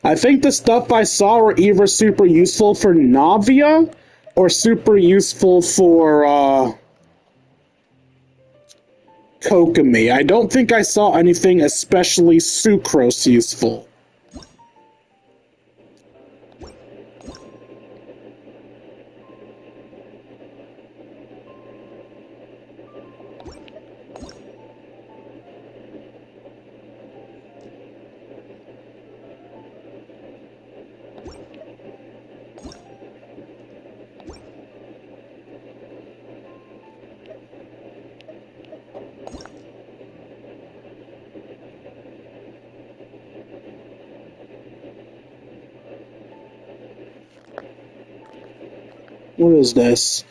I think the stuff I saw were either super useful for Navia or super useful for Kokomi. I don't think I saw anything especially Sucrose useful. What is this?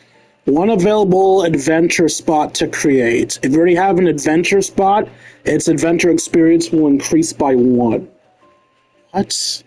One available adventure spot to create. If you already have an adventure spot, its adventure experience will increase by 1. What?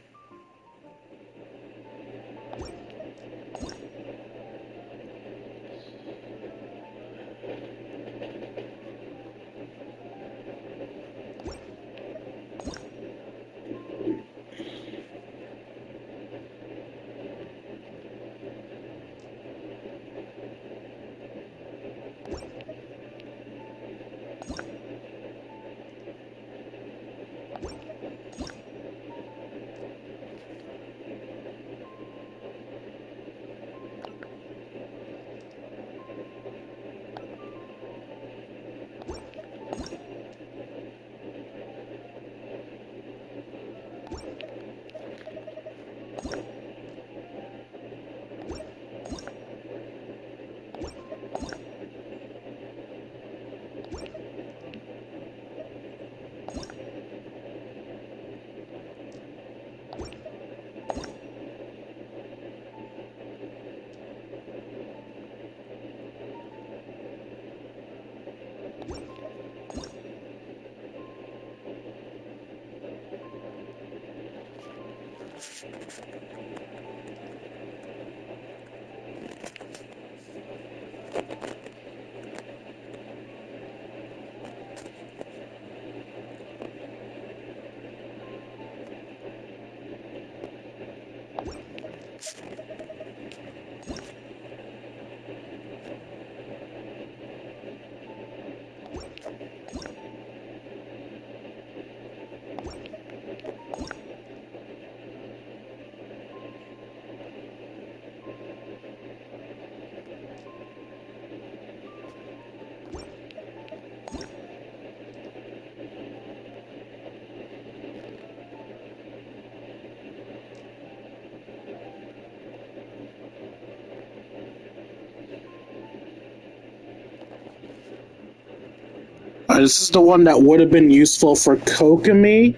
This is the one that would have been useful for Kokomi,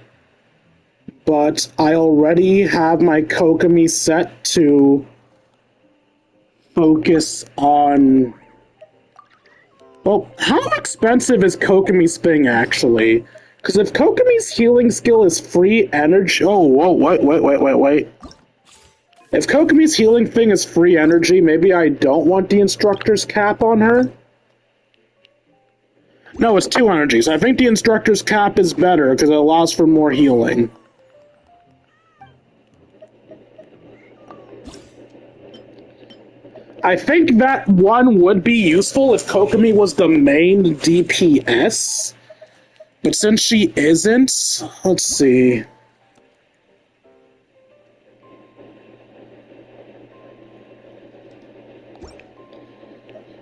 but I already have my Kokomi set to focus on... Well, how expensive is Kokomi's thing, actually? Because if Kokomi's healing skill is free energy... Oh, whoa, wait. If Kokomi's healing thing is free energy, maybe I don't want the instructor's cap on her? No, it's 2 energies. I think the instructor's cap is better because it allows for more healing. I think that one would be useful if Kokomi was the main DPS. But since she isn't, let's see.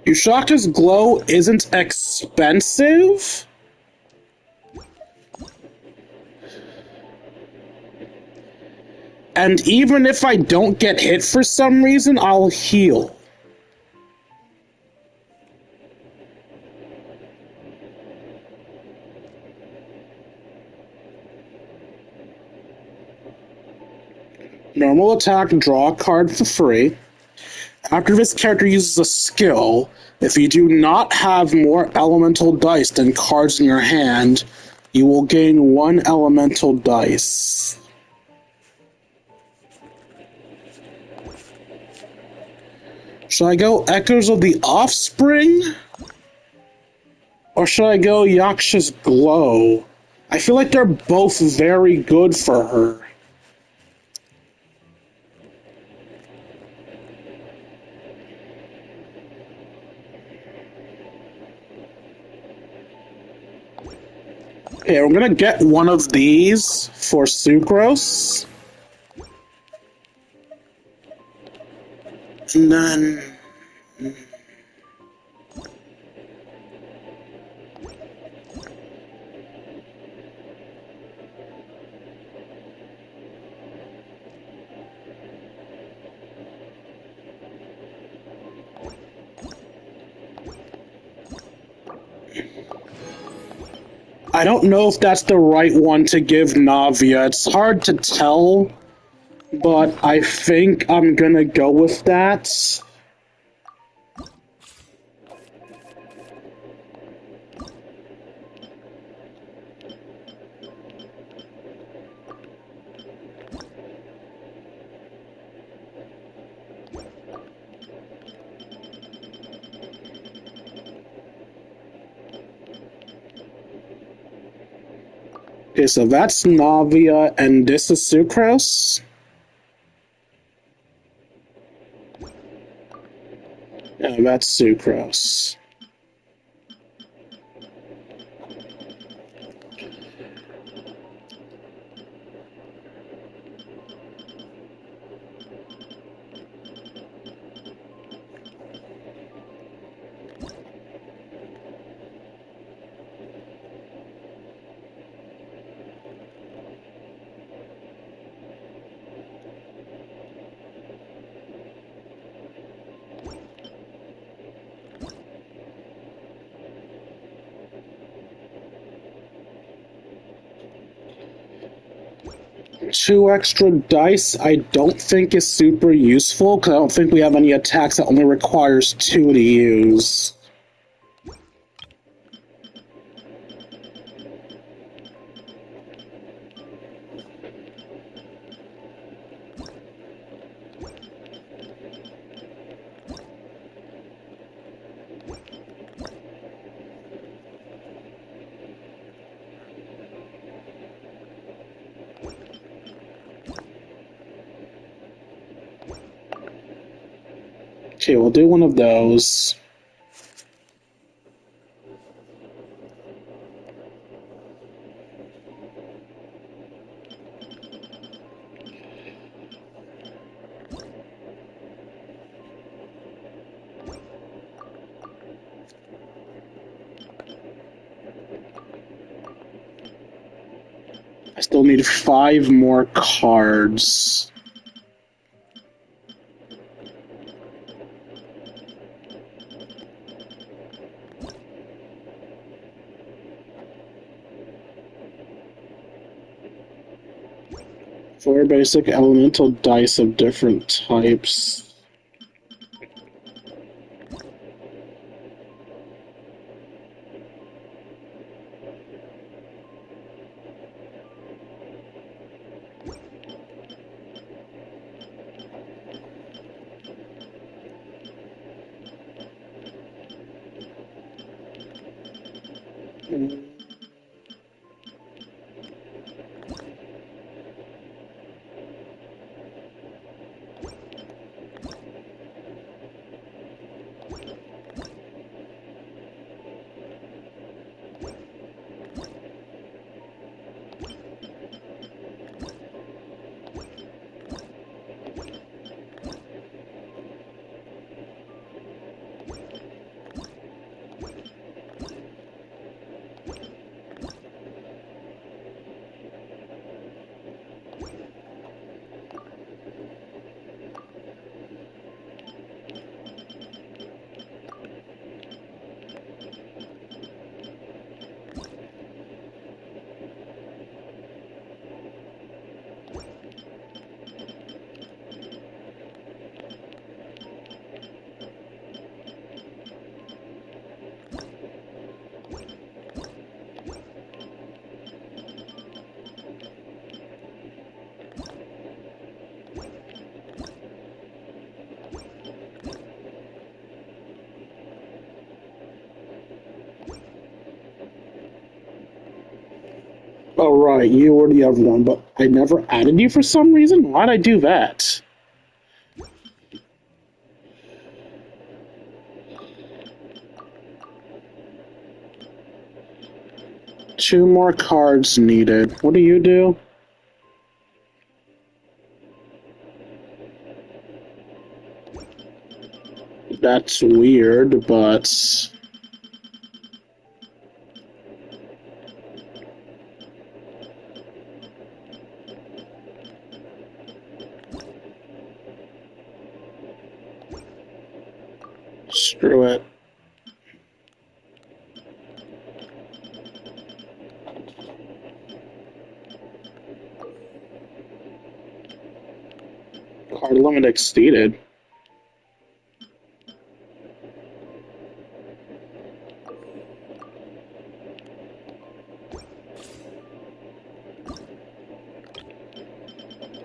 Yushaka's glow isn't expensive? And even if I don't get hit for some reason, I'll heal. Normal attack, draw a card for free. After this character uses a skill, if you do not have more elemental dice than cards in your hand, you will gain 1 elemental dice. Should I go Echoes of the Offspring? Or should I go Yaksha's Glow? I feel like they're both very good for her. Okay, we're gonna get one of these for Sucrose. And then... I don't know if that's the right one to give Navia. It's hard to tell, but I think I'm gonna go with that. Okay, so that's Navia, and this is Sucrose. Yeah, that's Sucrose. Two extra dice I don't think is super useful, because I don't think we have any attacks that only requires 2 to use. Okay, we'll do one of those. I still need 5 more cards. Four basic elemental dice of different types. Oh, right, you were the other one, but I never added you for some reason? Why'd I do that? Two more cards needed. What do you do? That's weird, but... Screw it. Card limit exceeded.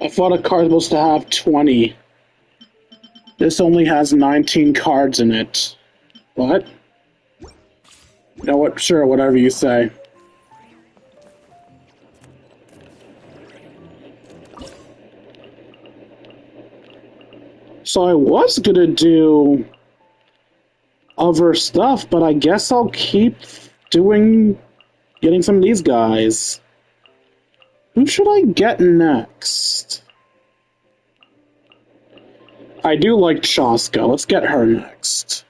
I thought a card was supposed to have 20. This only has 19 cards in it. What? You know what? Sure, whatever you say. So I was gonna do other stuff, but I guess I'll keep getting some of these guys. Who should I get next? I do like Chaska. Let's get her next.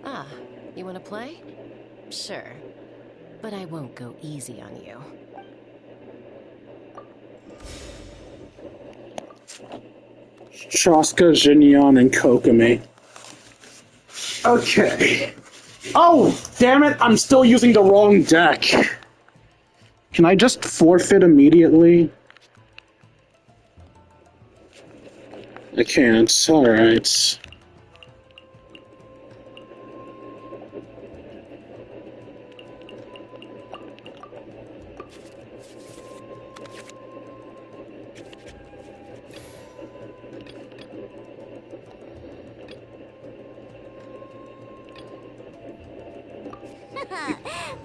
Ah, you want to play? Sure. But I won't go easy on you. Chaska, Jinyan, and Kokomi. Okay. Oh, damn it, I'm still using the wrong deck. Can I just forfeit immediately? I can't. Alright.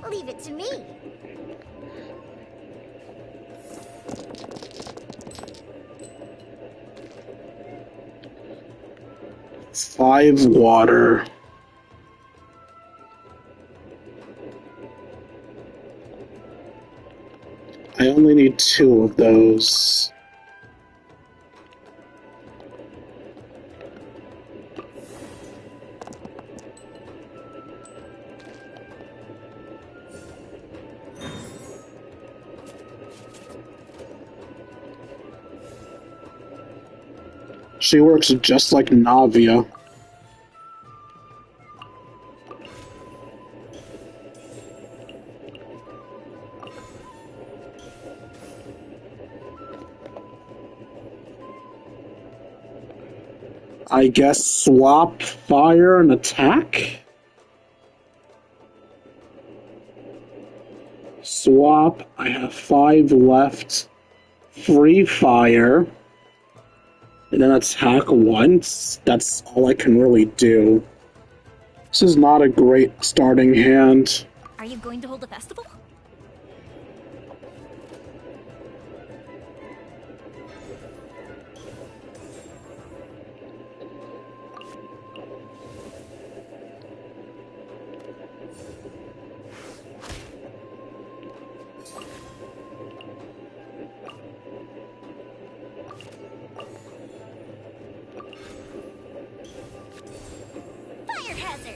Leave it to me. Five water. I only need 2 of those. She works just like Navia. I guess swap fire and attack? Swap. I have 5 left. Free fire. And then attack once. That's all I can really do. This is not a great starting hand. Are you going to hold a festival? Fire hazard.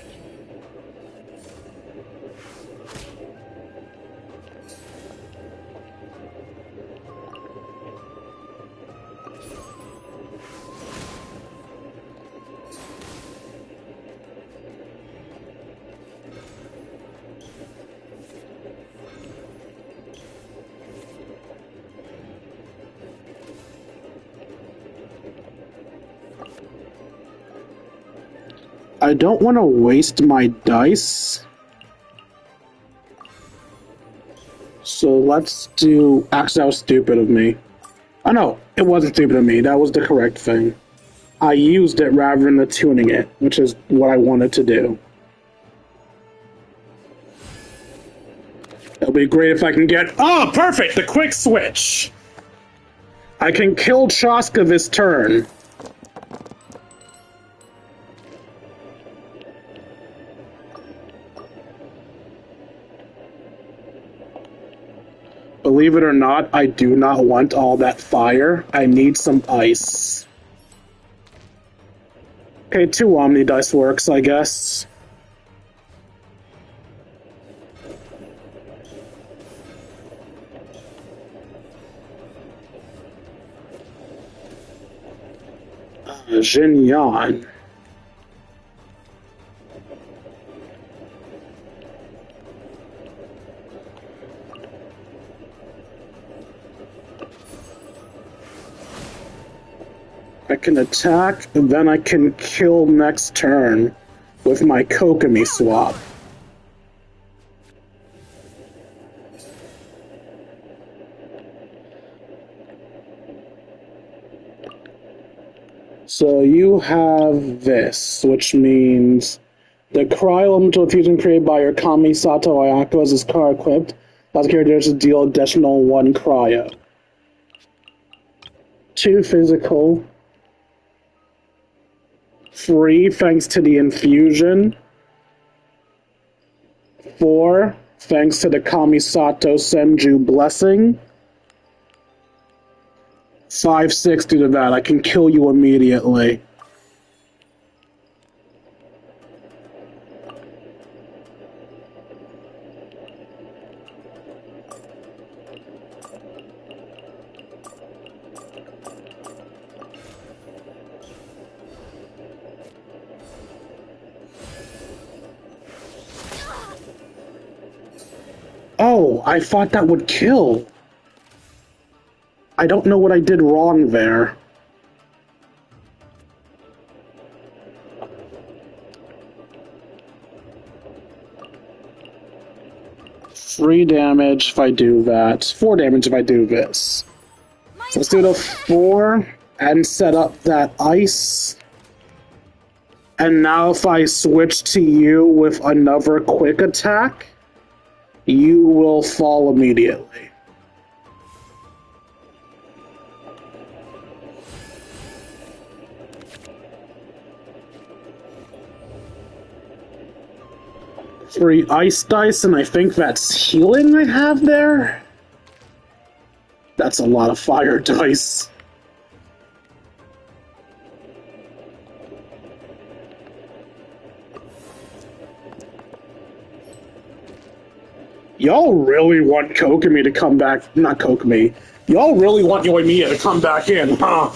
I don't want to waste my dice. So let's do... Actually, that was stupid of me. Oh no, it wasn't stupid of me. That was the correct thing. I used it rather than tuning it, which is what I wanted to do. It'll be great if I can get... Oh, perfect! The quick switch! I can kill Chaska this turn. Believe it or not, I do not want all that fire. I need some ice. Okay, 2 Omni Dice works, I guess. Jin Yan. I can attack, and then I can kill next turn with my Kokomi swap. So you have this, which means the cryo elemental fusion created by your Kami Sato Ayako as his car equipped. Allows characters to deal additional 1 cryo. 2 physical. 3 thanks to the infusion. 4 thanks to the Kamisato Senju blessing. 5, 6 due to that. I can kill you immediately. Oh, I thought that would kill. I don't know what I did wrong there. Three damage if I do that. 4 damage if I do this. So let's do the 4 and set up that ice. And now if I switch to you with another quick attack, you will fall immediately. Three ice dice, and I think that's healing I have there? That's a lot of fire dice. Y'all really want Kokomi to come back? Not Kokomi. Y'all really want Yoimiya to come back in, huh?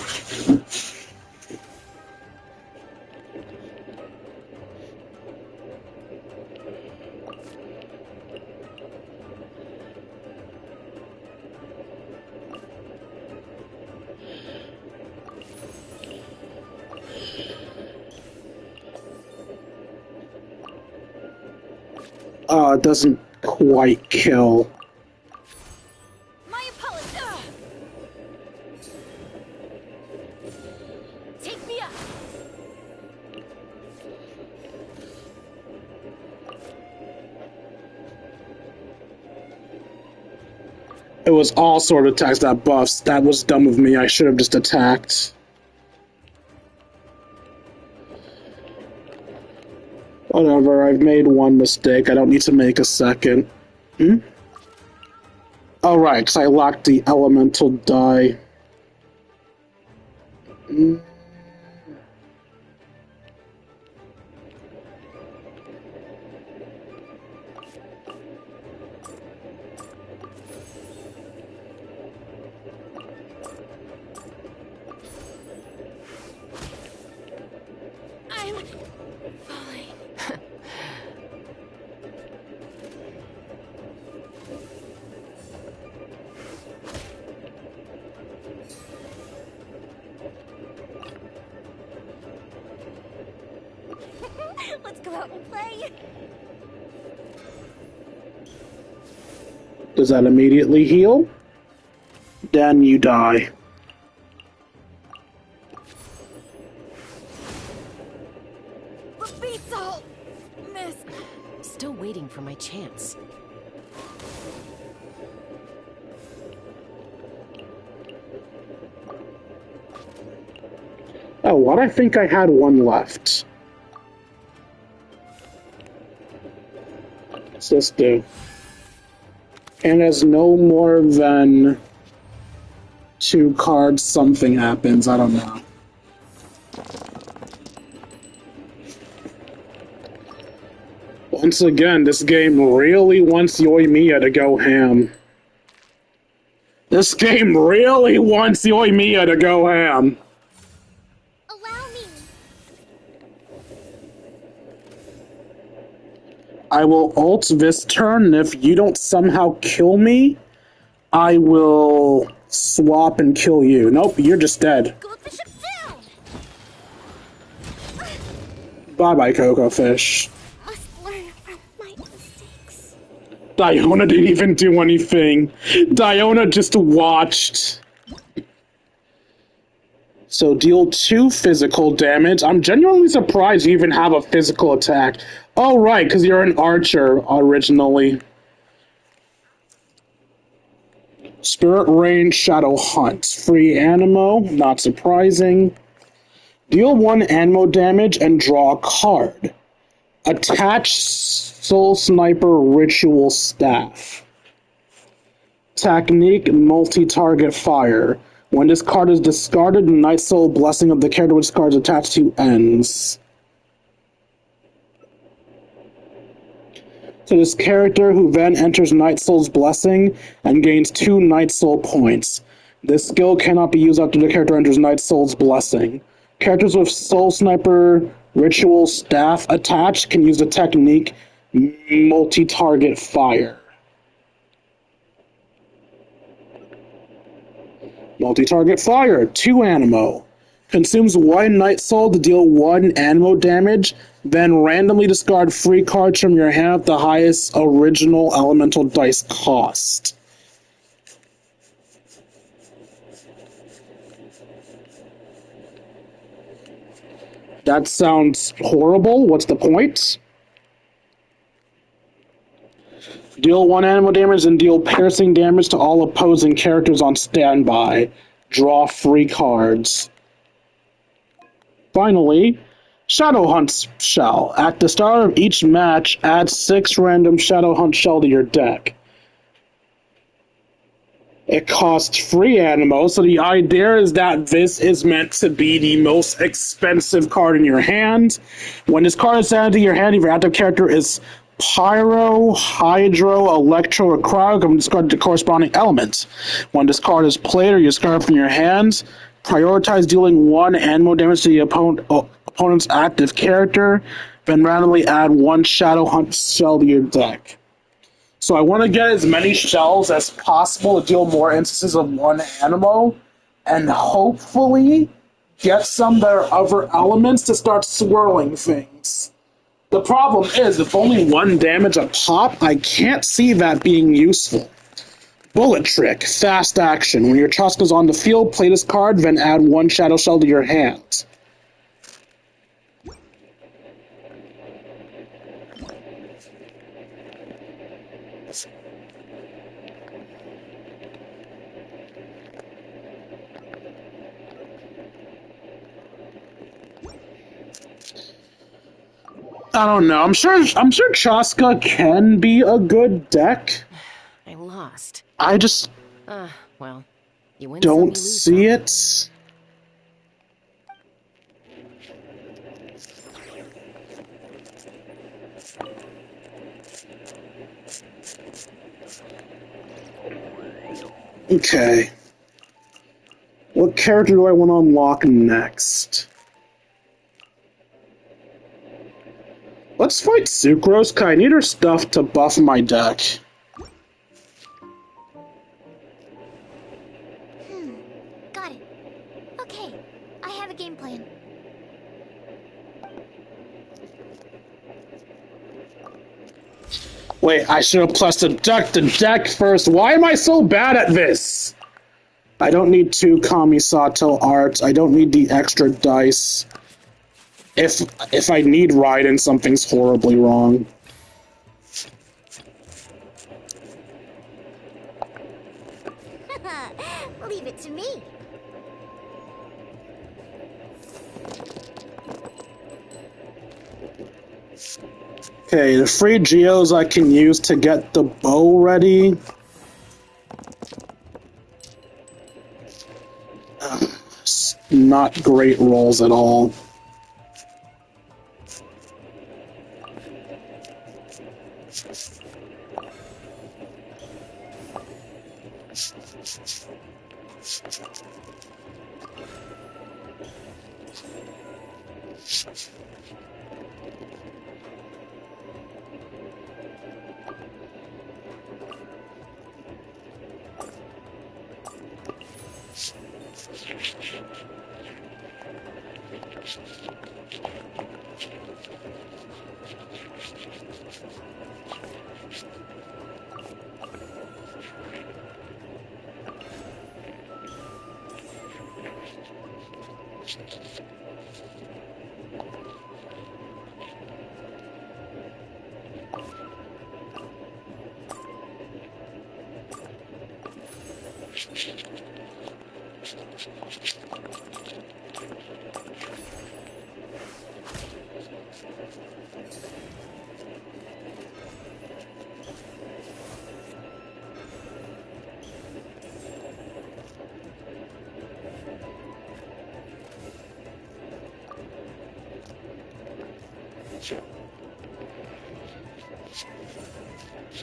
It doesn't quite kill. My apologies. Take me up. It was all sort of attacks that buffs. That was dumb of me. I should have just attacked. Whatever, I've made one mistake. I don't need to make a second. Oh, right, because I locked the elemental die. I'm falling. Let's go out and play. Does that immediately heal? Then you die. The beats all missed. Still waiting for my chance. Oh, what? I think I had one left. What's this do? And as no more than 2 cards, something happens. I don't know. Once again, this game really wants Yoimiya to go ham. This game really wants Yoimiya to go ham. Allow me. I will ult this turn, and if you don't somehow kill me, I will swap and kill you. Nope, you're just dead. Goldfish down. Bye-bye, Coco Fish. Must learn from my mistakes. Diona didn't even do anything. Diona just watched. So deal 2 physical damage. I'm genuinely surprised you even have a physical attack. Oh, right, because you're an archer originally. Spirit Range Shadow Hunt. Free Animo, not surprising. Deal 1 Animo damage and draw a card. Attach Soul Sniper Ritual Staff. Technique Multi-Target Fire. When this card is discarded, the Night Soul Blessing of the character which card is attached to ends. So this character who then enters Night Soul's Blessing and gains 2 Night Soul points. This skill cannot be used after the character enters Night Soul's Blessing. Characters with Soul Sniper Ritual Staff attached can use the technique Multi-Target Fire. Multi-Target Fire, 2 Animo. Consumes 1 Night Soul to deal 1 Animo damage, then randomly discard 3 cards from your hand at the highest original elemental dice cost. That sounds horrible. What's the point? Deal 1 Animo damage and deal piercing damage to all opposing characters on standby. Draw 3 cards. Finally, Shadow Hunt Shell. At the start of each match, add 6 random Shadow Hunt Shell to your deck. It costs 3 Animo, so the idea is that this is meant to be the most expensive card in your hand. When this card is added to your hand, if your active character is Pyro, Hydro, Electro, or Cryo, can discard the corresponding element. When this card is played or you discard it from your hands, prioritize dealing 1 Animo damage to the opponent's active character, then randomly add 1 Shadow Hunt Shell to your deck. So I want to get as many shells as possible to deal more instances of 1 Animo, and hopefully get some that are other elements to start swirling things. The problem is, if only 1 damage a pop, I can't see that being useful. Bullet Trick, fast action. When your Chaska's on the field, play this card, then add 1 Shadow Shell to your hand. I don't know. I'm sure Chaska can be a good deck. I lost. I just well, you win don't some, you lose see some. it. Okay. What character do I want to unlock next? Let's fight Sucrose, because I need her stuff to buff my deck. Got it. Okay, I have a game plan. Wait, I should have plus the deck first. Why am I so bad at this? I don't need 2 Kamisato arts. I don't need the extra dice. If I need Raiden, something's horribly wrong. Leave it to me. Okay, the free geos I can use to get the bow ready. Not great rolls at all.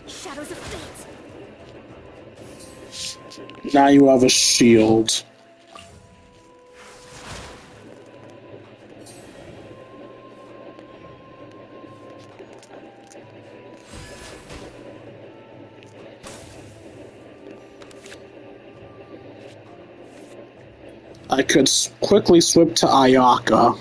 Shadows of Fate. Now you have a shield. I could quickly swip to Ayaka.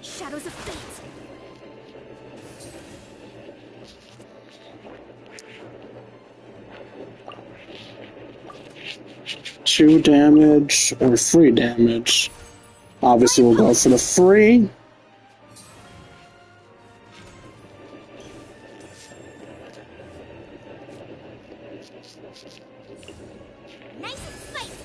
Shadows of Fate. 2 damage or 3 damage. Obviously, we'll go for the free. Nice and spicy.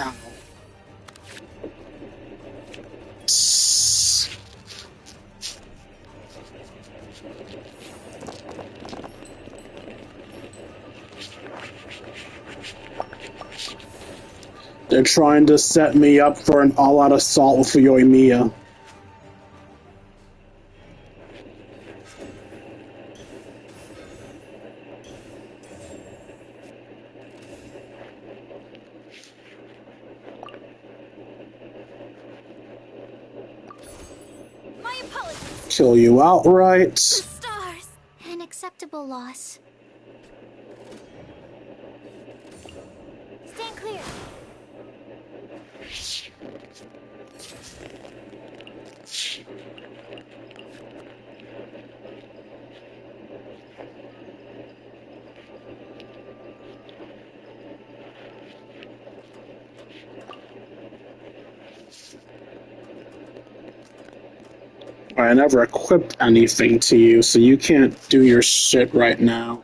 Ow. They're trying to set me up for an all-out assault with Yoimiya. My apologies. Kill you outright. The stars. An acceptable loss. Stand clear. I never equipped anything to you, so you can't do your shit right now.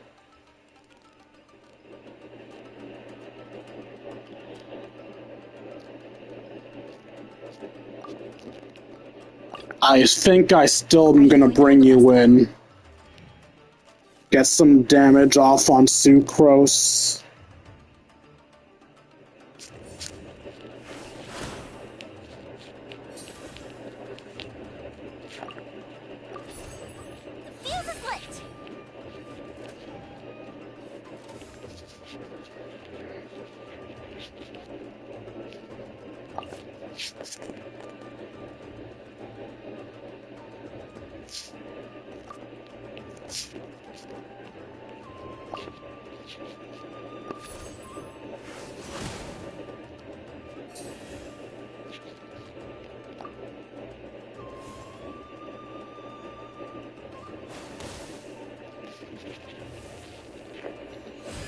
I think I still am gonna bring you in. Get some damage off on Sucrose. The fuse is lit.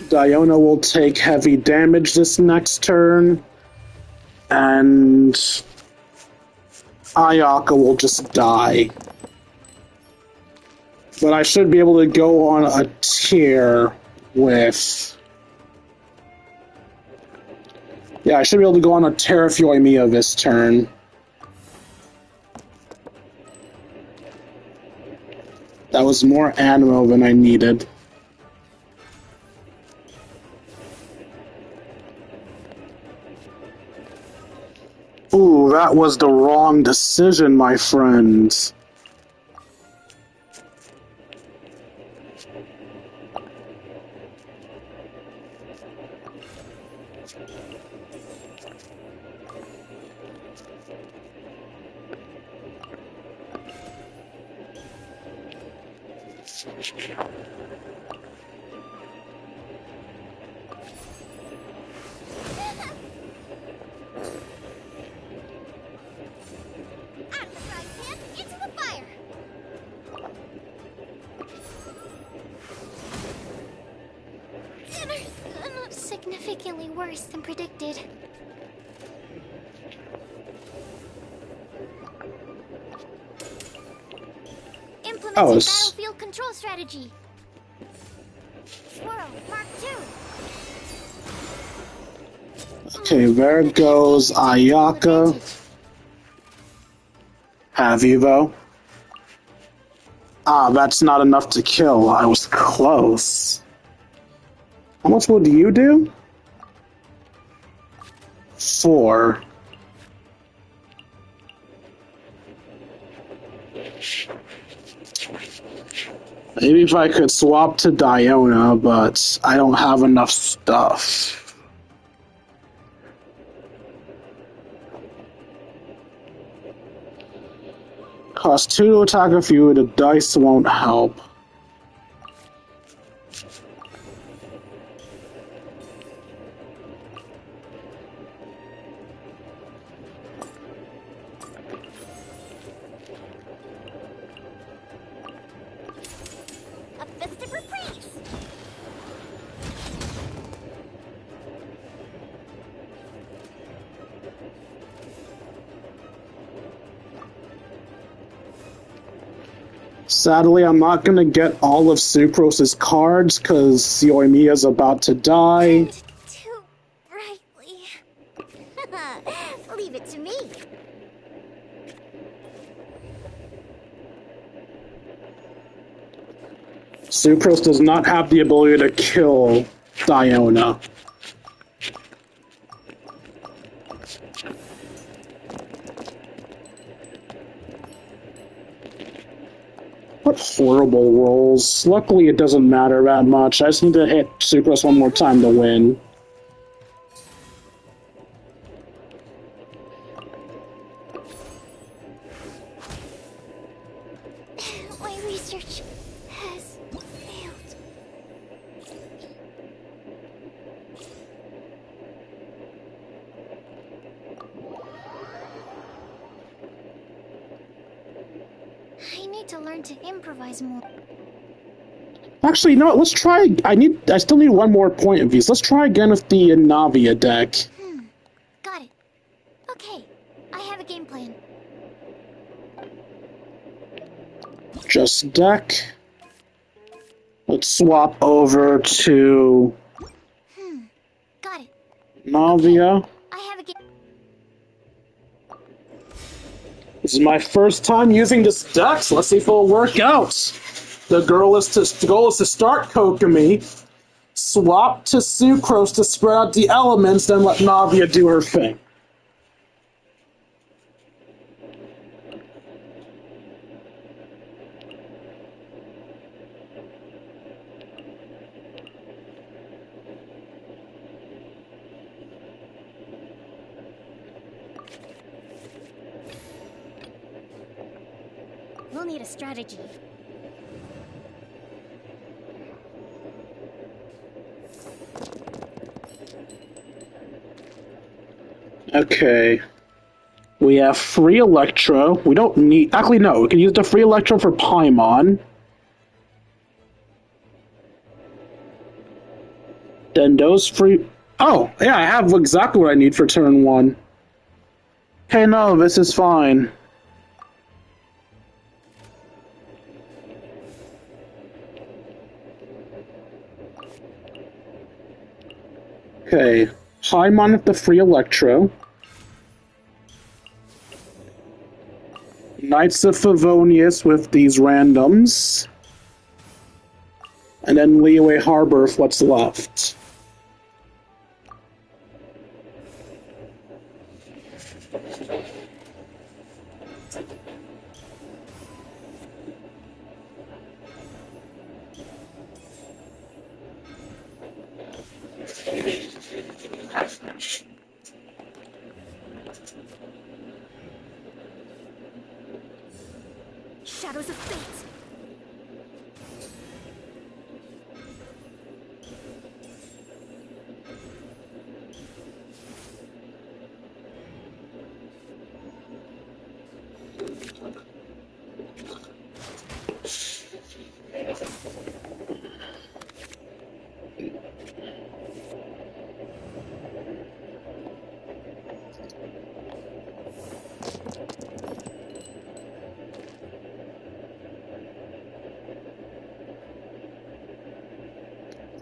Diona will take heavy damage this next turn, and Ayaka will just die. But I should be able to go on a tier with... Yeah, I should be able to go on a tier with Yoimiya this turn. That was more ammo than I needed. Ooh, that was the wrong decision, my friends. Significantly worse than predicted. Implementing battlefield control strategy. Swirl, Mark 2. Okay, there goes Ayaka. Have you, though? Ah, that's not enough to kill. I was close. How much would you do? 4. Maybe if I could swap to Diona, but I don't have enough stuff. Cost 2 to attack a few, the dice won't help. Sadly, I'm not going to get all of Sucrose's cards because Yoimiya's about to die. Too brightly. Leave it to me. Sucrose does not have the ability to kill Diona. What horrible rolls. Luckily, it doesn't matter that much. I just need to hit Sucrose one more time to win. My research has failed. I need to learn to improvise more. Actually, you know what? Let's try. I still need one more point of these. Let's try again with the Navia deck. Got it. Okay, I have a game plan. Just deck. Let's swap over to Got it. Navia. I have a game. This is my first time using this deck, so let's see if it'll work out. The goal is to start Kokomi, swap to Sucrose to spread out the elements, then let Navia do her thing. We'll need a strategy. Okay. We have free Electro. We don't need... Actually, no. We can use the free Electro for Paimon. Then those free... Oh, yeah, I have exactly what I need for turn 1. Okay, no, this is fine. Okay, Paimon with the free Electro. Knights of Favonius with these randoms. And then Liyue Harbor with what's left. Shadows of fate.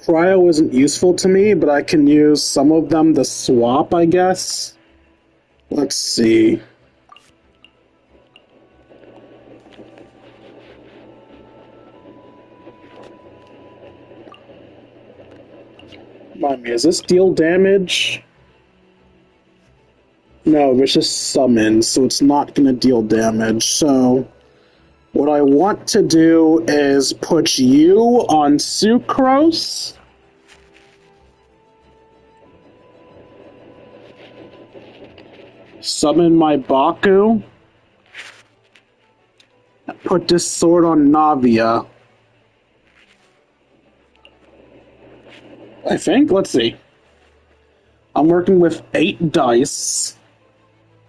Cryo isn't useful to me, but I can use some of them to swap, I guess. Let's see. Remind me, does this deal damage? No, it's just summons, so it's not going to deal damage. So, what I want to do is put you on Sucrose. Summon my Baku. Put this sword on Navia. I think? Let's see. I'm working with 8 dice.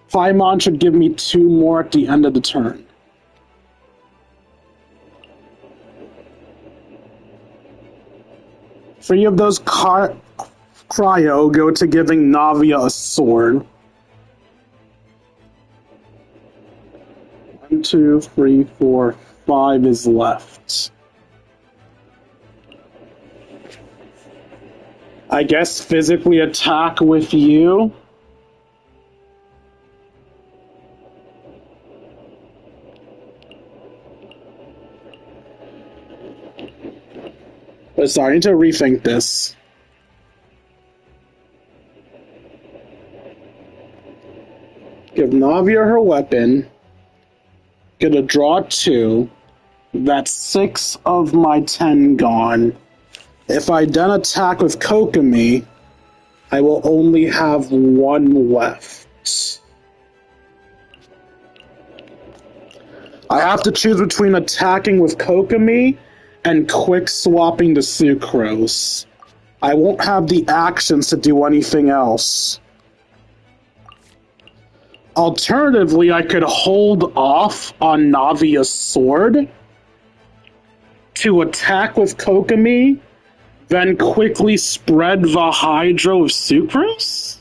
Paimon should give me 2 more at the end of the turn. Three of those cryo go to giving Navia a sword. 1, 2, 3, 4, 5 is left. I guess physically attack with you. But sorry, I need to rethink this. Give Navia her weapon. Gonna draw 2. That's 6 of my 10 gone. If I then attack with Kokomi, I will only have 1 left. I have to choose between attacking with Kokomi and quick swapping to Sucrose. I won't have the actions to do anything else. Alternatively, I could hold off on Navia's sword to attack with Kokomi, then quickly spread the Hydro of Sucrose?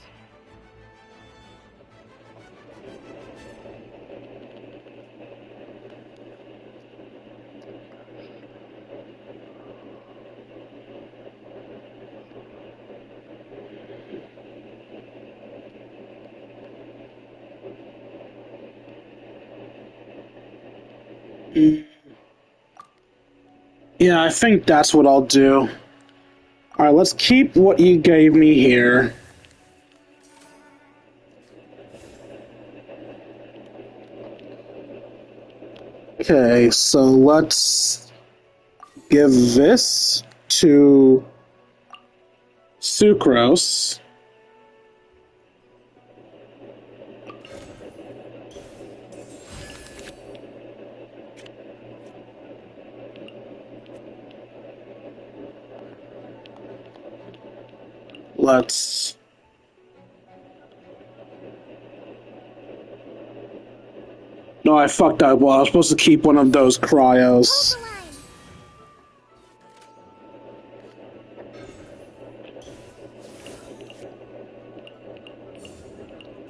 Yeah, I think that's what I'll do. Alright, let's keep what you gave me here. Okay, so let's give this to Sucrose. Let's No, I fucked up. Well, I was supposed to keep one of those cryos.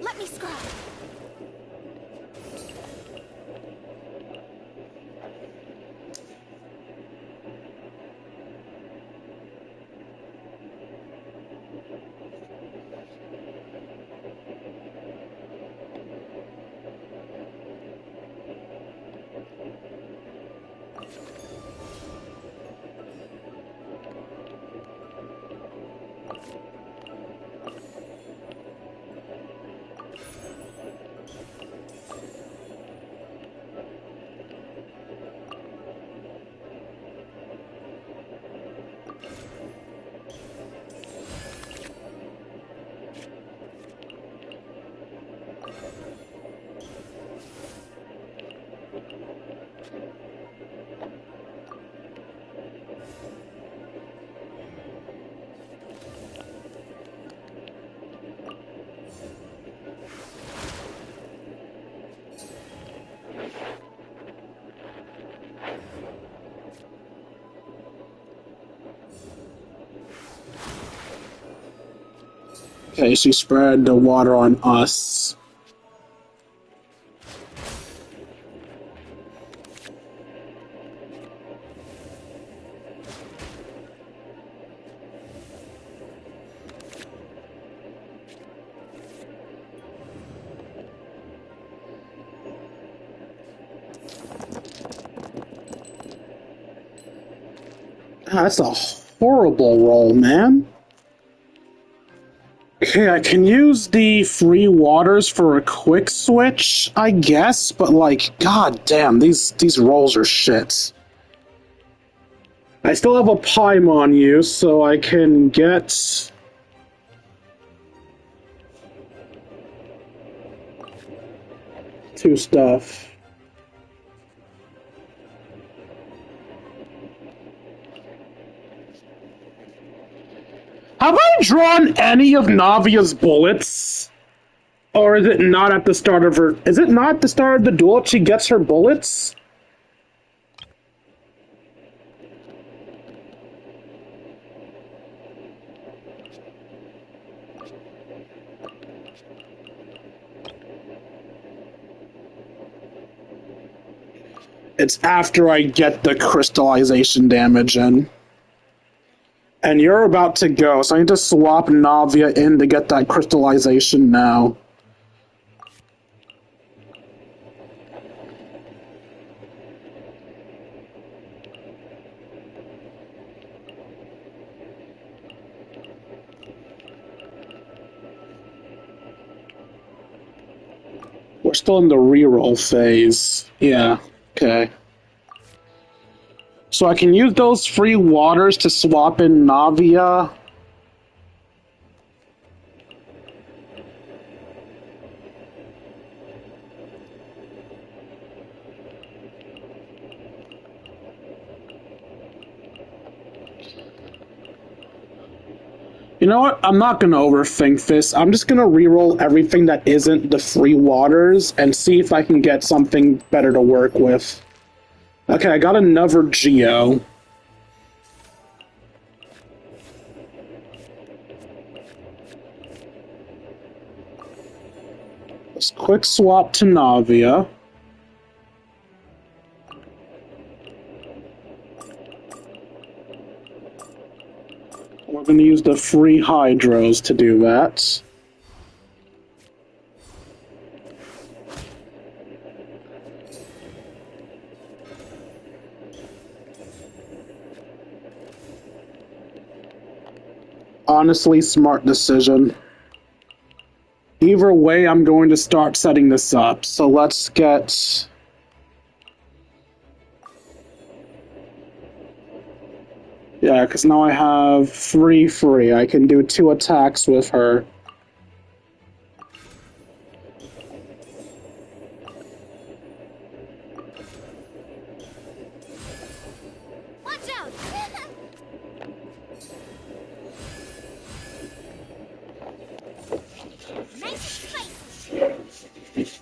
Let me scry. Okay, she spread the water on us. That's a horrible roll, man. Okay, I can use the free waters for a quick switch, I guess, but like, god damn, these rolls are shit. I still have a Paimon use, so I can get... two stuff. Have I drawn any of Navia's bullets? Or is it not at the start of her... Is it not at the start of the duel she gets her bullets? It's after I get the crystallization damage in. And you're about to go, so I need to swap Navia in to get that crystallization now. We're still in the reroll phase. Yeah, okay. So I can use those free waters to swap in Navia. You know what? I'm not gonna overthink this. I'm just gonna reroll everything that isn't the free waters and see if I can get something better to work with. Okay, I got another Geo. Let's quick swap to Navia. We're going to use the free Hydros to do that. Honestly, smart decision. Either way, I'm going to start setting this up. So let's get... Yeah, because now I have 3 free. I can do 2 attacks with her. Watch out! Nice and spicy.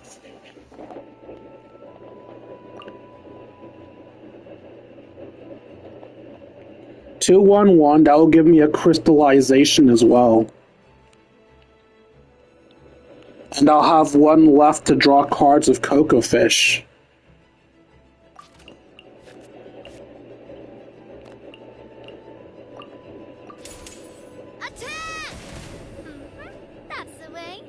2/1/1, that will give me a crystallization as well. And I'll have one left to draw cards with Cocoa Fish. Attack! That's the way.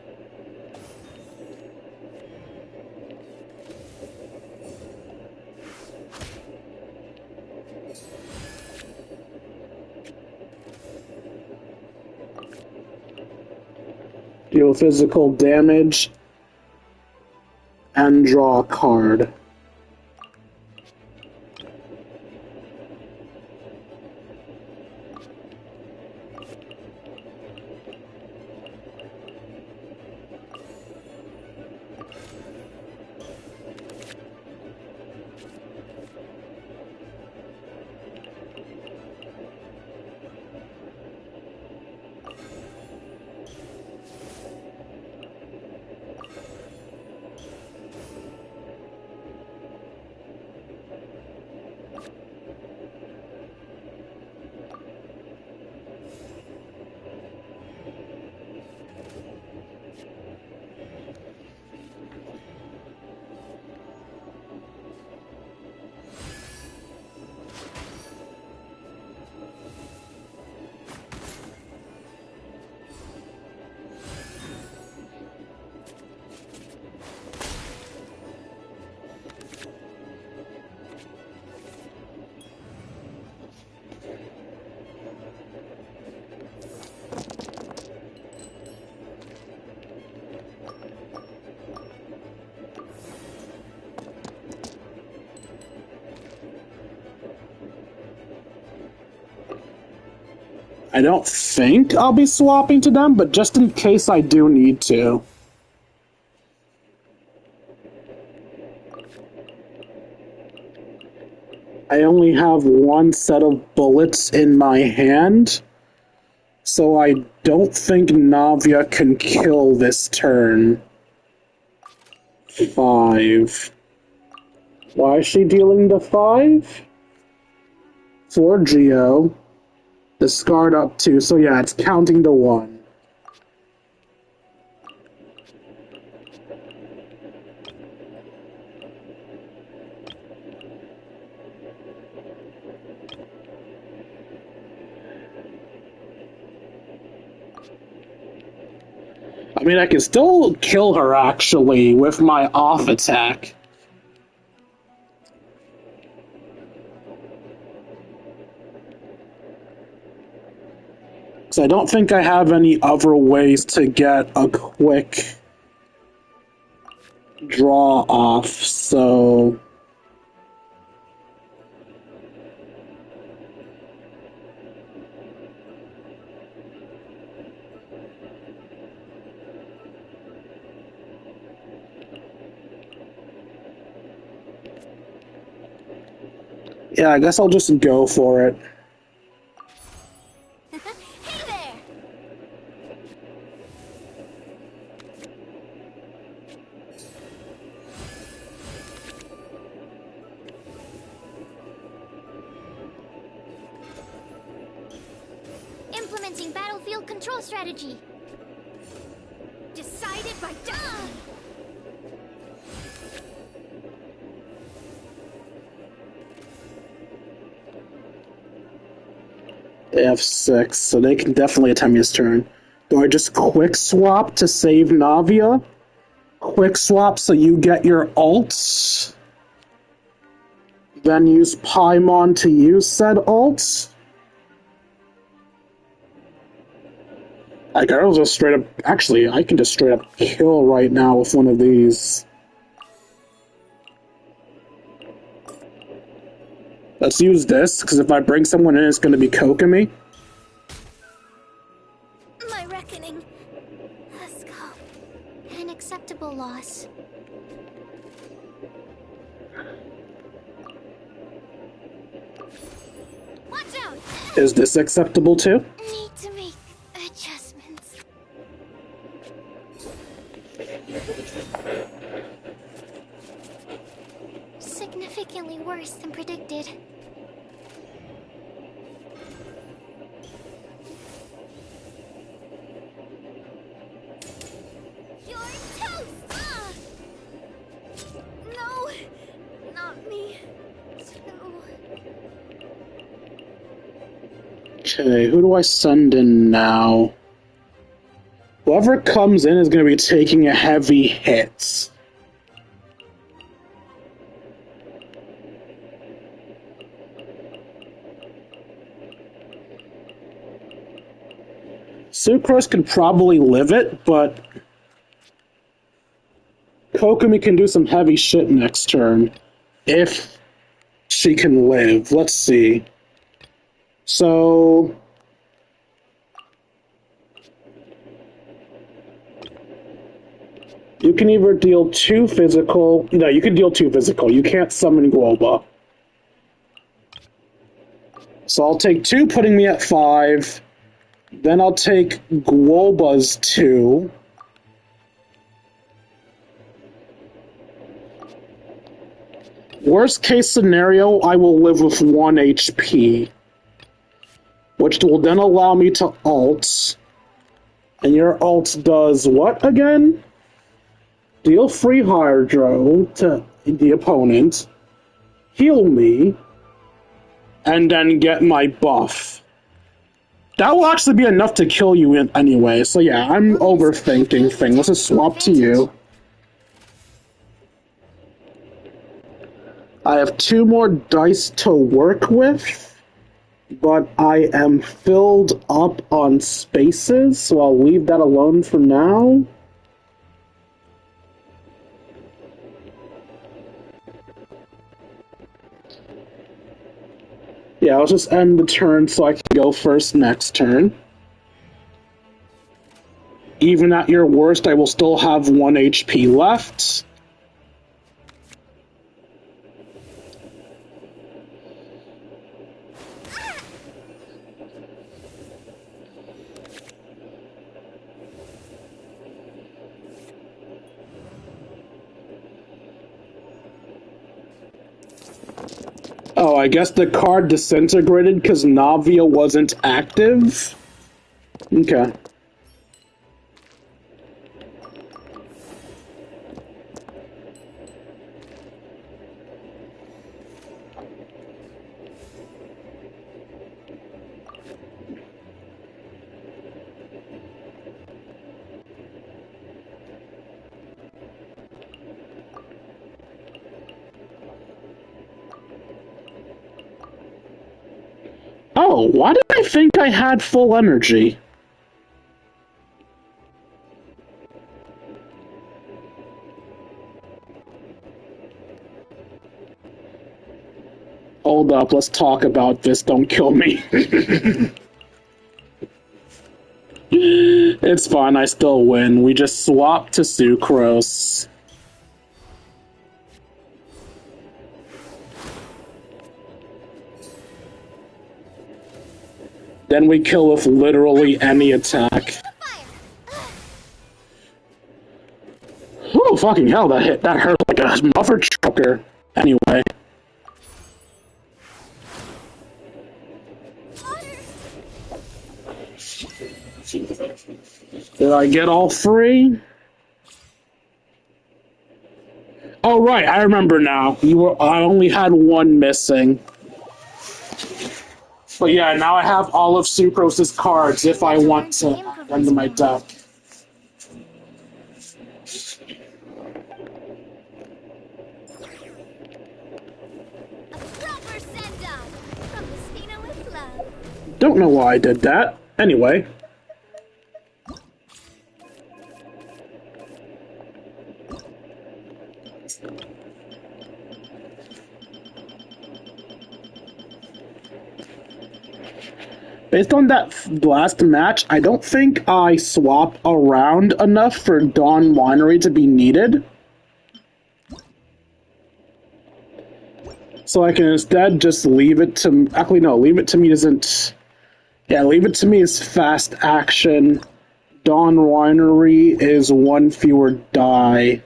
Deal physical damage and draw a card. I don't think I'll be swapping to them, but just in case I do need to. I only have one set of bullets in my hand, so I don't think Navia can kill this turn. 5. Why is she dealing the 5? For Geo. Discard up 2, so yeah, it's counting the 1. I mean, I can still kill her, actually, with my off attack. So I don't think I have any other ways to get a quick draw off, so... Yeah, I guess I'll just go for it. Hey there! Implementing battlefield control strategy. Decided by Durin. They have 6, so they can definitely attempt his turn. Do I just quick swap to save Navia? Quick swap so you get your ults? Then use Paimon to use said ults? I can just straight up... Actually, I can just straight up kill right now with one of these. Let's use this, because if I bring someone in, it's going to be Kokomi. My reckoning. Let's go. An acceptable loss. Watch out! Is this acceptable too? Need to make adjustments. Significantly worse than predicted. Okay, who do I send in now? Whoever comes in is going to be taking a heavy hit. Sucrose can probably live it, but Kokomi can do some heavy shit next turn. If she can live. Let's see. So... you can either deal 2 physical... no, you can deal 2 physical. You can't summon Guoba. So I'll take 2, putting me at 5. Then I'll take Guoba's 2. Worst case scenario, I will live with 1 HP. Which will then allow me to ult. And your ult does what again? Deal free Hydro to the opponent. Heal me. And then get my buff. That will actually be enough to kill you anyway. So yeah, I'm overthinking things. Let's just swap to you. I have 2 more dice to work with, but I am filled up on spaces, so I'll leave that alone for now. Yeah, I'll just end the turn so I can go first next turn. Even at your worst, I will still have 1 HP left. Oh, I guess the card disintegrated because Navia wasn't active? Okay. Oh, why did I think I had full energy? Hold up, let's talk about this, don't kill me. It's fine, I still win. We just swap to Sucrose. Then we kill with literally any attack. Oh, fucking hell, that hurt like a mother trucker. Anyway. Did I get all 3? Oh, right, I remember now. I only had 1 missing. But yeah, now I have all of Sucrose's cards if I want to add them to my deck. Don't know why I did that. Anyway. Based on that last match, I don't think I swap around enough for Dawn Winery to be needed. So I can instead just leave it to... actually, no, leave it to me isn't... yeah, leave it to me is fast action. Dawn Winery is 1 fewer die.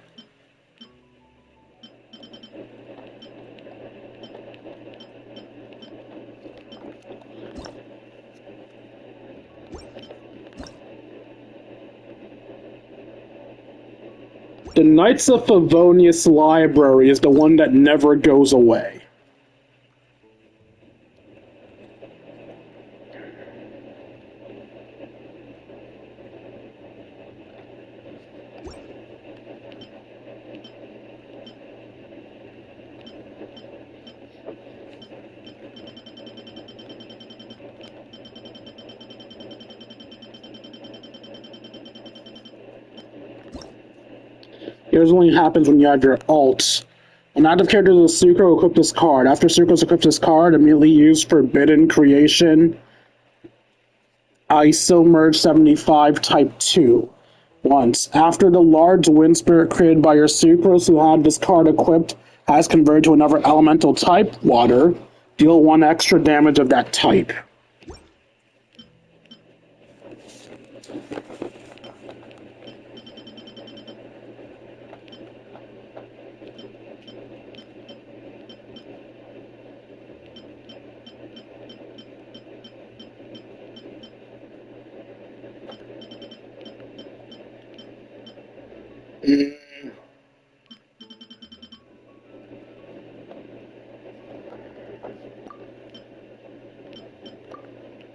The Knights of Favonius Library is the one that never goes away. Here's only happens when you have your ult. An active character to Sucro equip this card. After Sucro's equipped this card, immediately use Forbidden Creation ISO Merge 75 Type 2. Once. After the large wind spirit created by your Sucros who had this card equipped has converted to another elemental type, water, deal 1 extra damage of that type.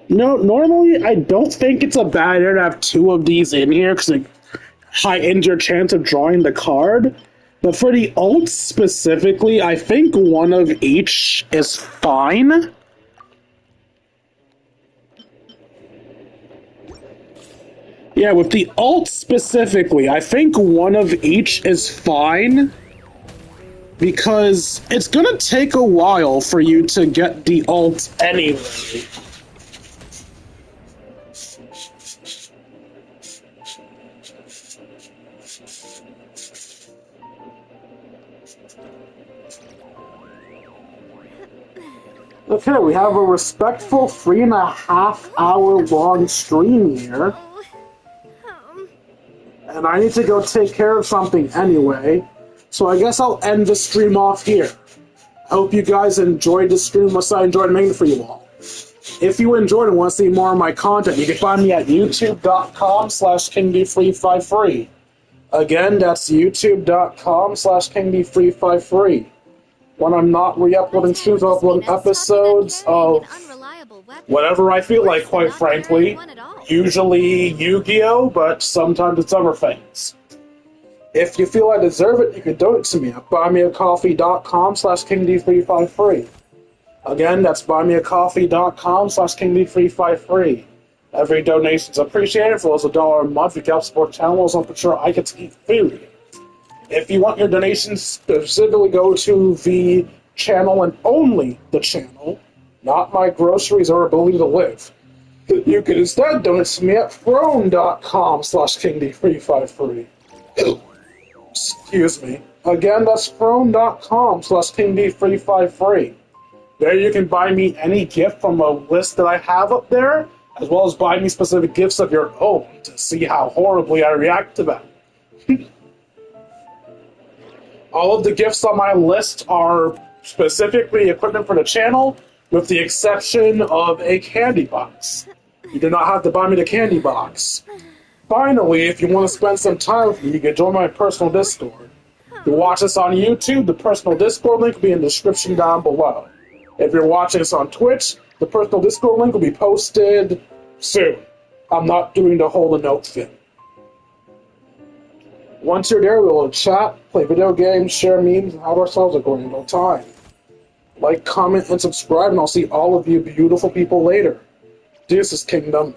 No, normally I don't think it's a bad idea to have 2 of these in here because it heightens your chance of drawing the card. But for the ults specifically, I think 1 of each is fine. Yeah, with the ult specifically, I think 1 of each is fine. Because it's gonna take a while for you to get the ult anyway. Okay, we have a respectful 3.5-hour long stream here. And I need to go take care of something anyway. So I guess I'll end the stream off here. I hope you guys enjoyed the stream as I enjoyed making it for you all. If you enjoyed and want to see more of my content, you can find me at youtube.com/KingD353. Again, that's youtube.com/KingD353. When I'm not re-uploading streams, I'll upload episodes of whatever I feel like, quite frankly. Usually Yu-Gi-Oh!, but sometimes it's other things. If you feel I deserve it, you can donate to me at buymeacoffee.com/KingD353. Again, that's buymeacoffee.com/KingD353. Every donation's appreciated. For those $1 a month, you can help support channels and ensure I get to eat food. If you want your donations specifically go to the channel and only the channel, not my groceries or ability to live, you can instead donate to me at throne.com/KingD353. Excuse me. Again, that's throne.com/KingD353. There you can buy me any gift from a list that I have up there, as well as buy me specific gifts of your own to see how horribly I react to them. All of the gifts on my list are specifically equipment for the channel, with the exception of a candy box. You do not have to buy me the candy box. Finally, if you want to spend some time with me, you can join my personal Discord. If you watch this on YouTube, the personal Discord link will be in the description down below. If you're watching this on Twitch, the personal Discord link will be posted soon. I'm not doing the hold a note thing. Once you're there, we'll chat, play video games, share memes, and have ourselves a grand old time. Like, comment, and subscribe, and I'll see all of you beautiful people later. Deuces, Kingdom.